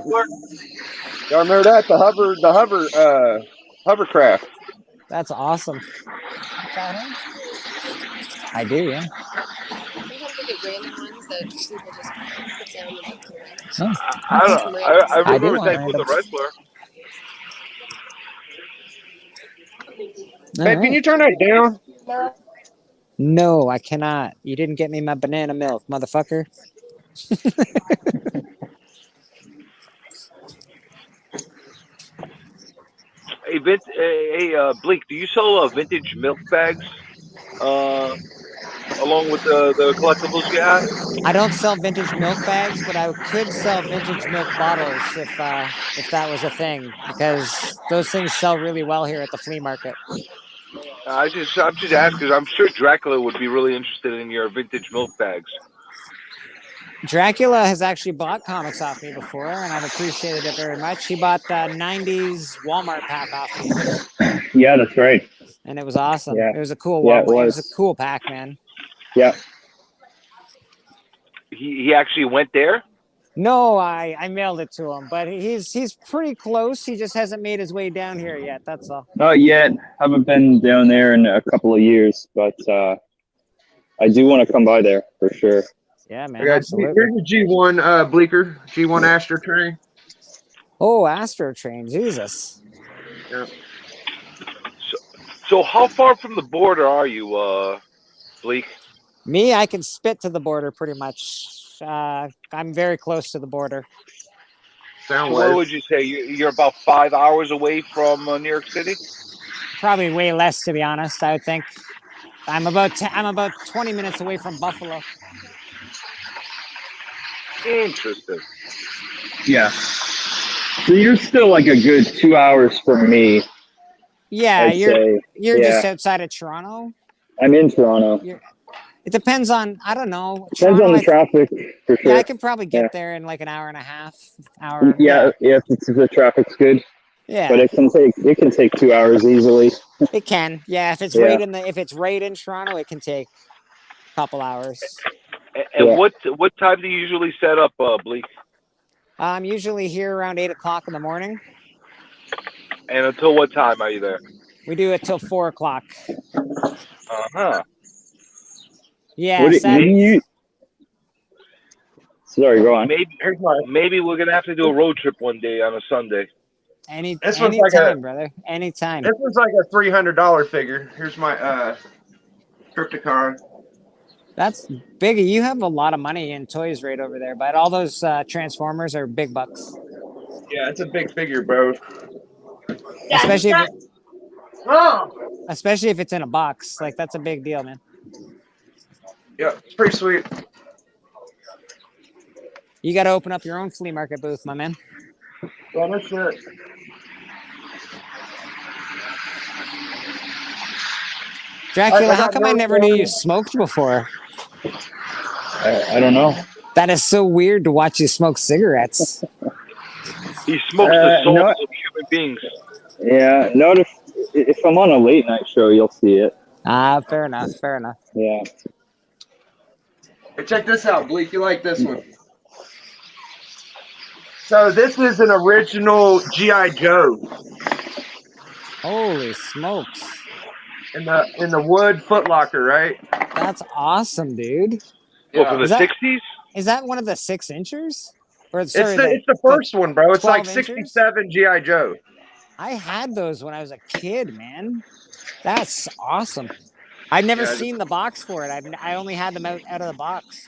y'all remember that? The hovercraft. That's awesome. I do, yeah. Sometimes I get random ones that people just put down in the comments. Oh, I I do remember want Typhoon the randoms. wrestler. All Babe, can right. you turn that down? No, I cannot. You didn't get me my banana milk, motherfucker. Hey, Blake, do you sell vintage milk bags along with the collectibles you have? I don't sell vintage milk bags, but I could sell vintage milk bottles if that was a thing, because those things sell really well here at the flea market. I'm just asking because I'm sure Dracula would be really interested in your vintage milk bags. Dracula has actually bought comics off me before, and I've appreciated it very much. He bought the 90s Walmart pack off me, Yeah, that's right. and it was awesome. Yeah. It was a cool Yeah, it Walmart. It was was. a cool pack, man. Yeah. He actually went there? No, I mailed it to him, but he's pretty close. He just hasn't made his way down here yet. That's all. Not yet. Haven't been down there in a couple of years, but I do want to come by there for sure. Yeah, man. I got Absolutely. here's the G1 Bleecker, G1 Astro train. Oh, Astro Train, Jesus. Yeah. So how far from the border are you, Bleak? Me, I can spit to the border pretty much. I'm very close to the border. So what would you say? You're about 5 hours away from New York City? Probably way less, to be honest. I would think. I'm about 20 minutes away from Buffalo. Interesting. Yeah. So you're still like a good 2 hours from me. Yeah, I'd you're say. just Yeah. outside of Toronto. I'm in Toronto. It depends on, I don't know. Depends on the traffic for sure. Yeah, I can probably get Yeah. there in like an hour and a half. Hour. Yeah, if the traffic's good. Yeah. But it can take 2 hours easily. It can. Yeah, if it's Yeah. right in Toronto, it can take a couple hours. And Yeah. what time do you usually set up, Bleak? I'm usually here around 8:00 in the morning. And until what time are you there? We do it till 4:00. Uh-huh. Yeah. What do you? Sorry, go on. Maybe we're gonna have to do a road trip one day on a Sunday. This one's like Anytime, brother. Anytime. This was like a $300 figure. Here's my Crypticon. That's big. You have a lot of money in toys right over there, but all those Transformers are big bucks. Yeah, it's a big figure, bro. Especially if it's in a box. Like, that's a big deal, man. Yeah, it's pretty sweet. You got to open up your own flea market booth, my man. Yeah, that's it. Dracula, I how got come I no never knew you feeling. smoked before? I don't know. That is so weird to watch you smoke cigarettes. He smokes the souls no. of human beings. Yeah, not if I'm on a late night show, you'll see it. Ah, fair enough. Fair enough. Yeah. Hey, check this out, Bleak. You like this one? So this is an original G.I. Joe Holy smokes. in the wood footlocker, right? That's awesome, dude. Well, from the Is that- 60s? Is that one of the 6 inchers? Or It's the first one, bro. It's 12 like inchers? 67 G.I. Joe. I had those when I was a kid, man. That's awesome. I've never Yeah. seen the box for it. I only had them out of the box.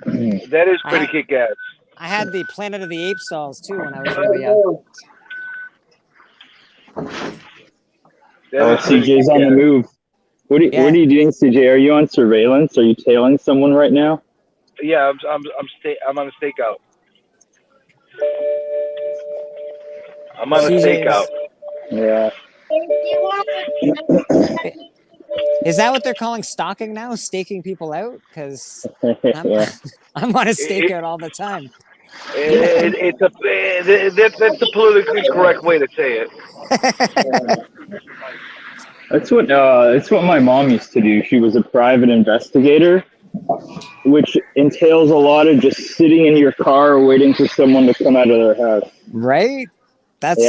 That is pretty kick-ass. I had the Planet of the Apes dolls too when I was really young. Oh, CJ's on the move. What are you doing, CJ? Are you on surveillance? Are you tailing someone right now? Yeah, I'm on a stakeout. I'm on a CJ's stakeout. Yeah. Is that what they're calling stalking now? Staking people out? Because Yeah. I'm on a stakeout all the time. That's the politically correct way to say it. That's what my mom used to do. She was a private investigator, which entails a lot of just sitting in your car waiting for someone to come out of their house. Right? That's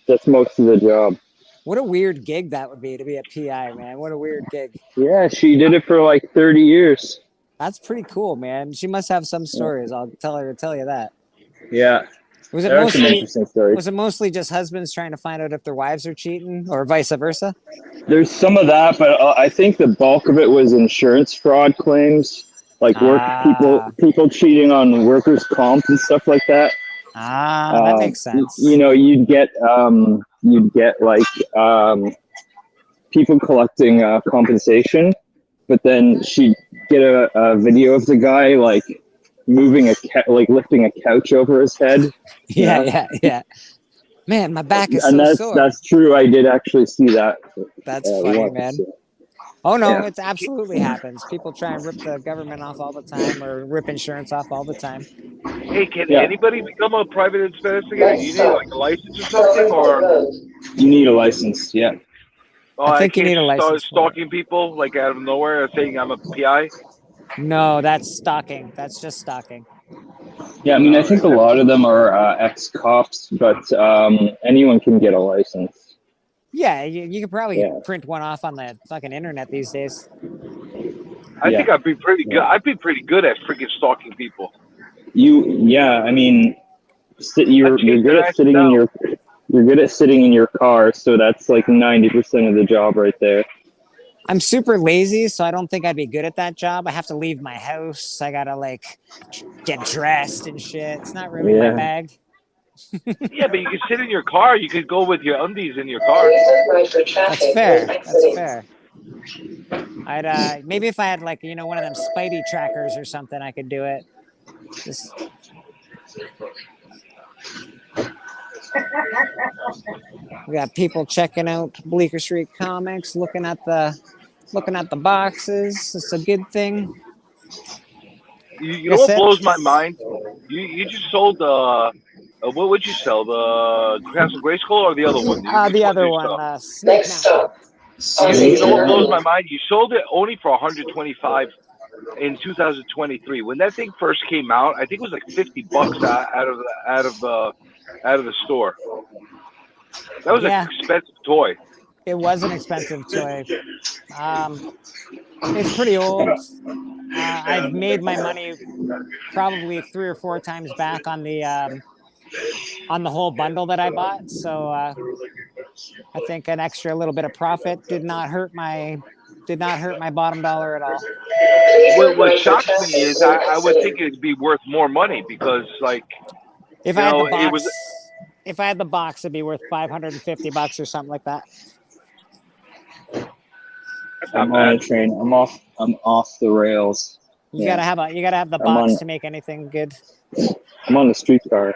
That's most of the job. what a weird gig that would be to be a PI, man. What a weird gig. Yeah, she did it for like 30 years. That's pretty cool, man. She must have some stories. I'll tell her to tell you that. Yeah. Was it There are some mostly interesting stories. was it mostly just husbands trying to find out if their wives are cheating, or vice versa? There's some of that, but I think the bulk of it was insurance fraud claims, like people cheating on workers' comp and stuff like that. That makes sense. You know, you'd get like people collecting compensation, but then she'd get a video of the guy like moving like lifting a couch over his head. Yeah. Man, my back is And so sore. that's true. I did actually see that. That's funny, man. Oh no, Yeah. it absolutely happens. People try and rip the government off all the time, or rip insurance off all the time. Hey, can anybody become a private investigator? You need like a license or something, or You need a license, yeah. I think you need a license Start for it. stalking people like out of nowhere, saying I'm a PI. No, that's stalking. That's just stalking. Yeah, I mean, I think a lot of them are ex-cops, but anyone can get a license. Yeah, you could probably Yeah. print one off on the fucking internet these days. I think I'd be pretty good. I'd be pretty good at freaking stalking people. I mean, you're good at sitting in your you're good at sitting in your car, so that's like 90% of the job right there. I'm super lazy, so I don't think I'd be good at that job. I have to leave my house. I gotta like get dressed and shit. It's not really my Yeah. bag. Yeah, but you can sit in your car. You could go with your undies in your car. That's fair. That's fair. I'd maybe if I had like one of them Spidey trackers or something, I could do it. Just we got people checking out Bleecker Street Comics, looking at the boxes. It's a good thing. You know what blows my mind? You just sold what would you sell? The Castle Grayskull or the other one? The other one, Snake Mountain. You know what blows my mind? You sold it only for 125 in 2023. When that thing first came out, I think it was like $50 out of the store. That was an expensive toy. It was an expensive toy. It's pretty old. I've made my money probably 3 or 4 times back on the whole bundle that I bought. So I think an extra little bit of profit did not hurt my bottom dollar at all. What shocks me is I would think it'd be worth more money because like if I had the box, it'd be worth $550 or something like that. I'm on a train. I'm off the rails. You gotta have the box to make anything good. I'm on the streetcar.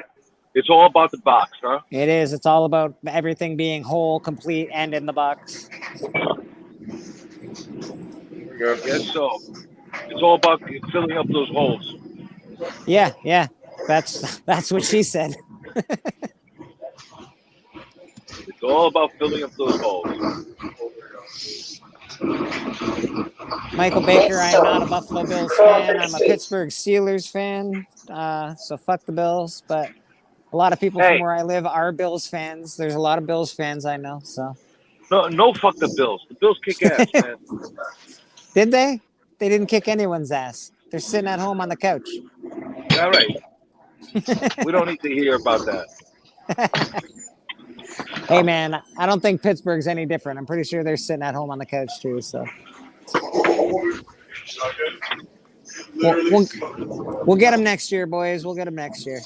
It's all about the box, huh? It is. It's all about everything being whole, complete, and in the box. Yes, so it's all about filling up those holes. Yeah. That's what she said. It's all about filling up those holes. Michael Baker, I am not a Buffalo Bills fan. I'm a Pittsburgh Steelers fan. So fuck the Bills. But a lot of people from where I live are Bills fans. There's a lot of Bills fans I know. So no, fuck the Bills. The Bills kick ass, man. Did they? They didn't kick anyone's ass. They're sitting at home on the couch. All right. We don't need to hear about that. Hey man, I don't think Pittsburgh's any different. I'm pretty sure they're sitting at home on the couch too. So we'll get them next year, boys. We'll get them next year.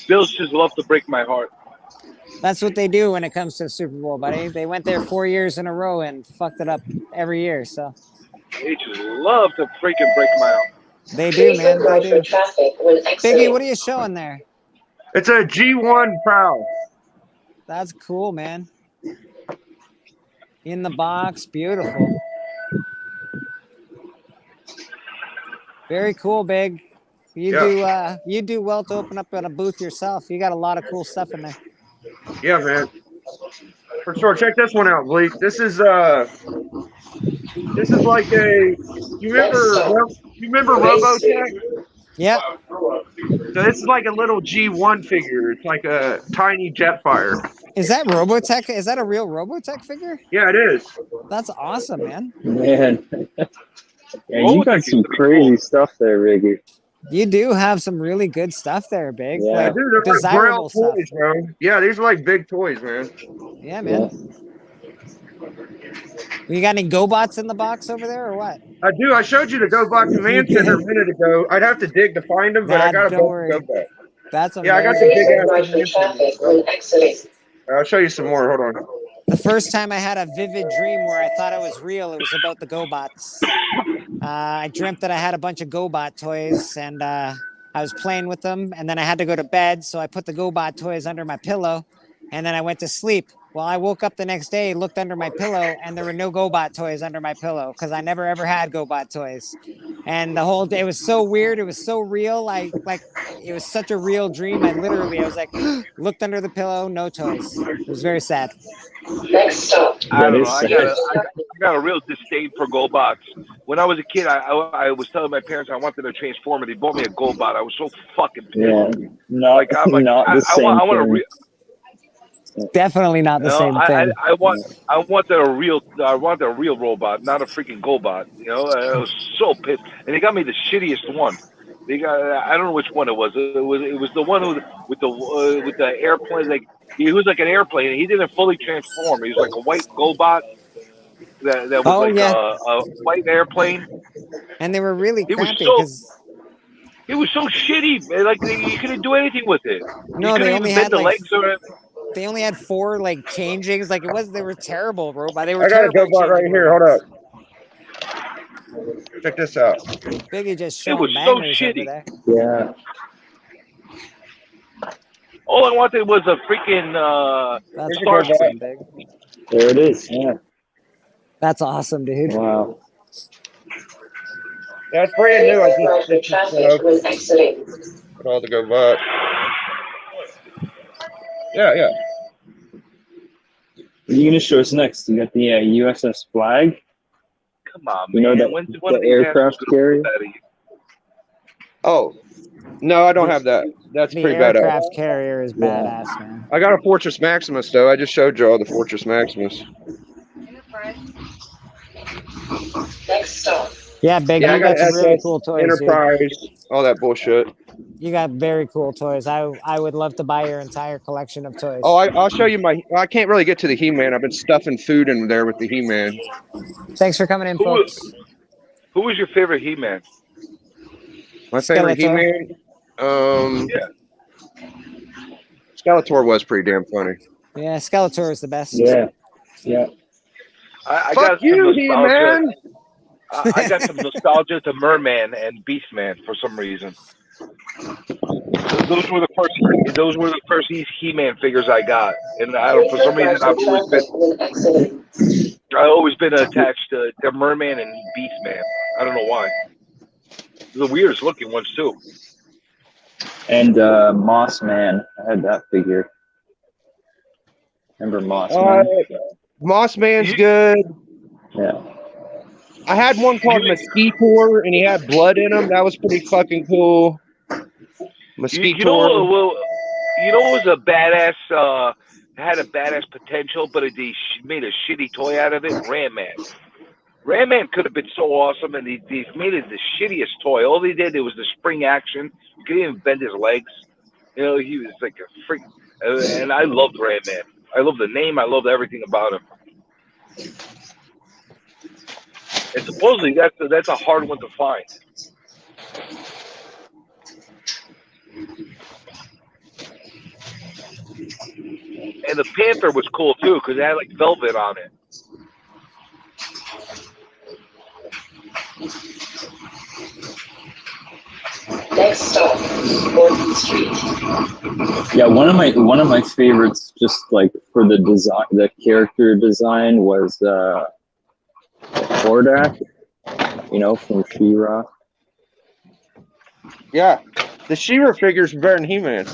Bills just love to break my heart. That's what they do when it comes to the Super Bowl, buddy. They went there 4 years in a row and fucked it up every year. So They just love to freaking break my heart. they do, man. They do. Biggie, what are you showing there? It's a G1 Prowl. That's cool, man. In the box, beautiful. Very cool, Big. You do well to open up a booth yourself. You got a lot of cool stuff in there. Yeah, man. For sure. Check this one out, Bleak. This is like a. You remember Robotech? Yeah. So this is like a little G1 figure. It's like a tiny Jetfire. Is that Robotech? Is that a real Robotech figure? Yeah, it is. That's awesome, man. Man. Yeah, you got some crazy stuff there, Riggy. You do have some really good stuff there, Big. Yeah. Like Dude, they're like desirable braille stuff. toys, bro. Yeah, these are like big toys, man. Yeah, man. You got any GoBots in the box over there or what? I do. I showed you the GoBot Command Center a minute ago. I'd have to dig to find them, but I got a don't worry. GoBot. That's Yeah, I got the big ass. I'll show you some more. Hold on. The first time I had a vivid dream where I thought it was real, it was about the GoBots. I dreamt that I had a bunch of GoBot toys and I was playing with them, and then I had to go to bed, so I put the GoBot toys under my pillow, and then I went to sleep. Well, I woke up the next day, looked under my pillow, and there were no GoBot toys under my pillow because I never ever had GoBot toys. And the whole day, it was so weird. It was so real. It was such a real dream. I was like, looked under the pillow, no toys. It was very sad. Next stop. I don't know. I got a real disdain for GoBots. When I was a kid, I was telling my parents I wanted a Transformer. They bought me a GoBot. I was so fucking pissed. Yeah, not the same I want a thing. real. Definitely not the same thing. I wanted a real robot, not a freaking GoBot. You know, I was so pissed, and they got me the shittiest one. They got, I don't know which one it was. It was the one with the airplane. Like he was like an airplane. He didn't fully transform. He was like a white GoBot that was a white airplane. And they were really It was crappy so- because It was so shitty. Man. Like you couldn't do anything with it. No, you couldn't they even only bend had the like legs or. they only had 4 like changings. Like they were terrible, robot. They were I got a terrible GoBot right changing here. Hold up. Check this out. Biggie just It showing was so bangers shitty. over there. Yeah. All I wanted was a freaking That's Starscream. awesome, Big. There it is. Yeah. That's awesome, dude. Wow. That's brand new. I just put all the GoBot. Yeah. What are you going to show us next? You got the USS Flag? Come on, You man. know When's the one of these aircraft assholes gonna carrier? put that in? Oh, no, I don't have that. That's The pretty badass. aircraft carrier is badass, man. I got a Fortress Maximus though. I just showed you all the Fortress Maximus. Next stop. Yeah, Big. Yeah, I You got got some really SS, cool toys, dude. Enterprise, all that bullshit. You got very cool toys. I would love to buy your entire collection of toys. Oh, I'll show you my. I can't really get to the He-Man. I've been stuffing food in there with the He-Man. Thanks for coming in, Who folks. Who was your favorite He-Man? My favorite Skeletor. He-Man. Yeah. Skeletor was pretty damn funny. Yeah, Skeletor is the best. Yeah. Yeah. I Fuck got some you, nostalgia. He-Man. I got some nostalgia to Merman and Beastman for some reason. Those were the first He-Man figures I got, and for some reason I've always been attached to Merman and Beastman. I don't know why. The weirdest looking ones too. And Moss Man. I had that figure. Remember Moss Man? Moss Man's good. Yeah. I had one called Mosquitor, and he had blood in him. That was pretty fucking cool. Mosquitor. You know what was a badass? Had a badass potential, but they made a shitty toy out of it. Ram Man. Ram Man could have been so awesome, and they made it the shittiest toy. All they did was the spring action. You couldn't even bend his legs. You know, he was like a freak. And I loved Ram Man. I loved the name. I loved everything about him. And supposedly that's a hard one to find. And the Panther was cool too because it had like velvet on it. Next stop, 14th Street. Yeah, one of my favorites, just like for the design, the character design, was Hordak. You know, from She-Ra. Yeah, the She-Ra figures are better than He-Man.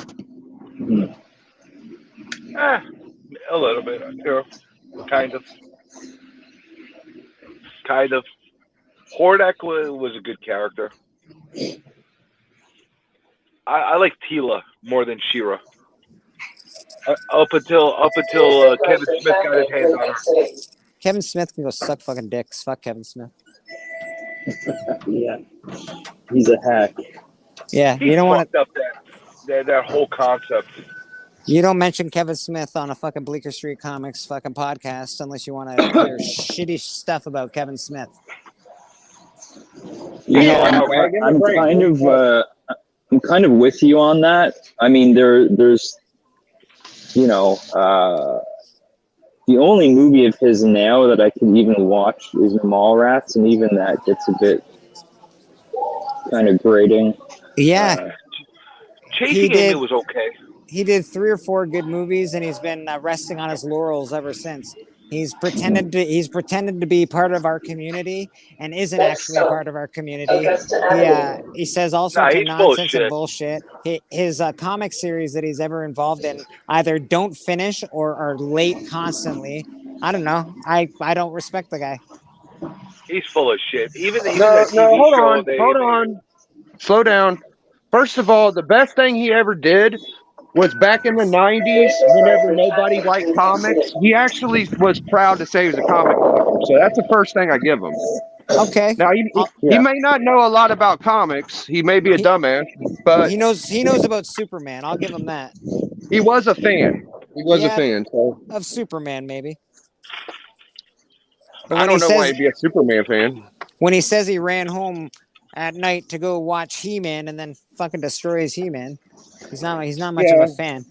A little bit, sure. Kind of. Hordak was a good character. I like Tila more than She-Ra. Up until Kevin Smith got his hands on her. Kevin Smith can go suck fucking dicks. Fuck Kevin Smith. Yeah, he's a hack. Yeah, He you don't want fucked up that whole concept. You don't mention Kevin Smith on a fucking Bleecker Street Comics fucking podcast unless you want to hear shitty stuff about Kevin Smith. You know, I'm kind of with you on that. I mean, there's, you know, the only movie of his now that I can even watch is Mallrats, and even that gets a bit kind of grating. Yeah. Chasing Amy was okay. He did 3 or 4 good movies, and he's been resting on his laurels ever since. He's pretended to be part of our community and isn't actually a part of our community. He says all sorts of nonsense and bullshit. His comic series that he's ever involved in either don't finish or are late constantly. I don't know. I don't respect the guy. He's full of shit. Even No, hold on. Slow down. First of all, the best thing he ever did was back in the 90s, whenever nobody liked comics, he actually was proud to say he was a comic collector. So that's the first thing I give him. Okay. Now, he may not know a lot about comics. He may be a dumbass, but he knows about Superman. I'll give him that. He was a fan. He was a fan. So. Of Superman, maybe. I don't know why he'd be a Superman fan. When he says he ran home at night to go watch He-Man and then fucking destroys He-Man, he's not much of a fan.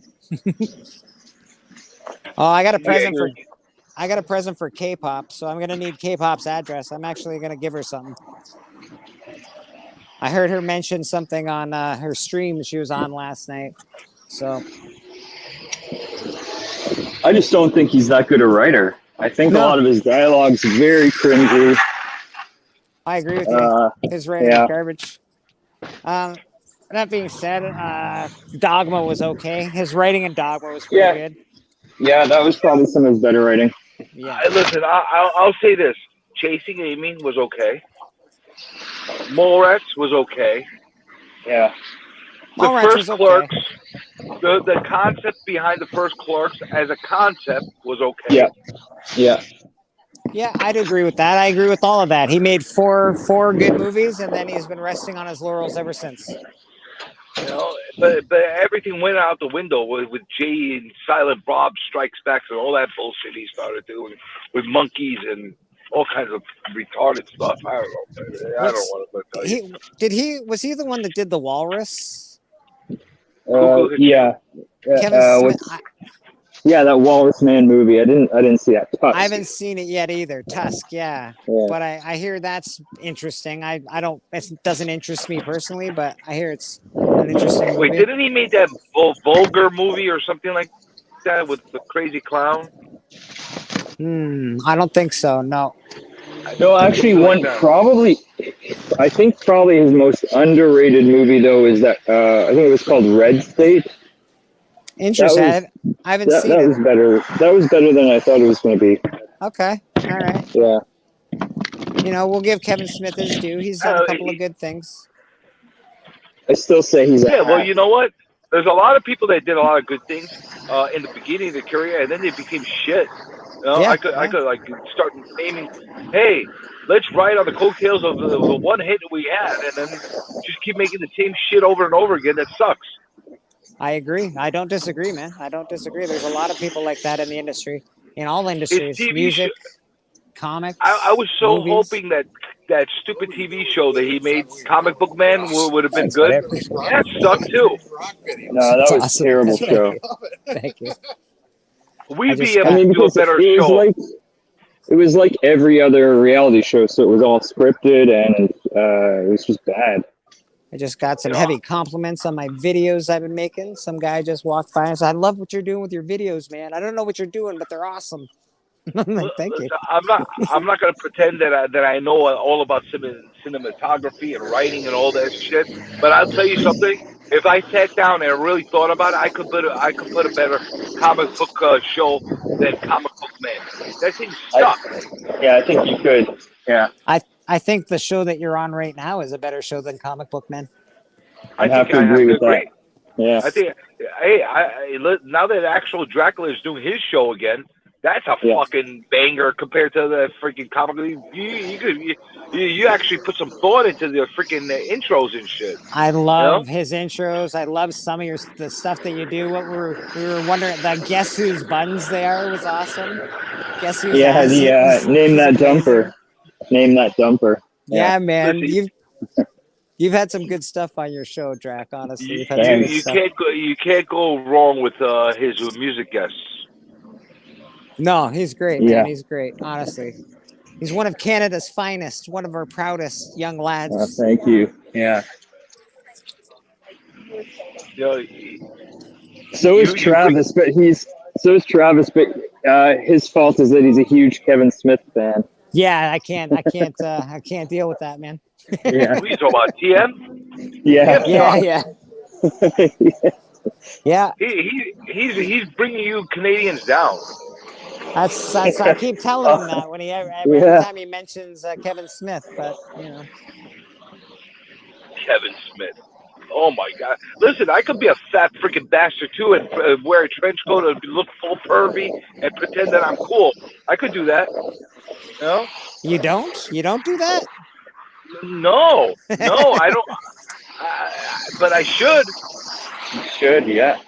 Oh, I got a present for K-pop, so I'm gonna need K-pop's address. I'm actually gonna give her something. I heard her mention something on her stream she was on last night. So I just don't think he's that good a writer. I think a lot of his dialogue's very cringy. I agree with you. His writing is garbage. That being said, Dogma was okay. His writing in Dogma was pretty good. Yeah, that was probably some of his better writing. Yeah. Listen, I'll say this: Chasing Amy was okay. Mallrats was okay. Yeah. The first Clerks, the concept behind the first Clerks as a concept was okay. Yeah. Yeah. Yeah, I'd agree with that. I agree with all of that. He made four good movies, and then he's been resting on his laurels ever since. You know, but everything went out the window with Jay and Silent Bob Strikes Back and all that bullshit he started doing with monkeys and all kinds of retarded stuff. I don't know. I don't want to tell you. Was he the one that did The Walrus? Yeah. Kevin Smith. Yeah, that Walrus Man movie. I didn't see that. Tusk. I haven't seen it yet either. Tusk, yeah. But I hear that's interesting. I don't. It doesn't interest me personally, but I hear it's an interesting movie. Wait, didn't he make that Vulgar movie or something like that with the crazy clown? I don't think so. No. No, actually, I think probably his most underrated movie though is that I think it was called Red State. Interesting. I haven't seen it. That was better. That was better than I thought it was going to be. Okay. All right. Yeah. You know, we'll give Kevin Smith his due. He's done a couple of good things. I still say he's a well, you know what? There's a lot of people that did a lot of good things in the beginning of their career, and then they became shit. You know, I could like start naming, hey, let's ride on the coattails of the one hit that we had, and then just keep making the same shit over and over again. That sucks. I agree. I don't disagree, man. I don't disagree. There's a lot of people like that in the industry, in all industries, music, comics. I was so hoping that stupid TV show that he made, Comic Book Man, would have been good. That sucked too. No, that was a terrible show. Thank you. We'd be able to do a better show. It was like every other reality show, so it was all scripted and it was just bad. I just got some heavy compliments on my videos I've been making. Some guy just walked by and said, "I love what you're doing with your videos, man. I don't know what you're doing, but they're awesome." I'm like, "Thank you." I'm not going to pretend that I know all about cinematography and writing and all that shit. But I'll tell you something. If I sat down and really thought about it, I could put a better comic book show than Comic Book Man. That thing sucks. Yeah, I think you could. Yeah. I think the show that you're on right now is a better show than Comic Book Men. I have to agree with that. Yeah. I think, hey, now that actual Dracula is doing his show again, that's a fucking banger compared to the freaking comic. You actually put some thought into the freaking intros and shit. I love his intros. I love some of the stuff that you do. We were wondering, the Guess Whose Buns They Are was awesome. Guess Whose Ass Name That Dumper. Name That Dumper. Yeah, man. You've had some good stuff on your show, Drac. Honestly, you can't go wrong with his music guests. No, he's great, man. Yeah. He's great. Honestly, he's one of Canada's finest, one of our proudest young lads. Thank you. Yeah. So is Travis, but his fault is that he's a huge Kevin Smith fan. Yeah, I can't deal with that, man. Yeah. What are you talking about, TM? Yeah. Yeah. He's bringing you Canadians down. That's I keep telling him that when every time he mentions Kevin Smith, but Kevin Smith. Oh my God! Listen, I could be a fat freaking bastard too, and wear a trench coat and look full pervy and pretend that I'm cool. I could do that. No. You don't? You don't do that? No, I don't. But I should. You should, yeah.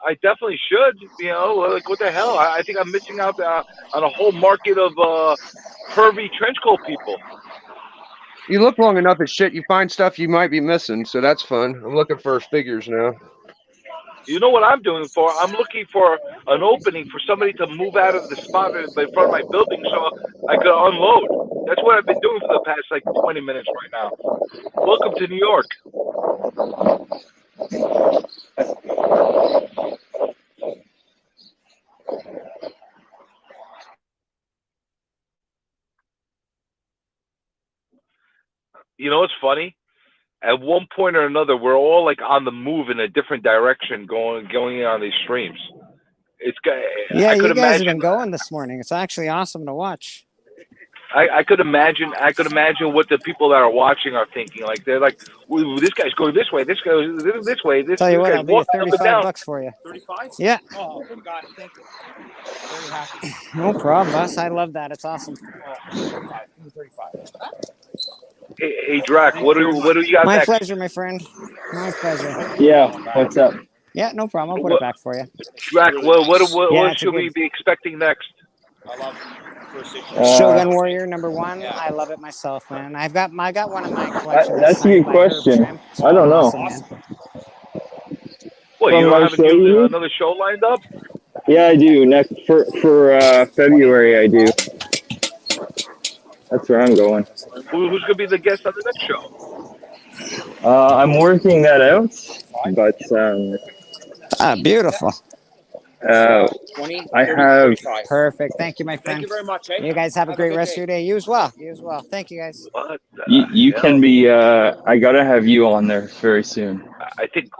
I definitely should. Like what the hell? I think I'm missing out on a whole market of pervy trench coat people. You look long enough at shit, you find stuff you might be missing, so that's fun. I'm looking for figures now. You know what I'm doing for? I'm looking for an opening for somebody to move out of the spot in front of my building so I could unload. That's what I've been doing for the past 20 minutes right now. Welcome to New York. You know what's funny? At one point or another, we're all on the move in a different direction, going on these streams. Yeah, you guys have been going this morning. It's actually awesome to watch. I could imagine what the people that are watching are thinking. They're like, well, this guy's going this way, this goes this way. Tell you what, I'll be $35 for you. 35? Yeah. Oh, God, thank you. Very happy. No problem, boss. I love that. It's awesome. 35. Hey, Drac, what do you got My next? pleasure, my friend. My pleasure. Yeah, what's up? Yeah, no problem. I'll put it back for you. Drac, what should we be expecting next? I love Shogun Warrior #1. I love it myself, man. I got one in my collection. That's a good question. I don't know. What, you don't have another show lined up? Yeah, I do. Next for February, I do. That's where I'm going. Who's gonna be the guest on the next show? I'm working that out, but beautiful. I have. Perfect. Thank you, my friend. Thank you very much. You guys have a great rest of your day. You as well. You as well. Thank you, guys. You can be. I gotta have you on there very soon. I think.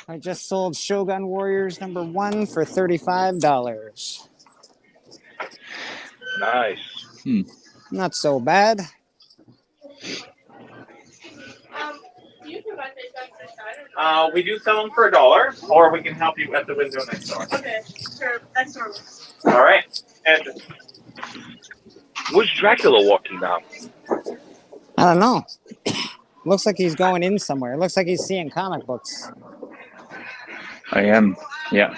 I just sold Shogun Warriors #1 for $35. Nice. Not so bad. We do sell them for $1, or we can help you at the window next door. Okay, sure. That's normal. All right. And where's Dracula walking now? I don't know. Looks like he's going in somewhere. It looks like he's seeing comic books. I am. Yeah.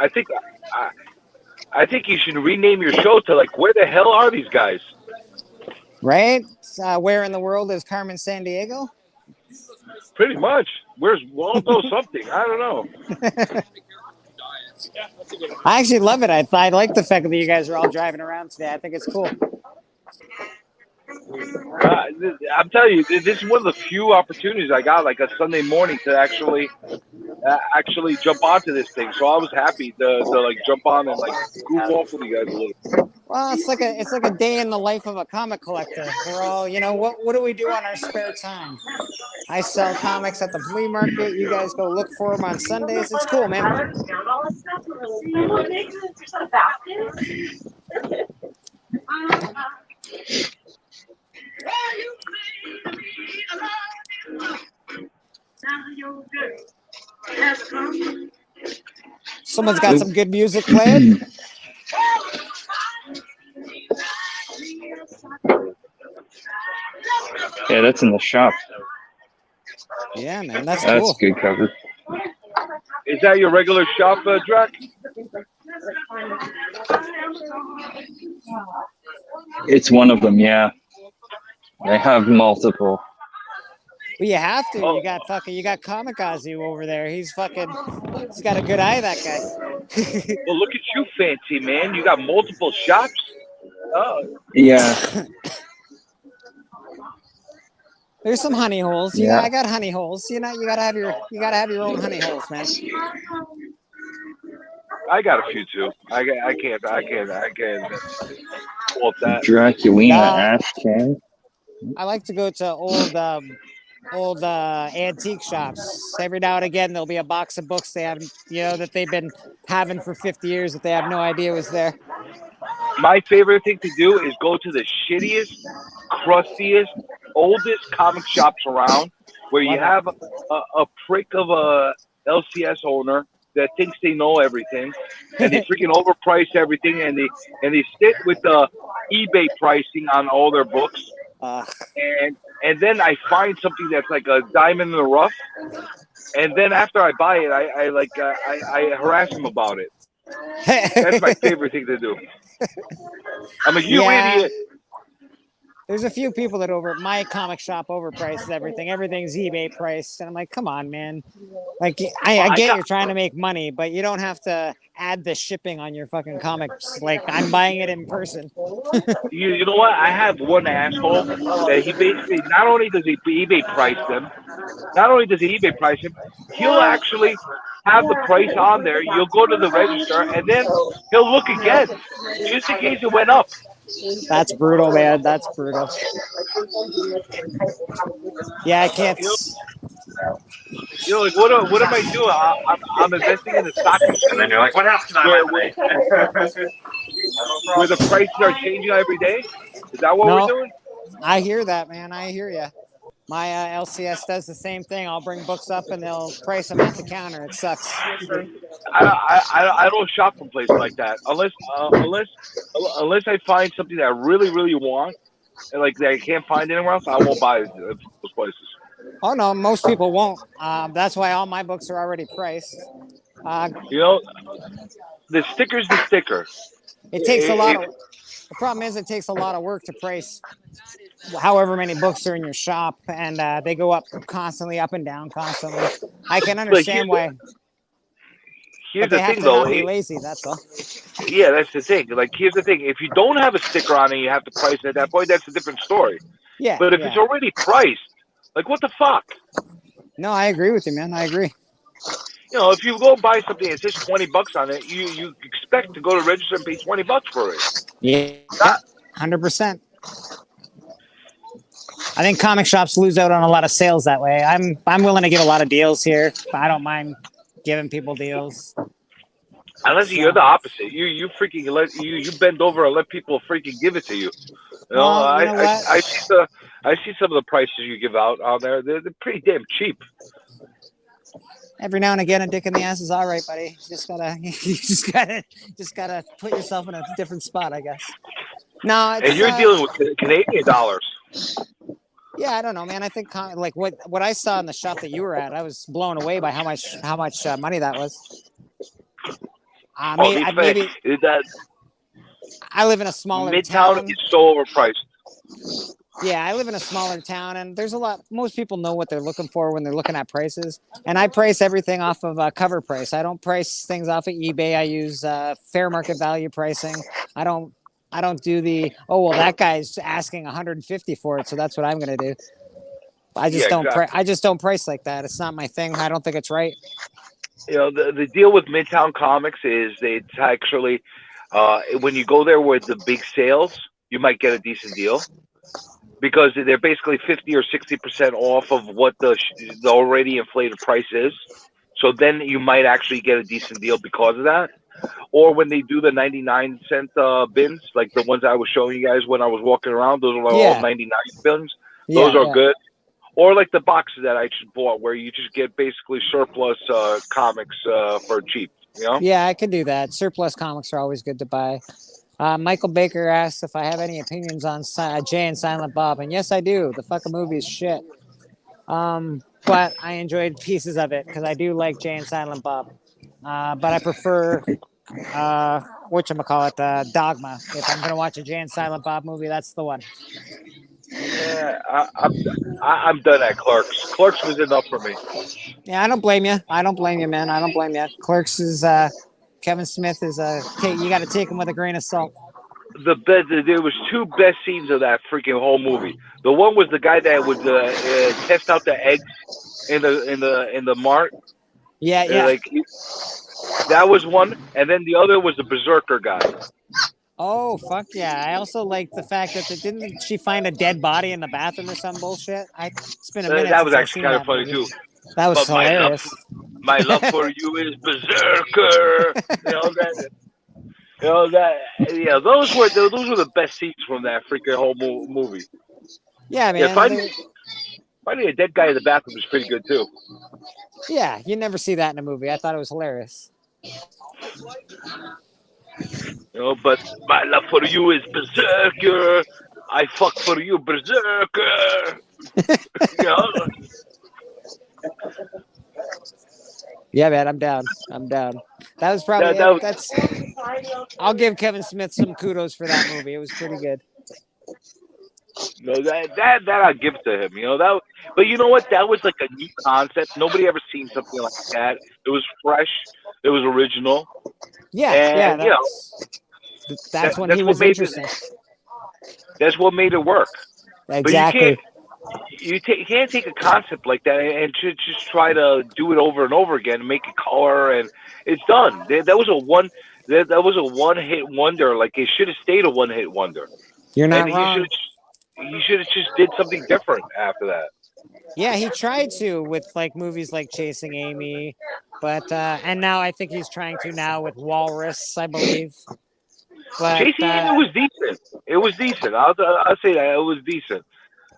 I think you should rename your show to where the hell are these guys? Right? Where in the world is Carmen Sandiego? Pretty much. We'll all know something. I don't know. I actually love it. I like the fact that you guys are all driving around today. I think it's cool. I'm telling you, this is one of the few opportunities I got, like a Sunday morning, to actually jump onto this thing. So I was happy to like jump on and like goof off with you guys a little. Well, it's like a day in the life of a comic collector. We're all, what do we do on our spare time? I sell comics at the flea market. You guys go look for them on Sundays. It's cool, man. Someone's got some good music playing. Yeah, that's in the shop. Yeah, man, that's That's cool. good cover. Is that your regular shop, Drac? It's one of them, yeah. They have multiple. Well, you have to. You got Kamikaze over there. He's got a good eye, that guy. Well, look at you, fancy man. You got multiple shops. Oh. Yeah. There's some honey holes. Yeah. I got honey holes. You gotta have your own honey holes, man. I got a few too. I can't fault that. Draculina Ashcan. I like to go to old antique shops. Every now and again, there'll be a box of books they haven't, that they've been having for 50 years that they have no idea was there. My favorite thing to do is go to the shittiest, crustiest, oldest comic shops around, where you have a prick of a LCS owner that thinks they know everything, and they freaking overprice everything, and they stick with the eBay pricing on all their books. And then I find something that's like a diamond in the rough, and then after I buy it, I harass them about it. That's my favorite thing to do. I'm like, you idiot. There's a few people that my comic shop overprices everything. Everything's eBay priced, and I'm like, come on, man. Like, I get you're trying to make money, but you don't have to add the shipping on your fucking comics. Like, I'm buying it in person. You know what? I have one asshole that he basically, not only does he eBay price them, he'll actually have the price on there. You'll go to the register, and then he'll look again, just in case it went up. That's brutal, man. That's brutal. Yeah, I can't. You're like, what am I doing? I'm investing in the stock exchange. And then you're like, what happened to my where the prices are changing every day? Is that what we're doing? I hear that, man. I hear you. My LCS does the same thing. I'll bring books up and they'll price them at the counter. It sucks. I don't shop from places like that unless I find something that I really, really want and like that I can't find anywhere else. I won't buy it at those places. Oh no, most people won't. That's why all my books are already priced. The sticker's the sticker. It takes a lot of. The problem is, it takes a lot of work to price however many books are in your shop, and they go up constantly, up and down constantly. I can understand why. Here's but they the have thing, to though. not be lazy. That's all. Yeah, that's the thing. Like, here's the thing: if you don't have a sticker on it, you have to price it at that point. That's a different story. Yeah. But if it's already priced, like, what the fuck? No, I agree with you, man. I agree. If you go buy something and it says $20 on it, you expect to go to register and pay $20 for it. Yeah, 100%. I think comic shops lose out on a lot of sales that way. I'm willing to give a lot of deals here. I don't mind giving people deals. Unless you're the opposite, you freaking you bend over and let people freaking give it to you. I see some of the prices you give out on there. They're pretty damn cheap. Every now and again, a dick in the ass is all right, buddy. You just gotta put yourself in a different spot, I guess. No, it's, and you're dealing with Canadian dollars. Yeah, I don't know, man. I think like what I saw in the shop that you were at, I was blown away by how much money that was. Maybe I live in a smaller Midtown town. is so overpriced. Yeah, I live in a smaller town, and there's a lot. Most people know what they're looking for when they're looking at prices, and I price everything off of cover price. I don't price things off of eBay. I use fair market value pricing. I don't do the that guy's asking 150 for it, so that's what I'm gonna do. I just Yeah, don't. exactly. I just don't price like that. It's not my thing. I don't think it's right. You know, the deal with Midtown Comics is it's actually when you go there with the big sales, you might get a decent deal because they're basically 50 or 60% off of what the already inflated price is. So then you might actually get a decent deal because of that. Or when they do the 99-cent bins, like the ones I was showing you guys when I was walking around, those are all 99 bins. Those are good. Or like the boxes that I just bought, where you just get basically surplus comics for cheap. You know? Yeah, I could do that. Surplus comics are always good to buy. Michael Baker asks if I have any opinions on Jay and Silent Bob, and yes, I do. The fucking movie is shit. But I enjoyed pieces of it because I do like Jay and Silent Bob. But I prefer whatchamacallit, Dogma. If I'm gonna watch a Jay and Silent Bob movie, that's the one. Yeah, I'm done at Clerks. Clerks was enough for me. Yeah, I don't blame you. I don't blame you, man. I don't blame you. Clerks is Kevin Smith is you got to take him with a grain of salt. There was two best scenes of that freaking whole movie. The one was the guy that would test out the eggs in the mart. Yeah, yeah. That was one, and then the other was the berserker guy. Oh fuck yeah! I also like the fact that didn't she find a dead body in the bathroom or some bullshit? It's been a minute. That was since I've actually seen kind of that funny movie. too. That was But hilarious. My love for you is berserker. Yeah, those were the best scenes from that freaking whole movie. Yeah, man. Yeah, finding a dead guy in the bathroom is pretty good too. Yeah, you never see that in a movie. I thought it was hilarious. But my love for you is berserker. I fuck for you, berserker. Yeah, man, I'm down. That was probably that's. I'll give Kevin Smith some kudos for that movie. It was pretty good. No, that I'll give to him. But you know what? That was like a new concept. Nobody ever seen something like that. It was fresh. It was original. Yeah, and, yeah. That's when he was interesting. That's what made it work. Exactly. But you can't take a concept like that and just try to do it over and over again and make it color, and it's done. That was a one-hit wonder. Like it should have stayed a one-hit wonder. You're not wrong. He should have just did something different after that. Yeah, he tried to with like movies like Chasing Amy, but and now I think he's trying to now with Walrus, I believe. But Chasing Amy was decent. It was decent. I'll say that it was decent.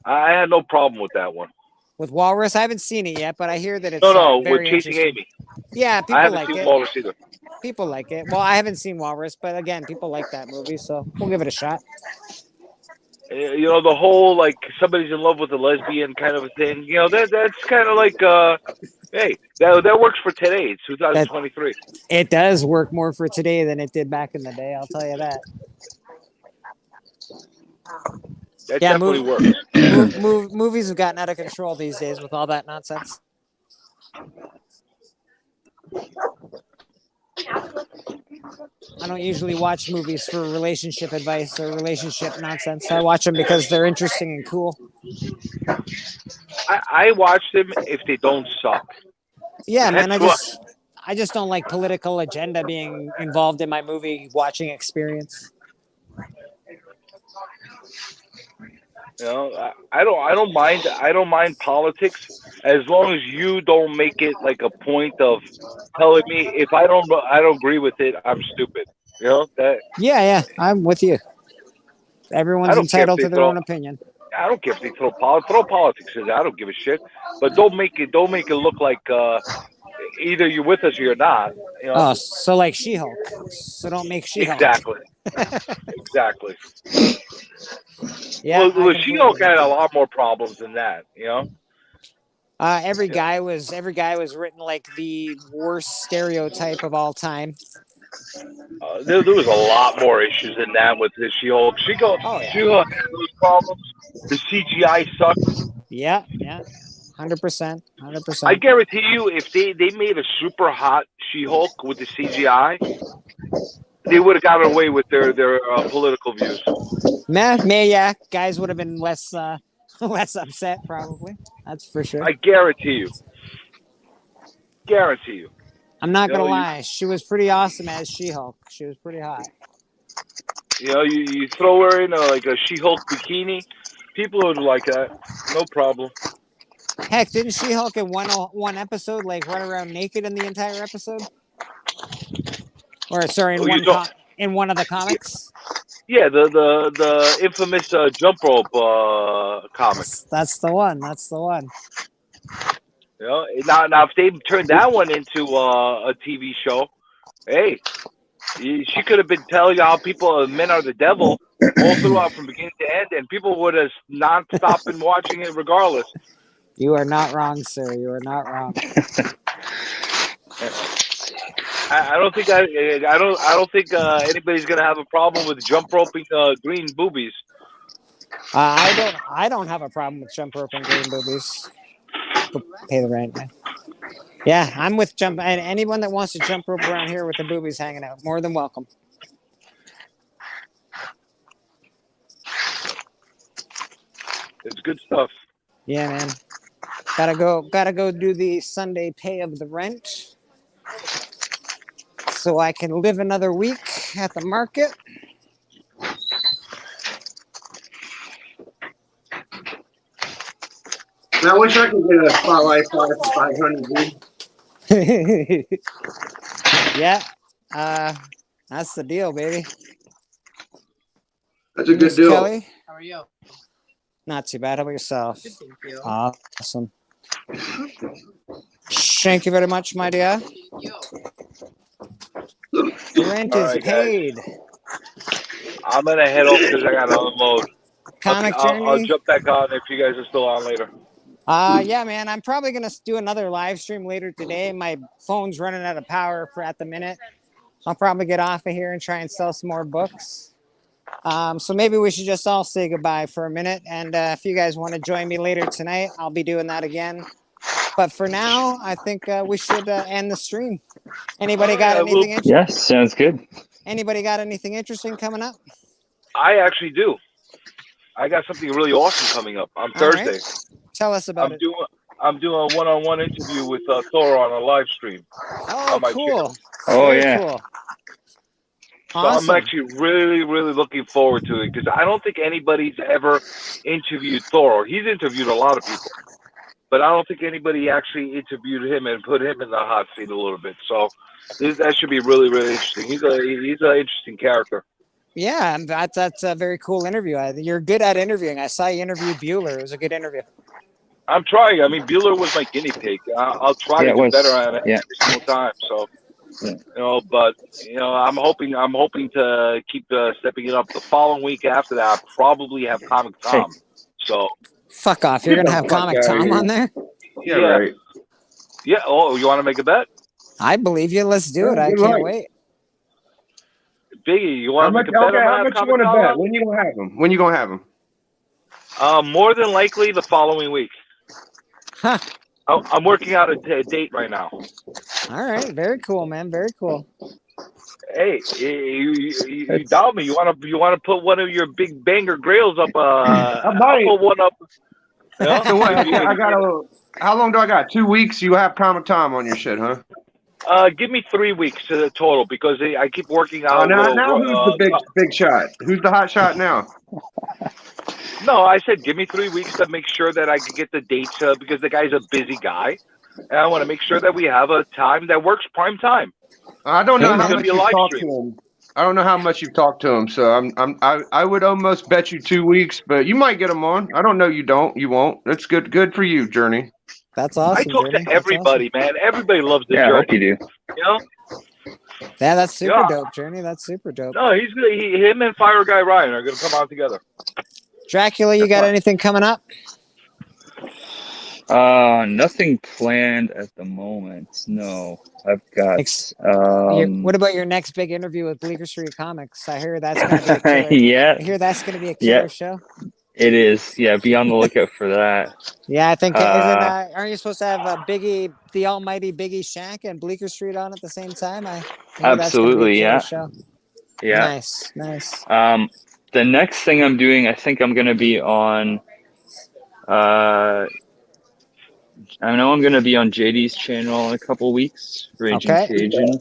I had no problem with that one. With Walrus, I haven't seen it yet, but I hear that it's with Chasing Amy. Yeah, people I haven't like seen it. Walrus either. People like it. Well, I haven't seen Walrus, but again, people like that movie, so we'll give it a shot. The whole like somebody's in love with a lesbian kind of a thing. That's kind of like hey, that works for today. It's 2023. It does work more for today than it did back in the day. I'll tell you that. That definitely works. Movies have gotten out of control these days with all that nonsense. I don't usually watch movies for relationship advice or relationship nonsense. I watch them because they're interesting and cool. I watch them if they don't suck. Yeah, man. I just don't like political agenda being involved in my movie watching experience. I don't mind politics as long as you don't make it like a point of telling me if I don't agree with it, I'm stupid. That. Yeah, I'm with you. Everyone's entitled to their own opinion. I don't care if they throw politics in there. I don't give a shit. But don't make it look like either you're with us or you're not. Oh, so like She-Hulk. So don't make She-Hulk. Exactly. Yeah. Well, She-Hulk had a lot more problems than that. Every guy was written like the worst stereotype of all time. There was a lot more issues than that with the She-Hulk. She-Hulk had those problems. The CGI sucked. Yeah, 100%, I 100%. guarantee you, if they made a super hot She-Hulk with the CGI, they would have gotten away with their political views. Yeah, guys would have been less less upset, probably. That's for sure. I guarantee you. I'm not You gonna know, lie, she was pretty awesome as She-Hulk. She was pretty hot. You throw her in like a She-Hulk bikini, people would like that. No problem. Heck, didn't She-Hulk in one episode like run around naked in the entire episode? Or sorry, in one of the comics? Yeah, the infamous jump rope comic. That's the one. That's the one. You know, now if they turned that one into a TV show, hey, she could have been telling how men are the devil all throughout from beginning to end, and people would have not stopped been watching it regardless. You are not wrong, sir. You are not wrong. I don't think anybody's gonna have a problem with jump roping green boobies. I don't have a problem with jump rope and green boobies. Pay the rent, man. Yeah, I'm with jump. And anyone that wants to jump rope around here with the boobies hanging out, more than welcome. It's good stuff. Yeah, man. Gotta go do the Sunday pay of the rent, so I can live another week at the market. I wish I could get a Spotlight 5 for 500, dude. Yeah, that's the deal, baby. That's a good Miss deal. Kelly? How are you? Not too bad. How about yourself? Good, thank you. Awesome. Thank you very much, my dear. The rent All is right, paid. I'm gonna head off because I gotta unload. Comic I'll Journey? jump back on if you guys are still on later. Yeah, man. I'm probably gonna do another live stream later today. My phone's running out of power at the minute. I'll probably get off of here and try and sell some more books. So maybe we should just all say goodbye for a minute. And if you guys want to join me later tonight, I'll be doing that again. But for now, I think we should end the stream. Anybody got anything interesting? Yes, sounds good. Anybody got anything interesting coming up? I actually do. I got something really awesome coming up on All right. Thursday. Tell us about it. I'm doing a one-on-one interview with Thor on a live stream. Oh, on my cool. channel. Oh, Very yeah. Cool. So Awesome. I'm actually really, really looking forward to it because I don't think anybody's ever interviewed Thor. He's interviewed a lot of people, but I don't think anybody actually interviewed him and put him in the hot seat a little bit. So that should be really, really interesting. He's an interesting character. Yeah, and that's a very cool interview. You're good at interviewing. I saw you interview Bueller. It was a good interview. I'm trying. I mean, Bueller was my guinea pig. I'll try to do better at it every single time. So, I'm hoping to keep stepping it up. The following week after that, I'll probably have Comic Tom. So, fuck off. You're gonna have Comic Tom on there? Yeah, right. Yeah. Oh, you want to make a bet? I believe you. Let's do it. I can't wait. Biggie, you want to make a bet? Okay, how much you want to bet? When you gonna have him? When you gonna have him? More than likely the following week. Huh. I'm working out a date right now. All right. Very cool, man. Very cool. Hey, you doubt me? You want to put one of your big banger grails up? I'll put one up. Yeah? So what, how long do I got? 2 weeks? You have Comic Tom on your shit, huh? Give me 3 weeks to the total because I keep working out. Now who's the big shot? Who's the hot shot now? No, I said give me 3 weeks to make sure that I can get the dates because the guy's a busy guy, and I want to make sure that we have a time that works prime time. I don't know how It's gonna much be a you've live talked stream. to him. I don't know how much you've talked to him, so I would almost bet you 2 weeks, but you might get him on. I don't know. You won't. That's good for you, Journey. That's awesome. I talk Journey. to everybody, man. Everybody loves the Yeah, I Journey. hope you do. You know? Yeah, that's super Yeah. dope, Journey. That's super dope. No, him and Fire Guy Ryan are gonna come out together. Dracula, you got anything coming up? Nothing planned at the moment. No, I've got. What about your next big interview with Bleecker Street Comics? I hear that's going to be a killer. Yeah. I hear that's going to be a killer Yeah. show. It is. Yeah, be on the lookout for that. Yeah, I think aren't you supposed to have Biggie, the almighty Biggie Shack, and Bleecker Street on at the same time? I hear Absolutely. that's gonna be a killer Yeah. show. Yeah. Nice. The next thing I'm doing, I think I'm going to be on. I know I'm going to be on JD's channel in a couple weeks, Raging Cajun.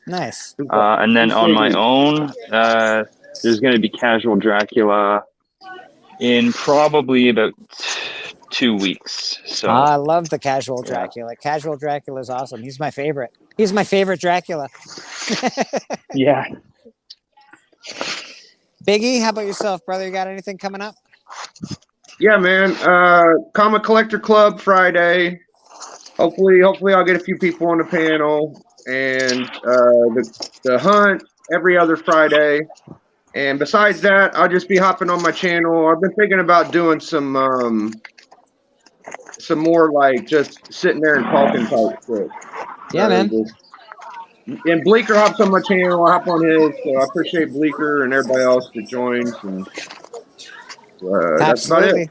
Nice. And then on my own, there's going to be Casual Dracula in probably about 2 weeks. So I love the Casual Dracula. Casual Dracula is awesome. He's my favorite. He's my favorite Dracula. Yeah. Biggie, how about yourself, brother? You got anything coming up? Yeah, man. Comic Collector Club Friday. Hopefully I'll get a few people on the panel. And the hunt every other Friday. And besides that, I'll just be hopping on my channel. I've been thinking about doing some more like just sitting there and talking type shit. Yeah, man. And Bleecker hops on my channel. I hop on his. So I appreciate Bleecker and everybody else that joins. And that's about it.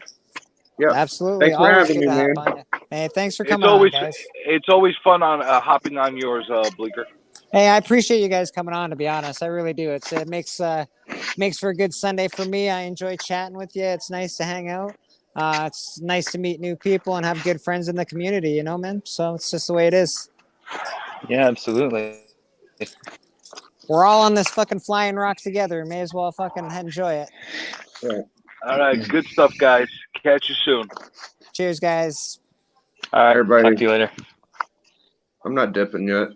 Yeah, absolutely. Thanks for Always having good me, to man. hop on you. Hey, thanks for It's coming always on, guys. it's always fun on hopping on yours, Bleecker. Hey, I appreciate you guys coming on. To be honest, I really do. It makes for a good Sunday for me. I enjoy chatting with you. It's nice to hang out. It's nice to meet new people and have good friends in the community. You know, man. So it's just the way it is. Yeah, absolutely. We're all on this fucking flying rock together. May as well fucking enjoy it. All right, good stuff, guys. Catch you soon. Cheers, guys. All right, everybody. Talk to you later. I'm not dipping yet.